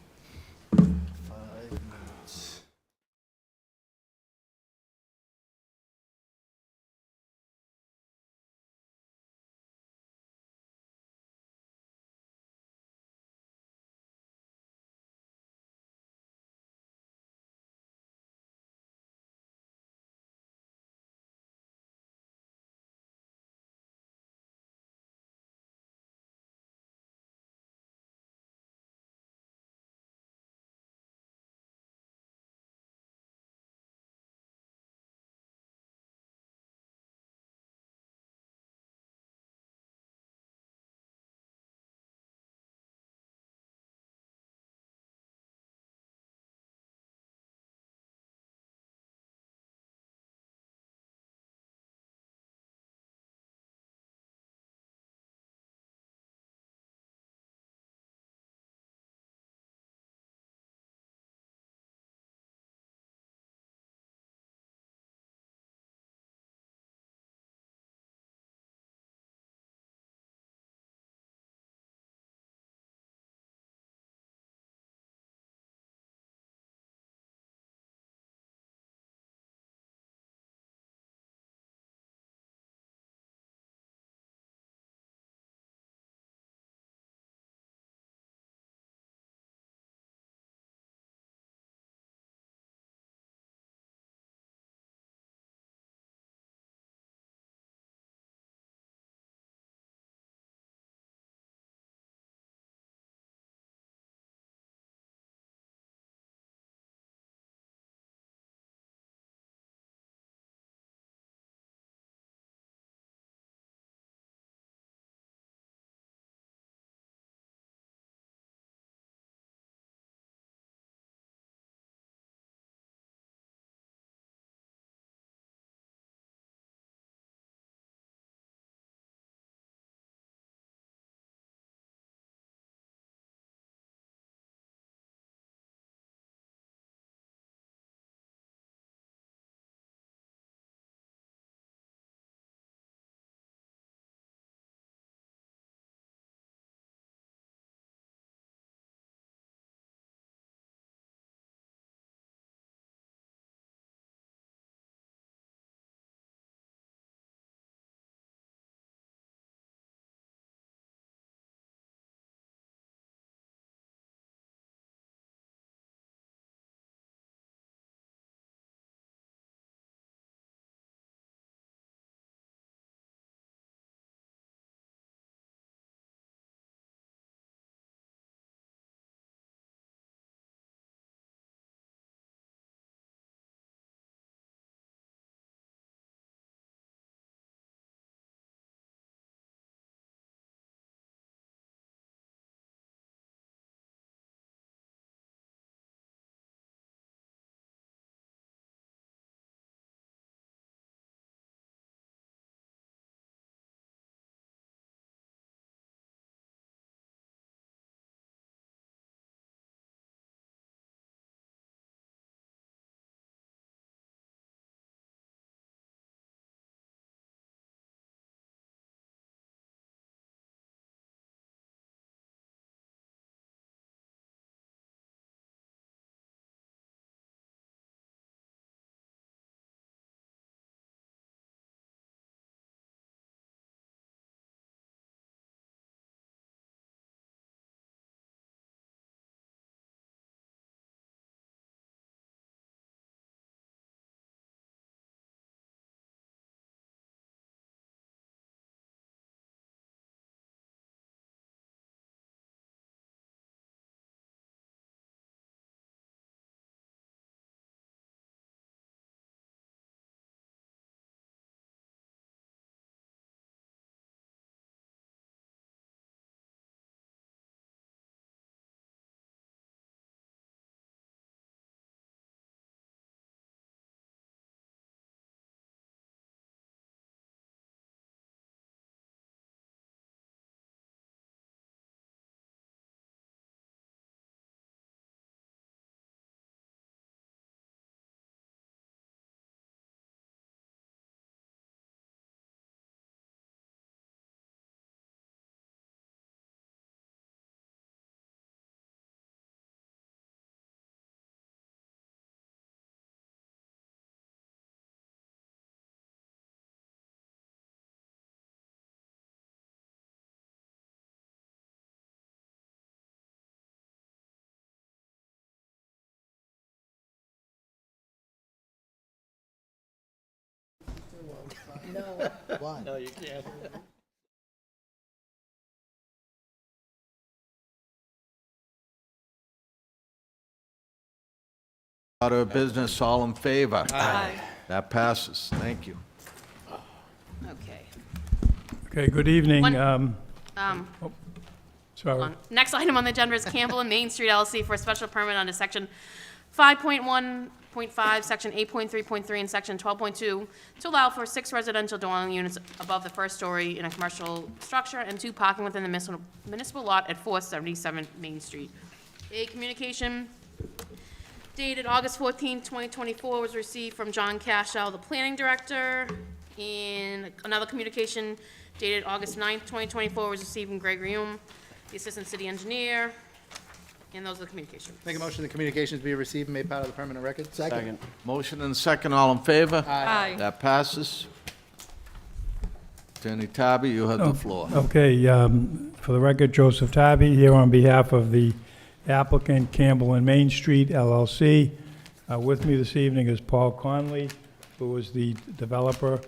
No. Why? No, you can't. Order of business, all in favor? Aye. That passes. Thank you. Okay. Okay, good evening. One- Sorry. Hold on. Next item on the agenda is Campbell and Main Street LLC for a special permit under section 5.1.5, section 8.3.3, and section 12.2 to allow for 6 residential dwelling units above the first story in a commercial structure and 2 parking within the municipal lot at 477 Main Street. A communication dated August 14, 2024 was received from John Cashell, the planning director, and another communication dated August 9, 2024 was received from Greg Reum, the assistant city engineer, and those are the communications. Make a motion the communications be received and made part of the permanent record. Second. Motion and second, all in favor? Aye. That passes. Attorney Tybee, you have the floor. Okay, for the record, Joseph Tybee here on behalf of the applicant Campbell and Main Street LLC. With me this evening is Paul Conley, who is the developer,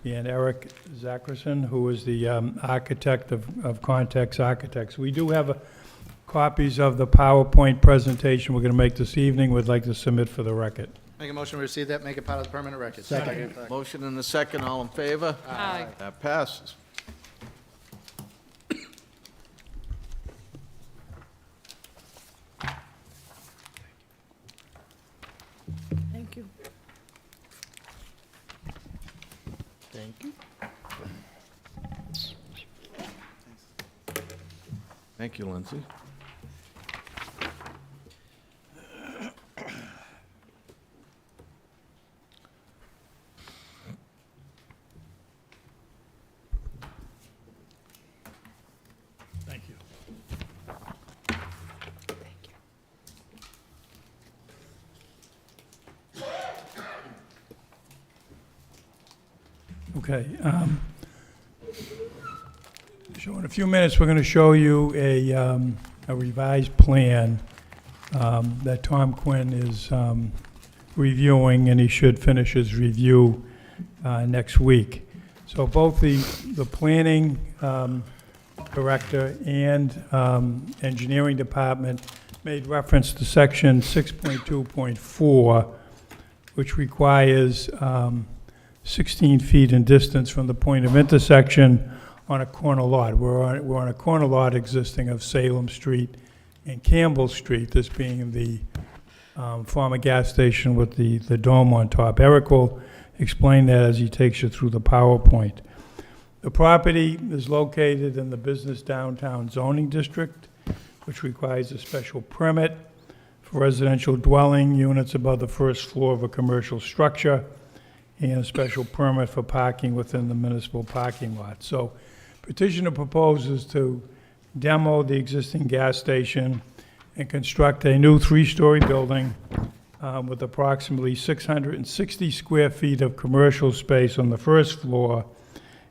and Eric Zackerson, who is the architect of Context Architects. We do have copies of the PowerPoint presentation we're going to make this evening, we'd like to submit for the record. Make a motion to receive that, make it part of the permanent record. Second. Motion and a second, all in favor? Aye. That passes. Thank you. Thank you. Thank you, Lindsay. Thank you. Okay. So in a few minutes, we're going to show you a revised plan that Tom Quinn is reviewing, and he should finish his review next week. So both the planning director and engineering department made reference to section 6.2.4, which requires 16 feet in distance from the point of intersection on a corner lot. We're on a corner lot existing of Salem Street and Campbell Street, this being the former gas station with the dome on top. Eric will explain that as he takes you through the PowerPoint. The property is located in the business downtown zoning district, which requires a special permit for residential dwelling units above the first floor of a commercial structure, and a special permit for parking within the municipal parking lot. So petitioner proposes to demo the existing gas station and construct a new 3-story building with approximately 660 square feet of commercial space on the first floor,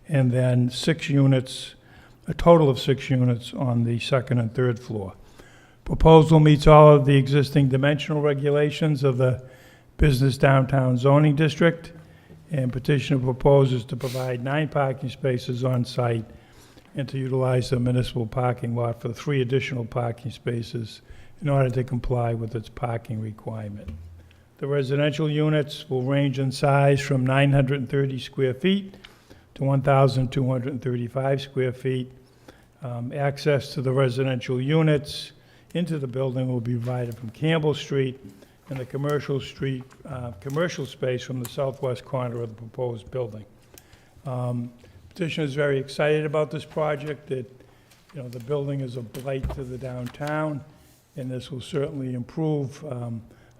and then 6 units, a total of 6 units on the second and third floor. Proposal meets all of the existing dimensional regulations of the business downtown zoning district, and petitioner proposes to provide 9 parking spaces on site and to utilize the municipal parking lot for 3 additional parking spaces in order to comply with its parking requirement. The residential units will range in size from 930 square feet to 1,235 square feet. Access to the residential units into the building will be provided from Campbell Street, and the commercial space from the southwest corner of the proposed building. Petitioner is very excited about this project. The building is a blight to the downtown, and this will certainly improve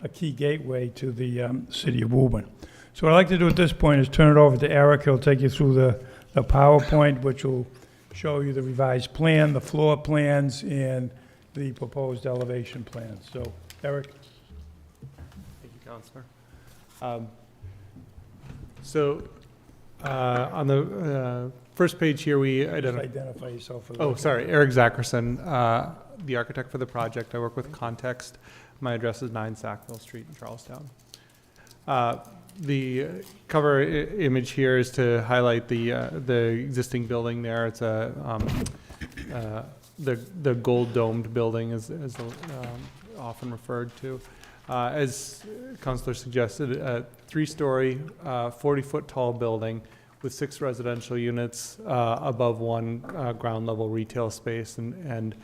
a key gateway to the city of Woburn. So what I'd like to do at this point is turn it over to Eric. He'll take you through the PowerPoint, which will show you the revised plan, the floor plans, and the proposed elevation plans. So, Eric? Thank you, Counselor. On the first page here, we Just identify yourself for the record. sorry, Eric Zackerson, the architect for the project. I work with Context. My address is 9 Sackville Street in Charlestown. The cover image here is to highlight the existing building there. It's the gold domed building is often referred to. As Councilor suggested, a 3-story, 40-foot tall building with 6 residential units above 1 ground level retail space, and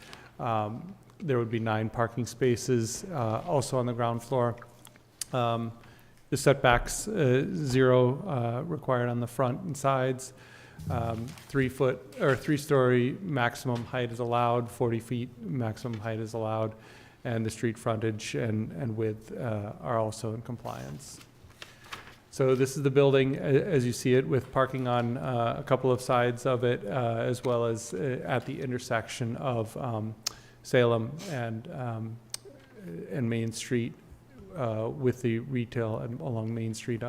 there would be 9 parking spaces also on the ground floor. The setbacks, 0 required on the front and sides. 3-story maximum height is allowed, 40 feet maximum height is allowed, and the street frontage and width are also in compliance. So this is the building as you see it, with parking on a couple of sides of it, as well as at the intersection of Salem and Main Street, with the retail and along Main Street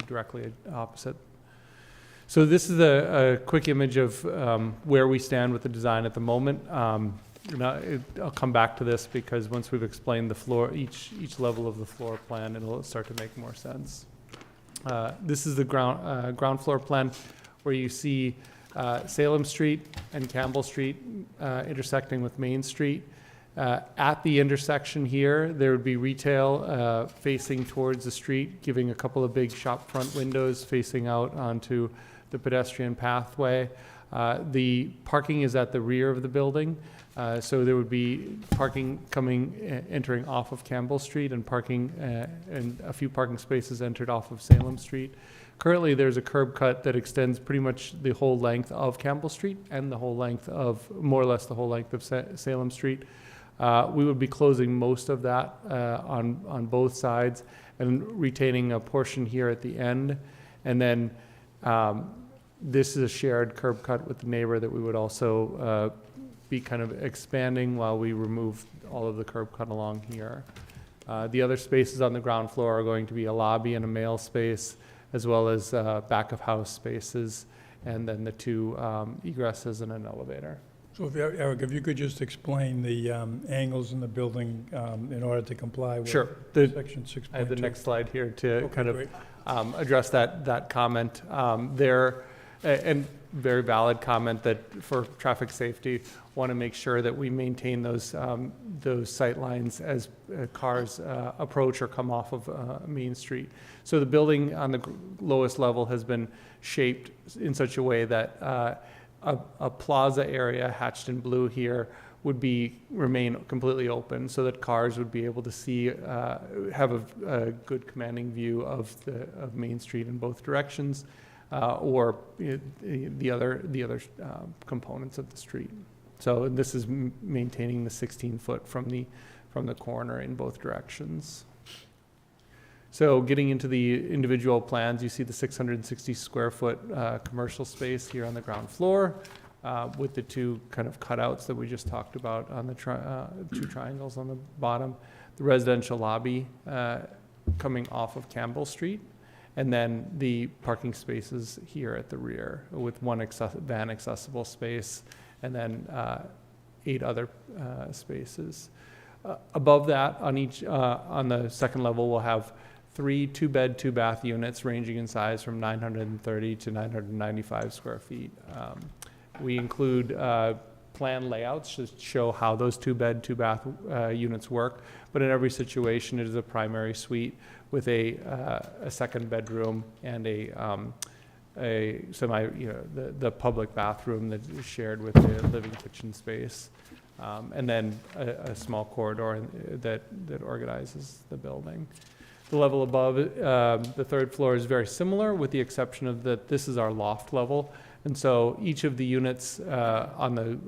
directly opposite. So this is a quick image of where we stand with the design at the moment. I'll come back to this because once we've explained the floor, each level of the floor plan, it'll start to make more sense. This is the ground floor plan where you see Salem Street and Campbell Street intersecting with Main Street. At the intersection here, there would be retail facing towards the street, giving a couple of big shop front windows facing out onto the pedestrian pathway. The parking is at the rear of the building, so there would be parking entering off of Campbell Street and parking and a few parking spaces entered off of Salem Street. Currently, there's a curb cut that extends pretty much the whole length of Campbell Street and the whole length of, more or less the whole length of Salem Street. We would be closing most of that on both sides and retaining a portion here at the end. And then this is a shared curb cut with the neighbor that we would also be kind of expanding while we remove all of the curb cut along here. The other spaces on the ground floor are going to be a lobby and a mail space, as well as back of house spaces, and then the 2 egresses and an elevator. So Eric, if you could just explain the angles in the building in order to comply with section 6.2. I have the next slide here to Okay, kind of great. address that comment. And very valid comment that for traffic safety, want to make sure that we maintain those sight lines as cars approach or come off of Main Street. So the building on the lowest level has been shaped in such a way that a plaza area hatched in blue here would remain completely open, so that cars would be able to see, have a good commanding view of Main Street in both directions, or the other components of the street. So this is maintaining the 16-foot from the corner in both directions. So getting into the individual plans, you see the 660 square foot commercial space here on the ground floor, with the 2 kind of cutouts that we just talked about on the 2 triangles on the bottom. The residential lobby coming off of Campbell Street, and then the parking spaces here at the rear with 1 van accessible space, and then 8 other spaces. Above that, on the second level, we'll have 3 2-bed, 2-bath units ranging in size from 930 to 995 square feet. We include plan layouts to show how those 2-bed, 2-bath units work, but in every situation, it is a primary suite with a second bedroom and a the public bathroom that is shared with the living kitchen space, and then a small corridor that organizes the building. The level above, the 3rd floor, is very similar, with the exception of that this is our loft level. And so each of the units on the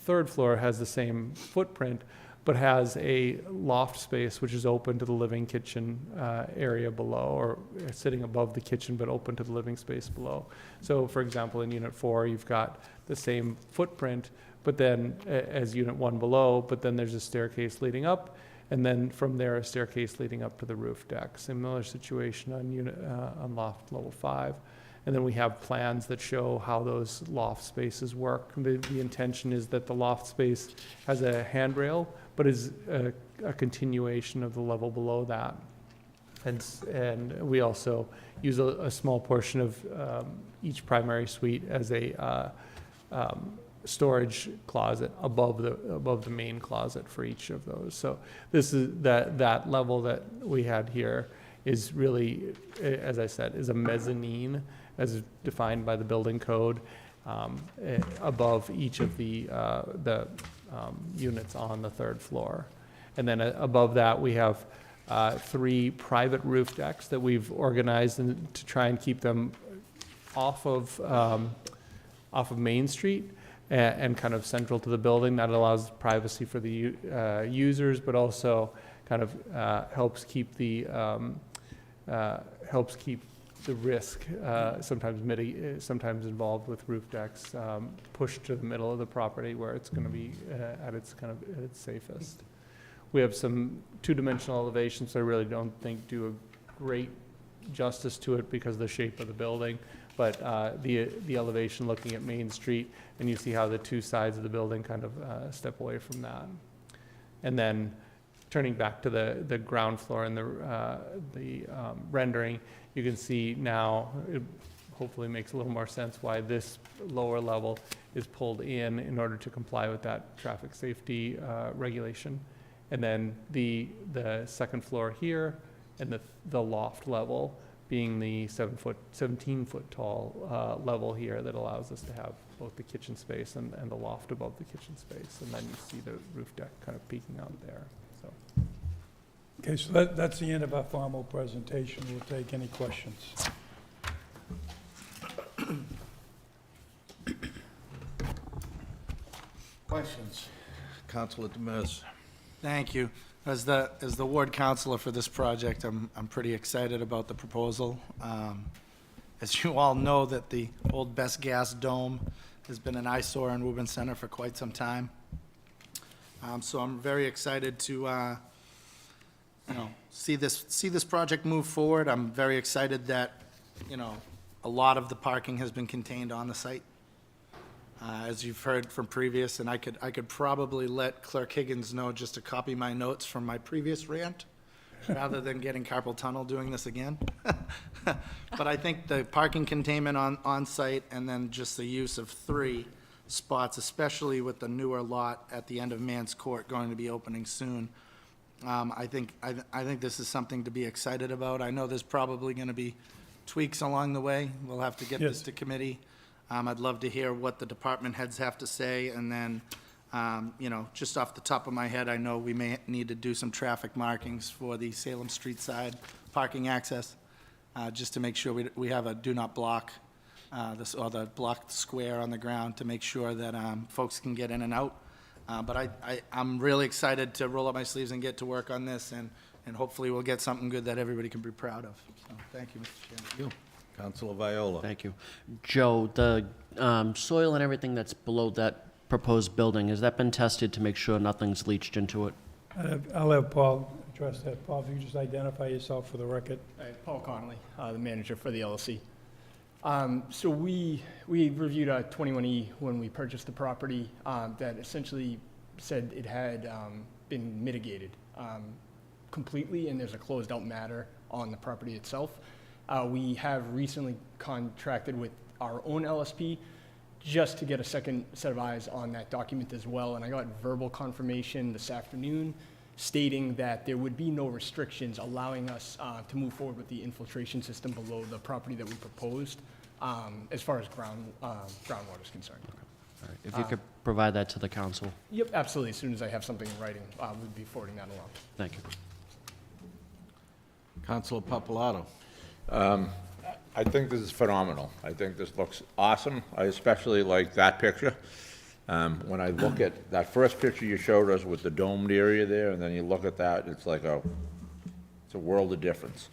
3rd floor has the same footprint, but has a loft space which is open to the living kitchen area below, or sitting above the kitchen but open to the living space below. So for example, in Unit 4, you've got the same footprint, but then as Unit 1 below, but then there's a staircase leading up, and then from there a staircase leading up to the roof deck. Similar situation on loft level 5. And then we have plans that show how those loft spaces work. The intention is that the loft space has a handrail, but is a continuation of the level below that. And we also use a small portion of each primary suite as a storage closet above the main closet for each of those. So this is that level that we had here is really, as I said, is a mezzanine as defined by the building code above each of the units on the third floor. And then above that, we have 3 private roof decks that we've organized to try and keep them off of Main Street and kind of central to the building. That allows privacy for the users, but also kind of helps keep the risk sometimes involved with roof decks pushed to the middle of the property where it's going to be at its safest. We have some 2-dimensional elevations I really don't think do a great justice to it because of the shape of the building, but the elevation looking at Main Street, and you see how the 2 sides of the building kind of step away from that. And then turning back to the ground floor and the rendering, you can see now, it hopefully makes a little more sense why this lower level is pulled in order to comply with that traffic safety regulation. And then the second floor here and the loft level being the 17-foot tall level here that allows us to have both the kitchen space and the loft above the kitchen space. And then you see the roof deck kind of peeking out there. So. Okay, so that's the end of our formal presentation. We'll take any questions. Questions? Councilor Demers. Thank you. As the ward councilor for this project, I'm pretty excited about the proposal. As you all know, that the old Best Gas Dome has been an eyesore in Woburn Center for quite some time. So I'm very excited to see this project move forward. I'm very excited that a lot of the parking has been contained on the site. As you've heard from previous, and I could probably let Clerk Higgins know just to copy my notes from my previous rant, rather than getting carpal tunnel doing this again. But I think the parking containment on site, and then just the use of 3 spots, especially with the newer lot at the end of Mans Court going to be opening soon. I think this is something to be excited about. I know there's probably going to be tweaks along the way. We'll have to get this to committee. I'd love to hear what the department heads have to say, and then, just off the top of my head, I know we may need to do some traffic markings for the Salem Street side parking access, just to make sure we have a do not block, or the blocked square on the ground to make sure that folks can get in and out. But I'm really excited to roll up my sleeves and get to work on this, and hopefully we'll get something good that everybody can be proud of. So, thank you, Mr. Chairman. Thank you. Councilor Viola. Thank you. Joe, the soil and everything that's below that proposed building, has that been tested to make sure nothing's leached into it? I'll have Paul address that. Paul, if you just identify yourself for the record. Paul Connolly, the manager for the LLC. So we reviewed a 21E when we purchased the property that essentially said it had been mitigated completely, and there's a closed out matter on the property itself. We have recently contracted with our own LSP just to get a second set of eyes on that document as well, and I got verbal confirmation this afternoon stating that there would be no restrictions allowing us to move forward with the infiltration system below the property that we proposed as far as groundwater is concerned. Okay. All right. If you could provide that to the council. Yep, absolutely. As soon as I have something in writing, we'll be forwarding that along. Thank you. Councilor Papalato. I think this is phenomenal. I think this looks awesome. I especially like that picture. When I look at that first picture you showed us with the domed area there, and then you look at that, it's like it's a world of difference.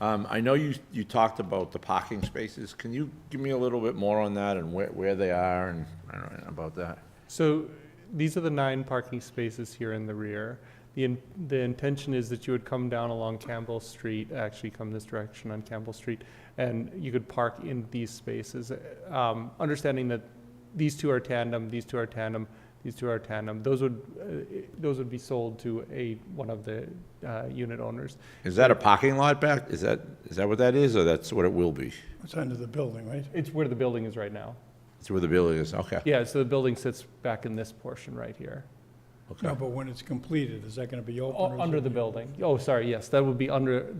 I know you talked about the parking spaces. Can you give me a little bit more on that and where they are and I don't know about that? So these are the 9 parking spaces here in the rear. The intention is that you would come down along Campbell Street, actually come this direction on Campbell Street, and you could park in these spaces. Understanding that these two are tandem, These two are tandem. Those would be sold to one of the unit owners. Is that a parking lot back? Is that what that is, or that's what it will be? It's under the building, right? It's where the building is right now. It's where the building is, okay. Yeah, so the building sits back in this portion right here. No, but when it's completed, is that gonna be open? or is Under it- the building. Oh, sorry, yes, that will be underneath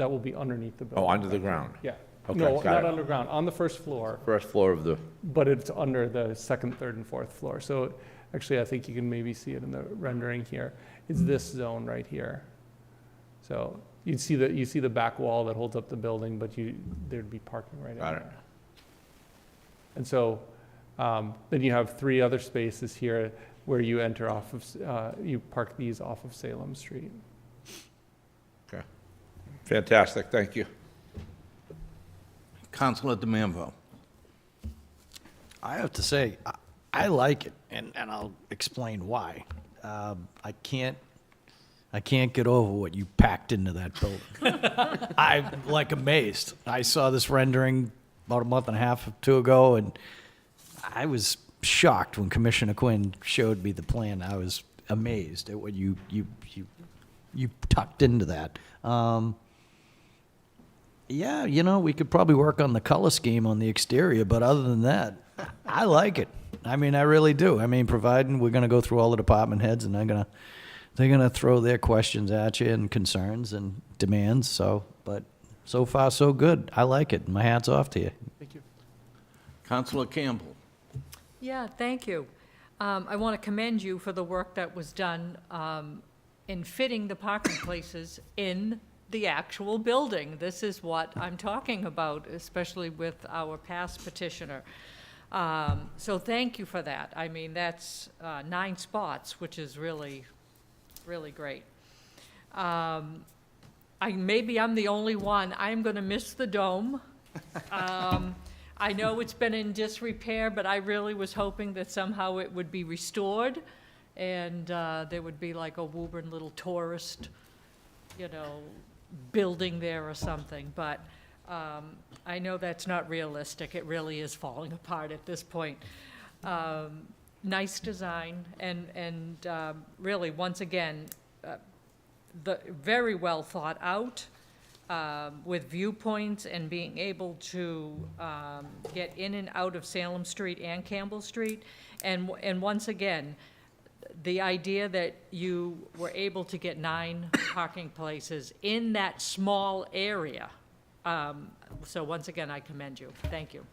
the building. Oh, under the ground? Yeah. Okay, No, got not it. underground, on the first floor, First floor of the, but it's under the second, third, and fourth floor. So actually, I think you can maybe see it in the rendering here. It's this zone right here. So you see the back wall that holds up the building, but there'd be parking right in got it. there. And so then you have 3 other spaces here where you enter off of, you park these off of Salem Street. Okay. Fantastic, thank you. Councilor DeManvo. I have to say, I like it, and I'll explain why. I can't get over what you packed into that building. I'm like amazed. I saw this rendering about a month and a half or 2 ago, and I was shocked when Commissioner Quinn showed me the plan. I was amazed at what you tucked into that. Yeah, we could probably work on the color scheme on the exterior, but other than that, I like it. I mean, I really do. I mean, providing we're going to go through all the department heads, and they're gonna throw their questions at you and concerns and demands. But so far so good. I like it. My hat's off to you. Thank you. Councilor Campbell. Yeah, thank you. I want to commend you for the work that was done in fitting the parking places in the actual building. This is what I'm talking about, especially with our past petitioner. So thank you for that. I mean, that's 9 spots, which is really, really great. Maybe I'm the only one. I'm going to miss the dome. I know it's been in disrepair, but I really was hoping that somehow it would be restored, and there would be like a Woburn little tourist, building there or something. But I know that's not realistic. It really is falling apart at this point. Nice design, and really, once again, very well thought out, with viewpoints and being able to get in and out of Salem Street and Campbell Street. And once again, the idea that you were able to get 9 parking places in that small area. So once again, I commend you. Thank you.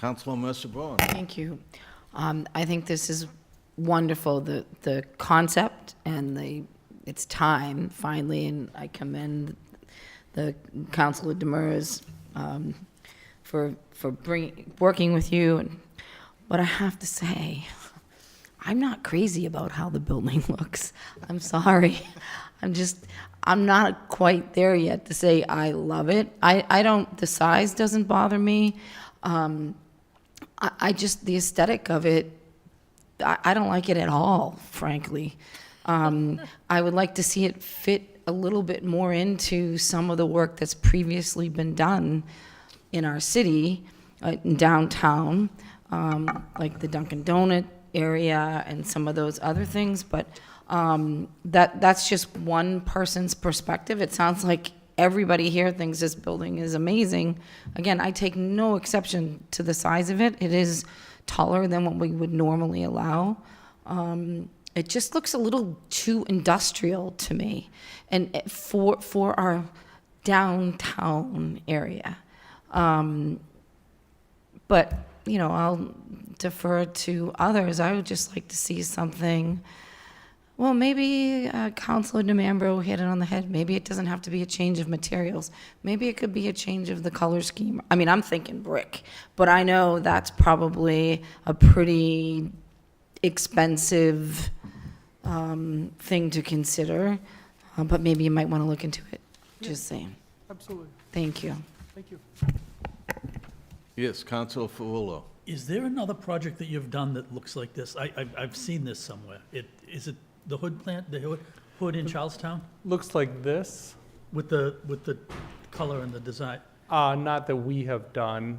Councilor Mercer-Bowen. Thank you. I think this is wonderful, the concept and it's time finally, and I commend the Councilor Demers for working with you. But I have to say, I'm not crazy about how the building looks. I'm sorry. I'm not quite there yet to say I love it. The size doesn't bother me. The aesthetic of it, I don't like it at all, frankly. I would like to see it fit a little bit more into some of the work that's previously been done in our city, in downtown, like the Dunkin' Donut area and some of those other things. But that's just one person's perspective. It sounds like everybody here thinks this building is amazing. Again, I take no exception to the size of it. It is taller than what we would normally allow. It just looks a little too industrial to me, and for our downtown area. But I'll defer to others. I would just like to see something. Well, maybe Councilor DeMambro hit it on the head. Maybe it doesn't have to be a change of materials. Maybe it could be a change of the color scheme. I mean, I'm thinking brick, but I know that's probably a pretty expensive thing to consider. But maybe you might want to look into it. Just saying. Absolutely. Thank you. Thank you. Yes, Councilor Fawulo. Is there another project that you've done that looks like this? I've seen this somewhere. Is it the Hood plant, the Hood in Charlestown? Looks like this. With the color and the design? Not that we have done.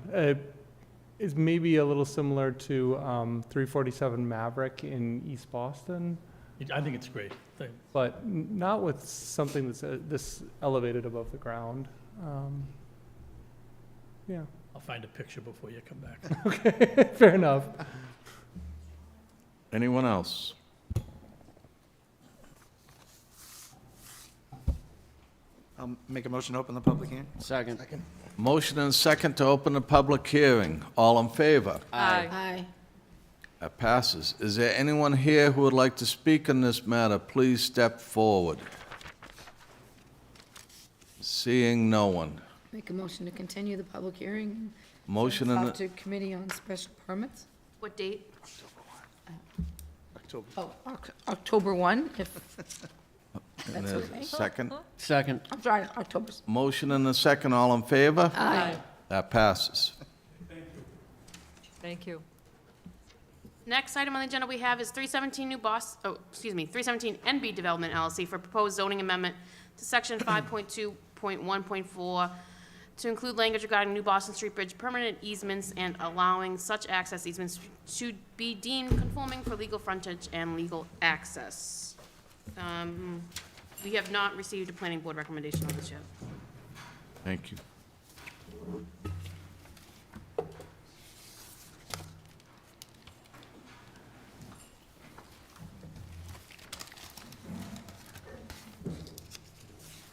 is maybe a little similar to 347 Maverick in East Boston, I think it's great. but not with something that's this elevated above the ground. Yeah. I'll find a picture before you come back. Okay, fair enough. Anyone else? I'll make a motion to open the public hearing. Second. Motion and second to open the public hearing. All in favor? Aye. That passes. Is there anyone here who would like to speak on this matter? Please step forward. Seeing no one. Make a motion to continue the public hearing. Motion Off and, to Committee on Special Permits. What date? Oh, October 1, if, and that's a okay. second. Second. I'm sorry, October. Motion and a second. All in favor? Aye. That passes. Thank you. Next item on the agenda we have is 317 317 NB Development LLC for proposed zoning amendment to section 5.2.1.4 to include language regarding New Boston Street Bridge permanent easements and allowing such access easements to be deemed conforming for legal frontage and legal access. We have not received a planning board recommendation on this yet. Thank you.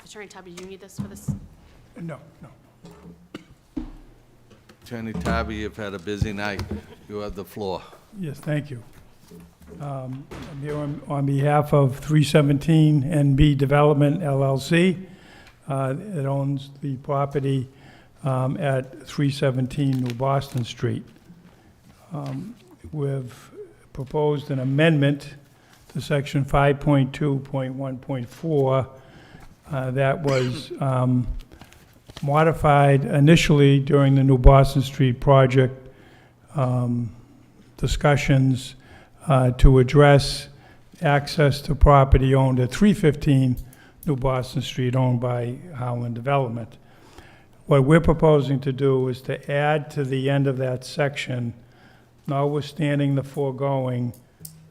Attorney Tabby, do you need this for this? No. Attorney Tabby, you've had a busy night. You have the floor. Yes, thank you. I'm here on behalf of 317 NB Development LLC. It owns the property at 317 New Boston Street. We've proposed an amendment to section 5.2.1.4 that was modified initially during the New Boston Street project discussions to address access to property owned at 315 New Boston Street, owned by Howland Development. What we're proposing to do is to add to the end of that section, notwithstanding the foregoing,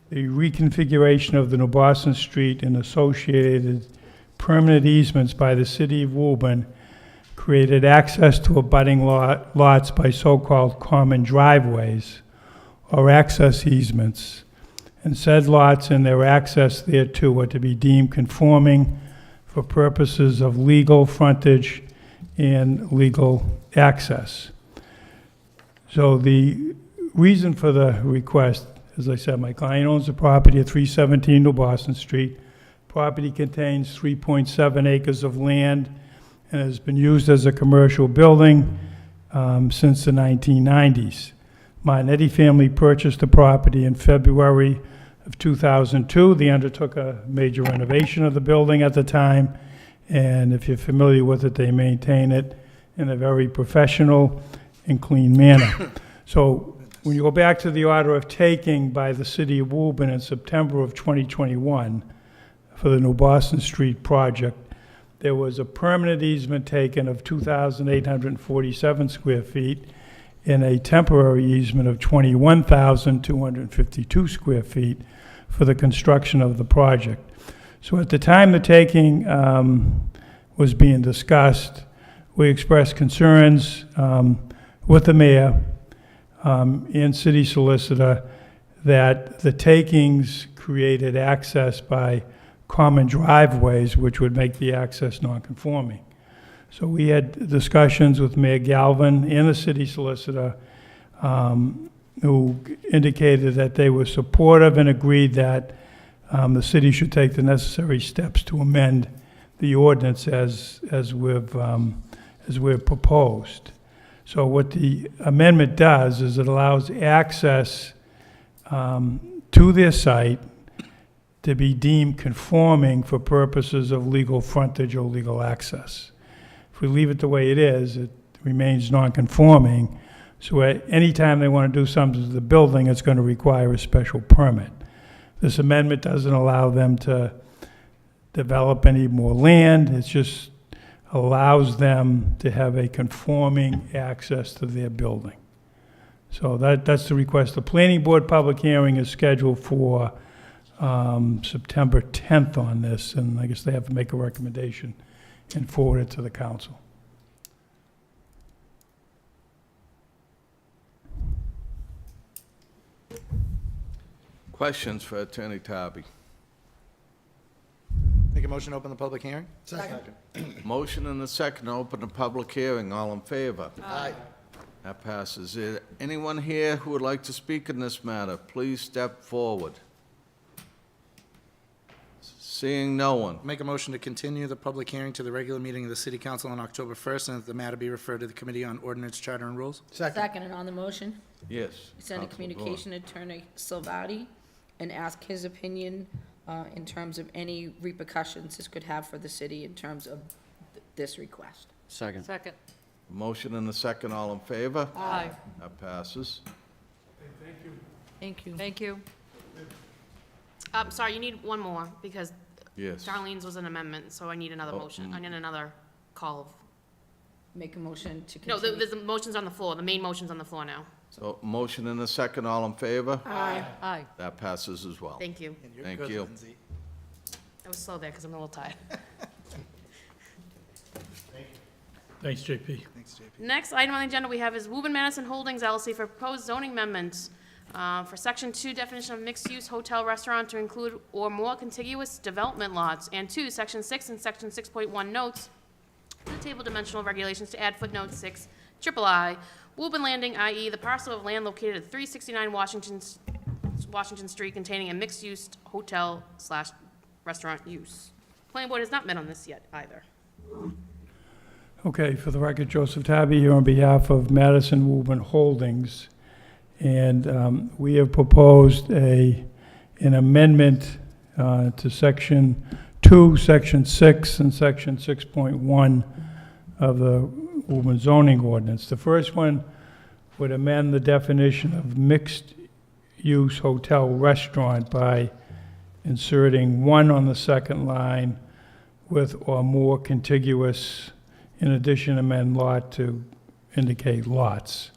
the reconfiguration of the New Boston Street and associated permanent easements by the city of Woburn created access to abutting lots by so-called common driveways or access easements, and said lots and their access thereto are to be deemed conforming for purposes of legal frontage and legal access. So the reason for the request, as I said, my client owns the property at 317 New Boston Street. Property contains 3.7 acres of land and has been used as a commercial building since the 1990s. Martinetti family purchased the property in February of 2002. They undertook a major renovation of the building at the time, and if you're familiar with it, they maintain it in a very professional and clean manner. So when you go back to the order of taking by the city of Woburn in September of 2021 for the New Boston Street project, there was a permanent easement taken of 2,847 square feet and a temporary easement of 21,252 square feet for the construction of the project. So at the time the taking was being discussed, we expressed concerns with the mayor and city solicitor that the takings created access by common driveways, which would make the access non-conforming. So we had discussions with Mayor Galvin and the city solicitor, who indicated that they were supportive and agreed that the city should take the necessary steps to amend the ordinance as we've proposed. So what the amendment does is it allows access to their site to be deemed conforming for purposes of legal frontage or legal access. If we leave it the way it is, it remains non-conforming. So at any time they want to do something to the building, it's going to require a special permit. This amendment doesn't allow them to develop any more land. It just allows them to have a conforming access to their building. So that's the request. The planning board public hearing is scheduled for September 10th on this, and I guess they have to make a recommendation and forward it to the council. Questions for Attorney Tarby? Make a motion to open the public hearing? Second. Motion and a second to open the public hearing. All in favor? Aye. That passes. Is there anyone here who would like to speak in this matter? Please step forward. Seeing no one. Make a motion to continue the public hearing to the regular meeting of the city council on October 1st, and that the matter be referred to the Committee on Ordinance, Charter, and Rules. Second, and on the motion, Yes. send a Councilor communication to Attorney Salvati and ask his opinion in terms of any repercussions this could have for the city in terms of this request. Second. Second. Motion and a second. All in favor? Aye. That passes. Thank you. Thank you. Sorry, you need one more, because Yes. Darlene's was an amendment, so I need another Oh, motion. I need another call. Make a motion to No, continue. there's the motion's on the floor. The main motion's on the floor now. So motion and a second. All in favor? Aye. Aye. That passes as well. Thank you. Thank good, you. Lindsay. I was slow there because I'm a little tired. Thanks, JP. Thanks, JP. Next item on the agenda we have is Woburn Madison Holdings LLC for proposed zoning amendments for Section 2 definition of mixed-use hotel restaurant to include or more contiguous development lots, and 2, Section 6 and Section 6.1 notes to the table dimensional regulations to add footnote 6, III, Woburn Landing, i.e. the parcel of land located at 369 Washington Street containing a mixed-use hotel/restaurant use. Planning board has not met on this yet either. Okay, for the record, Joseph Tabby here on behalf of Madison Woburn Holdings. And we have proposed an amendment to Section 2, Section 6, and Section 6.1 of the Woburn zoning ordinance. The first one would amend the definition of mixed-use hotel restaurant by inserting 1 on the second line with or more contiguous. In addition, amend lot to indicate lots.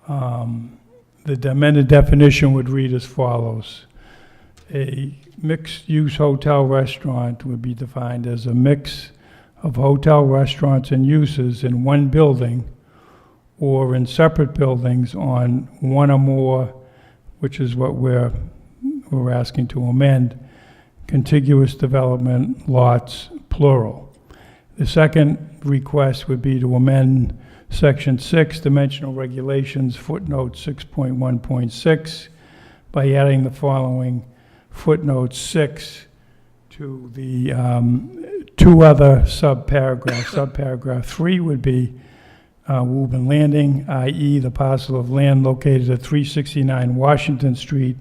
The amended definition would read as follows. A mixed-use hotel restaurant would be defined as a mix of hotel restaurants and uses in one building or in separate buildings on one or more, which is what we're asking to amend, contiguous development lots, plural. The second request would be to amend Section 6, dimensional regulations, footnote 6.1.6, by adding the following footnote 6 to the 2 other subparagraphs. Subparagraph 3 would be Woburn Landing, i.e. the parcel of land located at 369 Washington Street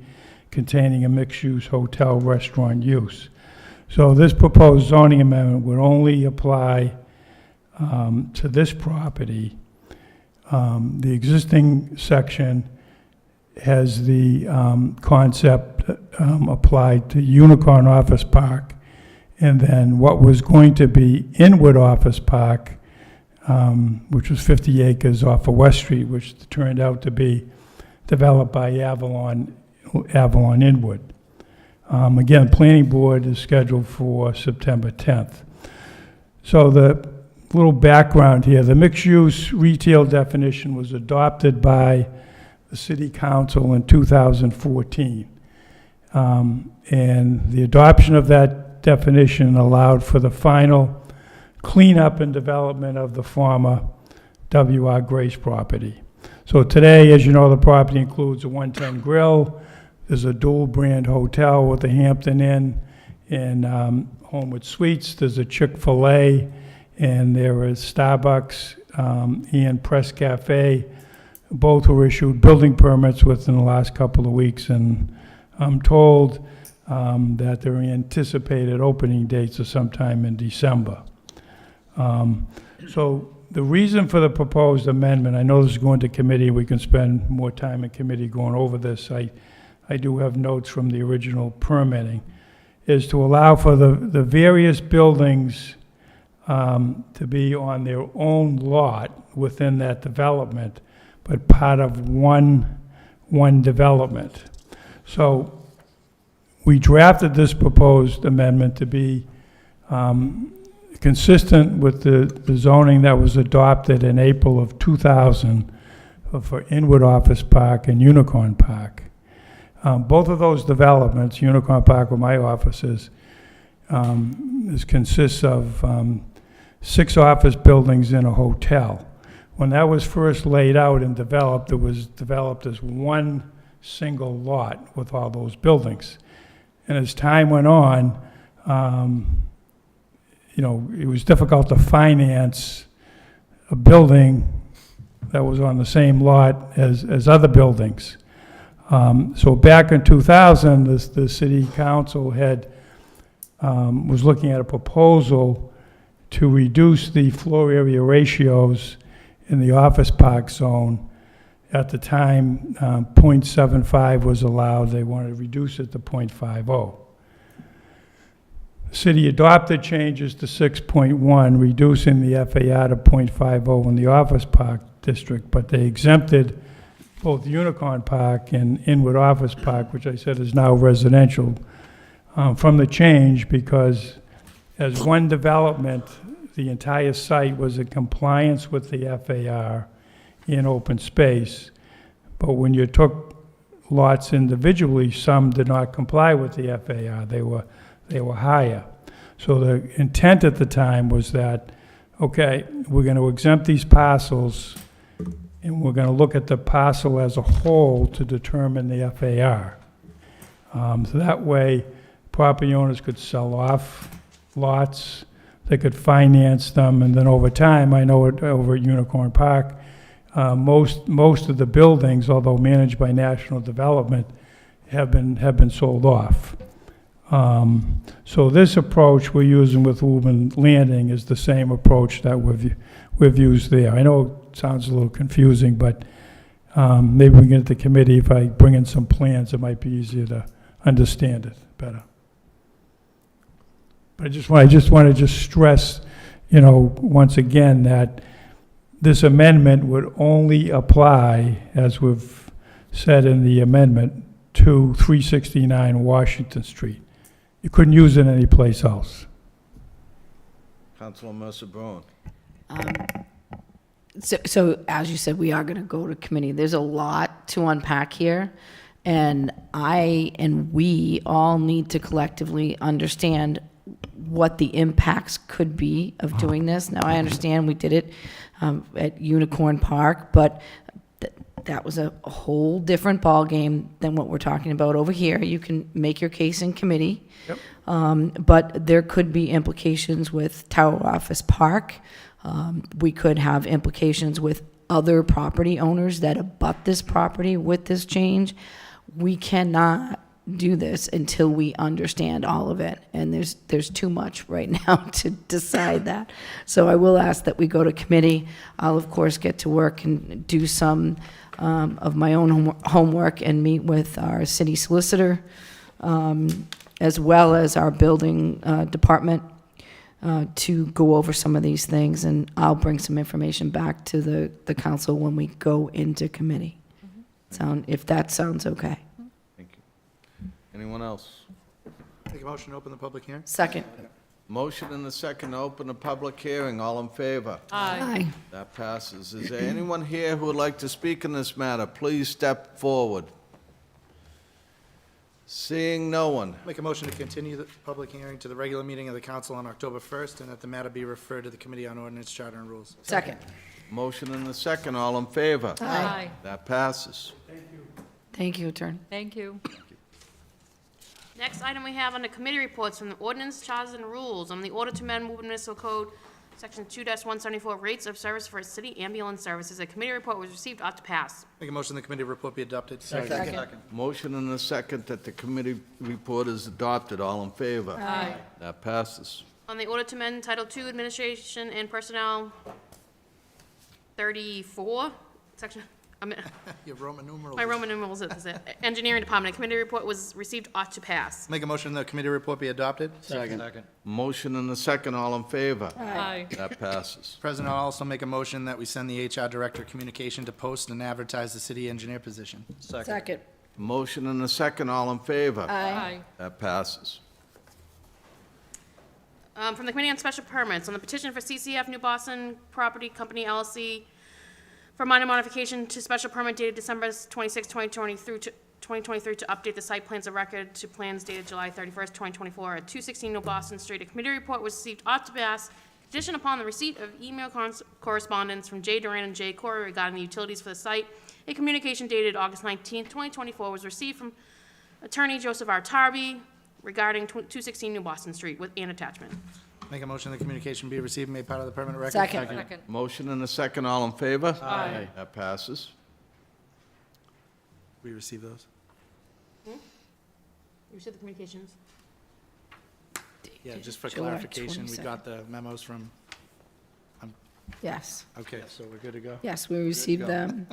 containing a mixed-use hotel restaurant use. So this proposed zoning amendment would only apply to this property. The existing section has the concept applied to Unicorn Office Park, and then what was going to be Inwood Office Park, which was 50 acres off of West Street, which turned out to be developed by Avalon Inwood. Again, the planning board is scheduled for September 10th. So the little background here, the mixed-use retail definition was adopted by the city council in 2014. And the adoption of that definition allowed for the final cleanup and development of the former W.R. Grace property. So today, as you know, the property includes a 110 Grill. There's a dual-brand hotel with a Hampton Inn and Homewood Suites. There's a Chick-fil-A, and there is Starbucks and Press Cafe. Both were issued building permits within the last couple of weeks, and I'm told that their anticipated opening dates are sometime in December. So the reason for the proposed amendment, I know this is going to committee, we can spend more time in committee going over this. I do have notes from the original permitting, is to allow for the various buildings to be on their own lot within that development, but part of one development. So we drafted this proposed amendment to be consistent with the zoning that was adopted in April of 2000 for Inwood Office Park and Unicorn Park. Both of those developments, Unicorn Park where my office is consists of 6 office buildings and a hotel. When that was first laid out and developed, it was developed as one single lot with all those buildings. And as time went on, it was difficult to finance a building that was on the same lot as other buildings. So back in 2000, the city council was looking at a proposal to reduce the floor area ratios in the office park zone. At the time, 0.75 was allowed. They wanted to reduce it to 0.50. The city adopted changes to 6.1, reducing the FAR to 0.50 in the office park district, but they exempted both Unicorn Park and Inwood Office Park, which I said is now residential, from the change because as one development, the entire site was in compliance with the FAR in open space. But when you took lots individually, some did not comply with the FAR. They were higher. So the intent at the time was that, okay, we're going to exempt these parcels and we're going to look at the parcel as a whole to determine the FAR. So that way, property owners could sell off lots, they could finance them, and then over time, I know over at Unicorn Park, most of the buildings, although managed by National Development, have been sold off. So this approach we're using with Woburn Landing is the same approach that we've used there. I know it sounds a little confusing, but maybe we can get the committee, if I bring in some plans, it might be easier to understand it better. But I just want to stress, once again, that this amendment would only apply, as we've said in the amendment, to 369 Washington Street. You couldn't use it anyplace else. Councilor Mercer-Bruin. So as you said, we are going to go to committee. There's a lot to unpack here, and I and we all need to collectively understand what the impacts could be of doing this. Now, I understand we did it at Unicorn Park, but that was a whole different ballgame than what we're talking about over here. You can make your case in committee, but there could be implications with Tower Office Park. We could have implications with other property owners that abut this property with this change. We cannot do this until we understand all of it, and there's too much right now to decide that. So I will ask that we go to committee. I'll of course get to work and do some of my own homework and meet with our city solicitor, as well as our building department, to go over some of these things, and I'll bring some information back to the council when we go into committee. If that sounds okay. Anyone else? Take a motion to open the public hearing? Second. Motion and a second to open the public hearing. All in favor? Aye. That passes. Is there anyone here who would like to speak in this matter? Please step forward. Seeing no one. Make a motion to continue the public hearing to the regular meeting of the council on October 1st, and that the matter be referred to the Committee on Ordinance, Charter, and Rules. Second. Motion and a second. All in favor? Aye. That passes. Thank you, Attorney. Thank you. Next item we have under committee reports from the Ordinance, Charters, and Rules on the order to amend Woburn Municipal Code, Section 2-174, Rates of Service for City Ambulance Services. A committee report was received, ought to pass. Make a motion the committee report be adopted. Second. Motion and a second that the committee report is adopted. All in favor? Aye. That passes. On the order to amend Title II, Administration and Personnel 34, Section Your Roman numerals. My Roman numerals is it. Engineering Department, committee report was received, ought to pass. Make a motion the committee report be adopted. Second. Motion and a second, all in favor? Aye. That passes. President, I'll also make a motion that we send the HR Director of Communication to post and advertise the city engineer position. Second. Motion and a second, all in favor? Aye. That passes. From the Committee on Special Permits, on the petition for CCF New Boston Property Company LLC for minor modification to special permit dated December 26, 2023 to update the site plans of record to plans dated July 31st, 2024 at 216 New Boston Street. A committee report was received, ought to pass, conditioned upon the receipt of email correspondence from J. Duran and J. Corey regarding the utilities for the site. A communication dated August 19th, 2024 was received from Attorney Joseph R. Tarby regarding 216 New Boston Street with an attachment. Make a motion the communication be received and made part of the permanent record. Second. Second. Motion and a second, all in favor? Aye. That passes. We receive those? You received the communications? Yeah, just for July clarification, we 22nd. got the memos from, Yes. okay, so we're good to go? Yes, we received them.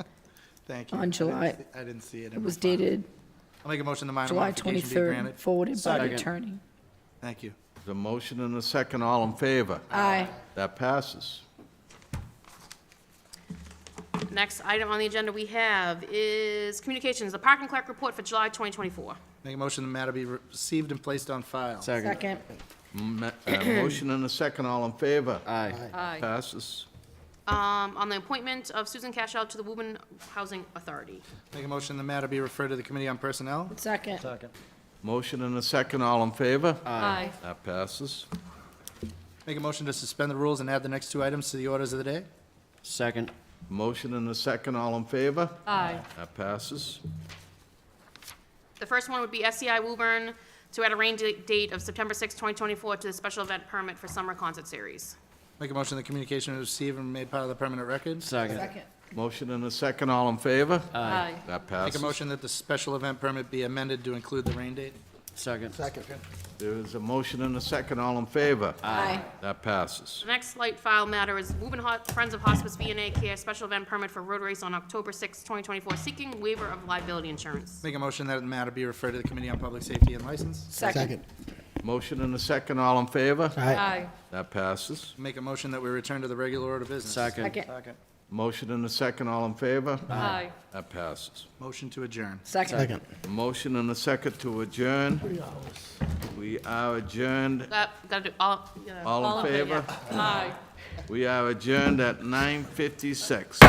Thank you. On July- I didn't see it. in It my was file. dated I'll make a motion the minor July modification be 23rd, granted. forwarded by the Second. attorney. Thank you. The motion and a second, all in favor? Aye. That passes. Next item on the agenda we have is communications, the parking clerk report for July 2024. Make a motion the matter be received and placed on file. Second. Motion and a second, all in favor? Aye. Aye. Passes. On the appointment of Susan Cashel to the Woburn Housing Authority. Make a motion the matter be referred to the Committee on Personnel. Second. Motion and a second, all in favor? Aye. That passes. Make a motion to suspend the rules and add the next two items to the orders of the day. Second. Motion and a second, all in favor? Aye. That passes. The first one would be SCI Woburn to add a rain date of September 6, 2024 to the special event permit for summer concert series. Make a motion the communication is received and made part of the permanent record. Second. Motion and a second, all in favor? Aye. That passes. Make a motion that the special event permit be amended to include the rain date. Second. There is a motion and a second, all in favor? Aye. That passes. The next light file matter is Woburn Friends of Hospice V&A Care special event permit for road race on October 6, 2024, seeking waiver of liability insurance. Make a motion that the matter be referred to the Committee on Public Safety and License. Second. Motion and a second, all in favor? Aye. That passes. Make a motion that we return to the regular order of business. Second. Second. Motion and a second, all in favor? Aye. That passes. Motion to adjourn. Second. Motion and a second to adjourn. We are adjourned. Gotta do all, All in favor? Aye. We are adjourned at 9:56.